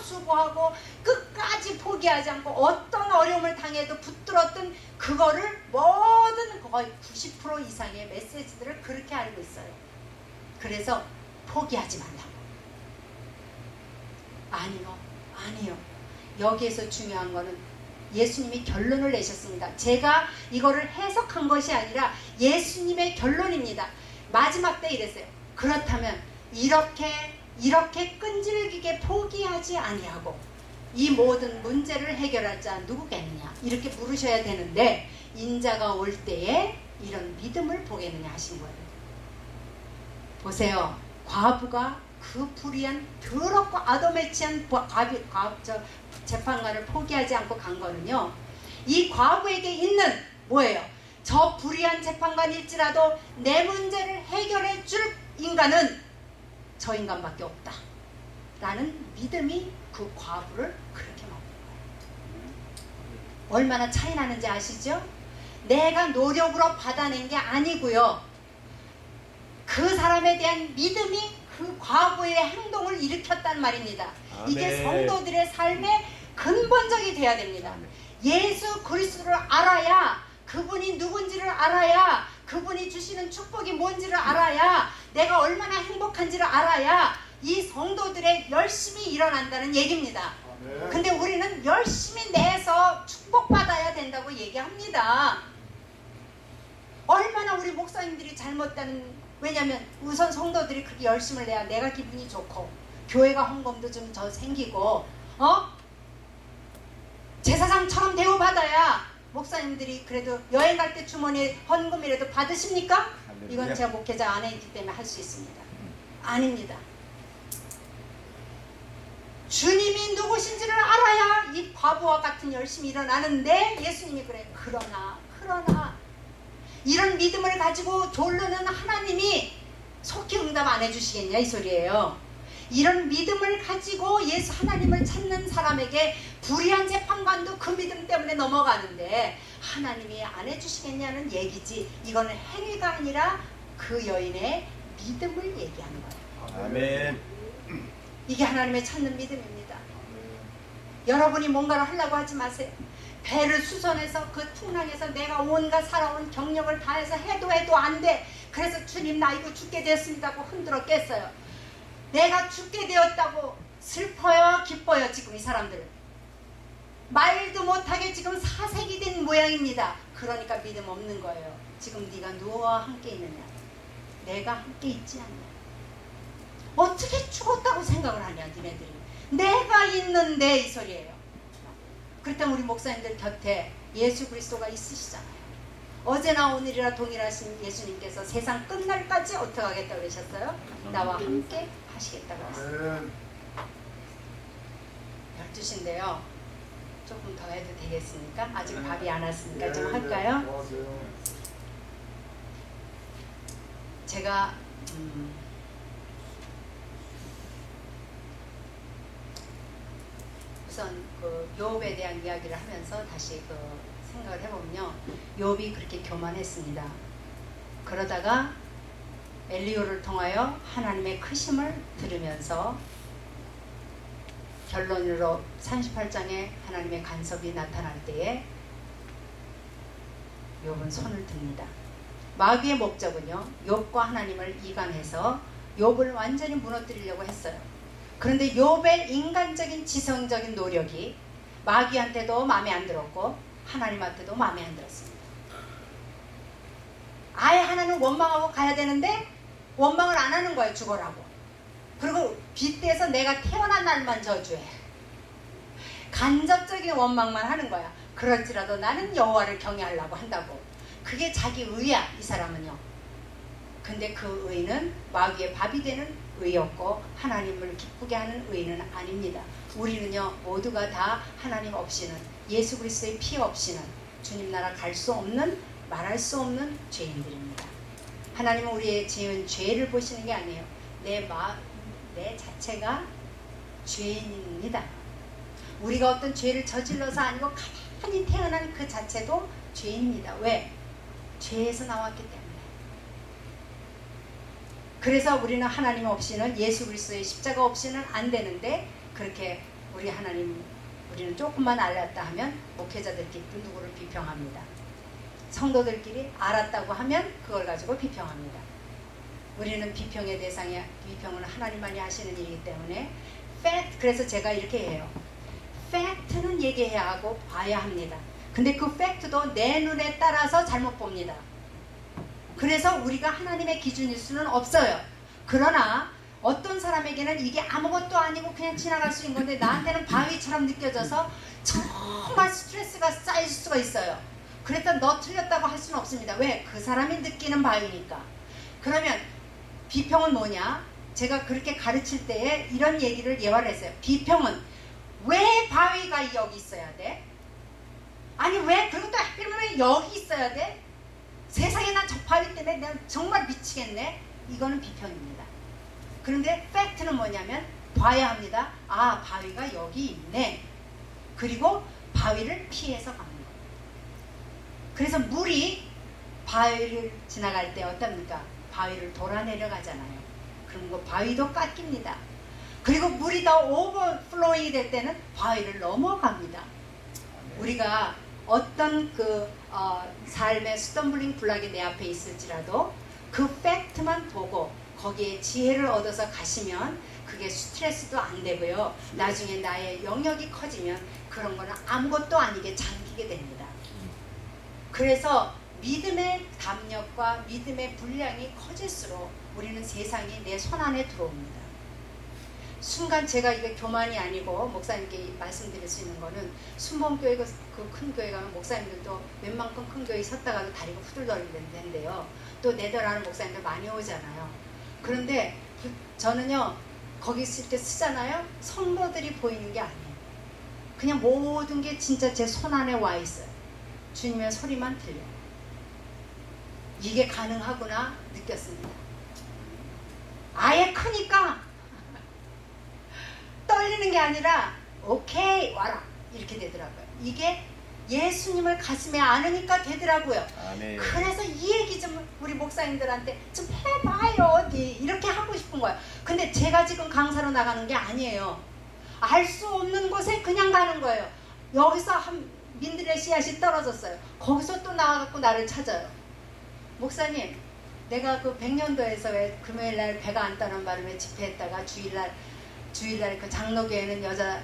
수고하고 끝까지 포기하지 않고 어떤 어려움을 당해도 붙들었던 그거를 모든 거의 90% 이상의 메시지들을 그렇게 알고 있어요. 그래서 포기하지 말라고. 아니요. 여기에서 중요한 거는 예수님이 결론을 내셨습니다. 제가 이거를 해석한 것이 아니라 예수님의 결론입니다. 마지막 때 이랬어요. 그렇다면 이렇게 끈질기게 포기하지 아니하고 이 모든 문제를 해결할 자 누구겠느냐 이렇게 물으셔야 되는데 인자가 올 때에 이런 믿음을 보겠느냐 하신 거예요. 보세요. 과부가 그 불의한 더럽고 아도매치한 재판관을 포기하지 않고 간 거는요. 이 과부에게 있는 뭐예요? 저 불의한 재판관일지라도 내 문제를 해결해 줄 인간은 저 인간밖에 없다 라는 믿음이 그 과부를 그렇게 만든 거예요. 얼마나 차이 나는지 아시죠? 내가 노력으로 받아낸 게 아니고요. 그 사람에 대한 믿음이 그 과부의 행동을 일으켰단 말입니다. 아멘. 이게 성도들의 삶의 근본적이 돼야 됩니다. 예수 그리스도를 알아야 그분이 누군지를 알아야 그분이 주시는 축복이 뭔지를 알아야 내가 얼마나 행복한지를 알아야 이 성도들의 열심히 일어난다는 얘기입니다. 근데 우리는 열심히 내서 축복받아야 된다고 얘기합니다. 얼마나 우리 목사님들이 잘못된 왜냐면 우선 성도들이 그렇게 열심을 내야 내가 기분이 좋고 교회가 헌금도 좀 더 생기고 제사장처럼 대우받아야 목사님들이 그래도 여행 갈 때 주머니에 헌금이라도 받으십니까? 이건 제가 목회자 안에 있기 때문에 할 수 있습니다. 아닙니다. 주님이 누구신지를 알아야 이 과부와 같은 열심히 일어나는데 예수님이 그래. 그러나 이런 믿음을 가지고 졸르는 하나님이 속히 응답 안 해주시겠냐 이 소리예요. 이런 믿음을 가지고 예수 하나님을 찾는 사람에게 불의한 재판관도 그 믿음 때문에 넘어가는데 하나님이 안 해주시겠냐는 얘기지 이거는 행위가 아니라 그 여인의 믿음을 얘기하는 거예요. 아멘. 이게 하나님의 찾는 믿음입니다. 여러분이 뭔가를 하려고 하지 마세요. 배를 수선해서 그 풍랑에서 내가 온갖 살아온 경력을 다해서 해도 안 돼. 그래서 주님 나 이거 죽게 되었습니다 하고 흔들어 깼어요. 내가 죽게 되었다고 슬퍼요 기뻐요. 지금 이 사람들 말도 못하게 지금 사색이 된 모양입니다. 그러니까 믿음 없는 거예요. 지금 네가 누구와 함께 있느냐? 내가 함께 있지 않냐? 어떻게 죽었다고 생각을 하냐 니네들이. 내가 있는데 이 소리예요. 그렇다면 우리 목사님들 곁에 예수 그리스도가 있으시잖아요. 어제나 오늘이라 동일하신 예수님께서 세상 끝날까지 어떻게 하겠다고 그러셨어요? 나와 함께 하시겠다고 하셨어요. 12시인데요. 조금 더 해도 되겠습니까? 아직 밥이 안 왔으니까 좀 할까요? 제가 우선 그 욥에 대한 이야기를 하면서 다시 그 생각을 해보면요, 욥이 그렇게 교만했습니다. 그러다가 엘리야를 통하여 하나님의 크심을 들으면서 결론으로 38장에 하나님의 간섭이 나타날 때에 욥은 손을 듭니다. 마귀의 목적은요, 욥과 하나님을 이간해서 욥을 완전히 무너뜨리려고 했어요. 그런데 욥의 인간적인 지성적인 노력이 마귀한테도 마음에 안 들었고 하나님한테도 마음에 안 들었습니다. 아예 하나는 원망하고 가야 되는데 원망을 안 하는 거예요. 죽어라고. 그리고 빗대서 내가 태어난 날만 저주해. 간접적인 원망만 하는 거야. 그럴지라도 나는 여호와를 경외하려고 한다고. 그게 자기 의야, 이 사람은요. 근데 그 의는 마귀의 밥이 되는 의였고 하나님을 기쁘게 하는 의는 아닙니다. 우리는요, 모두가 다 하나님 없이는, 예수 그리스도의 피 없이는 주님 나라 갈 수 없는, 말할 수 없는 죄인들입니다. 하나님은 우리의 지은 죄를 보시는 게 아니에요. 내 자체가 죄인입니다. 우리가 어떤 죄를 저질러서 아니고 가만히 태어난 그 자체도 죄인입니다. 왜? 죄에서 나왔기 때문에. 그래서 우리는 하나님 없이는, 예수 그리스도의 십자가 없이는 안 되는데, 그렇게 우리는 조금만 알았다 하면 목회자들끼리 누구를 비평합니다. 성도들끼리 알았다고 하면 그걸 가지고 비평합니다. 우리는 비평의 대상이, 비평은 하나님만이 하시는 일이기 때문에 그래서 제가 이렇게 해요. 팩트는 얘기해야 하고 봐야 합니다. 근데 그 팩트도 내 눈에 따라서 잘못 봅니다. 그래서 우리가 하나님의 기준일 수는 없어요. 그러나 어떤 사람에게는 이게 아무것도 아니고 그냥 지나갈 수 있는 건데 나한테는 바위처럼 느껴져서 정말 스트레스가 쌓일 수가 있어요. 그랬다 너 틀렸다고 할 수는 없습니다. 왜? 그 사람이 느끼는 바위니까. 그러면 비평은 뭐냐? 제가 그렇게 가르칠 때에 이런 얘기를 예화를 했어요. 비평은 왜 바위가 여기 있어야 돼? 아니 왜? 그리고 또 하필이면 왜 여기 있어야 돼? 세상에 난 저 바위 때문에 내가 정말 미치겠네. 이거는 비평입니다. 그런데 팩트는 뭐냐면 봐야 합니다. 아, 바위가 여기 있네. 그리고 바위를 피해서 가는 거예요. 그래서 물이 바위를 지나갈 때 어떻습니까? 바위를 돌아 내려가잖아요. 그럼 그 바위도 깎입니다. 그리고 물이 더 오버플로잉이 될 때는 바위를 넘어갑니다. 우리가 어떤 삶의 스텀블링 블락이 내 앞에 있을지라도 그 팩트만 보고 거기에 지혜를 얻어서 가시면 그게 스트레스도 안 되고요. 나중에 나의 영역이 커지면 그런 거는 아무것도 아니게 잠기게 됩니다. 그래서 믿음의 담력과 믿음의 분량이 커질수록 우리는 세상이 내 손 안에 들어옵니다. 순간 제가 이게 교만이 아니고 목사님께 말씀드릴 수 있는 거는 순복음교회 그 큰 교회 가면 목사님들도 웬만큼 큰 교회 섰다가도 다리가 후들거리는데요. 또 네덜하는 목사님들 많이 오잖아요. 그런데 저는요, 거기 있을 때 쓰잖아요. 성도들이 보이는 게 아니에요. 그냥 모든 게 진짜 제 손 안에 와 있어요. 주님의 소리만 들려요. 이게 가능하구나 느꼈습니다. 아예 크니까 떨리는 게 아니라 오케이 와라 이렇게 되더라고요. 이게 예수님을 가슴에 안으니까 되더라고요. 아멘. 그래서 이 얘기 좀 우리 목사님들한테 좀 해봐요. 이렇게 하고 싶은 거예요. 근데 제가 지금 강사로 나가는 게 아니에요. 알 수 없는 곳에 그냥 가는 거예요. 여기서 민들의 씨앗이 떨어졌어요. 거기서 또 나와갖고 나를 찾아요. 목사님, 내가 그 백년도에서 왜 금요일날 배가 안 떠는 바람에 집회했다가 주일날 그 장로교회는 여자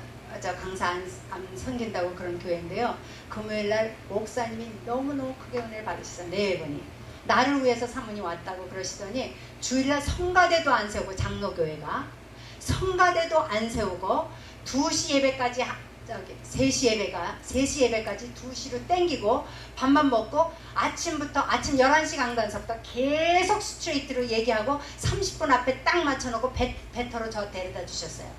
강사 안 섬긴다고 그런 교회인데요. 금요일날 목사님이 너무너무 크게 은혜를 받으셨어요. 네 분이. 나를 위해서 사모님 왔다고 그러시더니 주일날 성가대도 안 세우고 장로교회가 성가대도 안 세우고 2시 예배까지 3시 예배까지 2시로 땡기고 밥만 먹고 아침부터 아침 11시 강단서부터 계속 스트레이트로 얘기하고 30분 앞에 딱 맞춰놓고 배터로 저 데려다 주셨어요.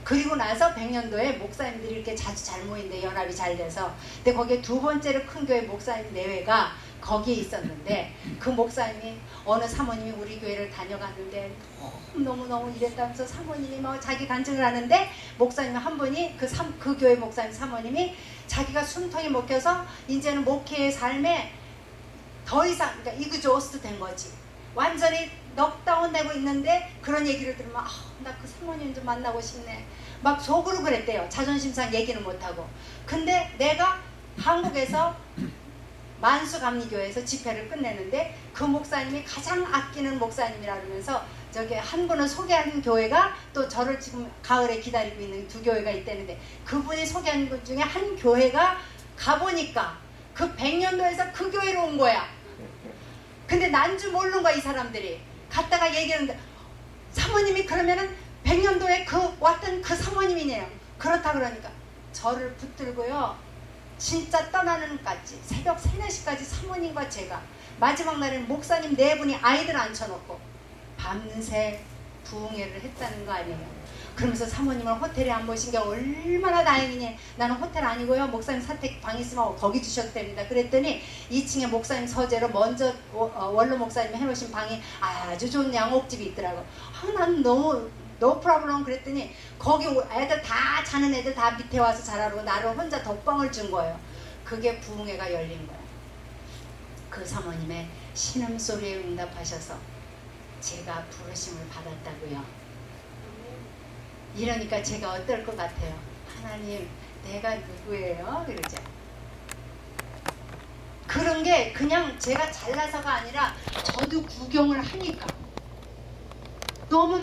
그리고 나서 백년도에 목사님들이 이렇게 자주 잘 모이는데 연합이 잘 돼서 근데 거기에 두 번째로 큰 교회 목사님 내외가 거기에 있었는데 그 목사님이 어느 사모님이 우리 교회를 다녀갔는데 너무너무 이랬다면서 사모님이 뭐 자기 간증을 하는데 목사님 한 분이 그 교회 목사님 사모님이 자기가 숨통이 먹혀서 이제는 목회의 삶에 더 이상 그러니까 이그조스트 된 거지. 완전히 넉다운 되고 있는데 그런 얘기를 들으면 나 그 사모님 좀 만나고 싶네. 막 속으로 그랬대요. 자존심상 얘기는 못하고. 근데 내가 한국에서 만수감리교회에서 집회를 끝내는데 그 목사님이 가장 아끼는 목사님이라 그러면서 저기 한 분을 소개하는 교회가 또 저를 지금 가을에 기다리고 있는 두 교회가 있다는데 그분이 소개하는 분 중에 한 교회가 가보니까 그 100년도에서 그 교회로 온 거야. 근데 난 줄 모르는 거야 이 사람들이. 갔다가 얘기하는데 사모님이 그러면은 100년도에 왔던 그 사모님이네요. 그렇다 그러니까 저를 붙들고요. 진짜 떠나는 까지 새벽 3, 4시까지 사모님과 제가 마지막 날에는 목사님 4분이 아이들 앉혀놓고 밤새 부흥회를 했다는 거 아니에요. 그러면서 사모님을 호텔에 안 모신 게 얼마나 다행이니. 나는 호텔 아니고요 목사님 사택 방 있으면 거기 주셔도 됩니다. 그랬더니 2층에 목사님 서재로 먼저 원로 목사님이 해놓으신 방이 아주 좋은 양옥집이 있더라고. 난 너무 노 프로블럼 그랬더니 거기 애들 다 자는 애들 다 밑에 와서 자라고 나를 혼자 덕방을 준 거예요. 그게 부흥회가 열린 거예요. 그 사모님의 신음소리에 응답하셔서 제가 부르심을 받았다고요. 이러니까 제가 어떨 것 같아요? 하나님 내가 누구예요? 그러죠. 그런 게 그냥 제가 잘나서가 아니라 저도 구경을 하니까 너무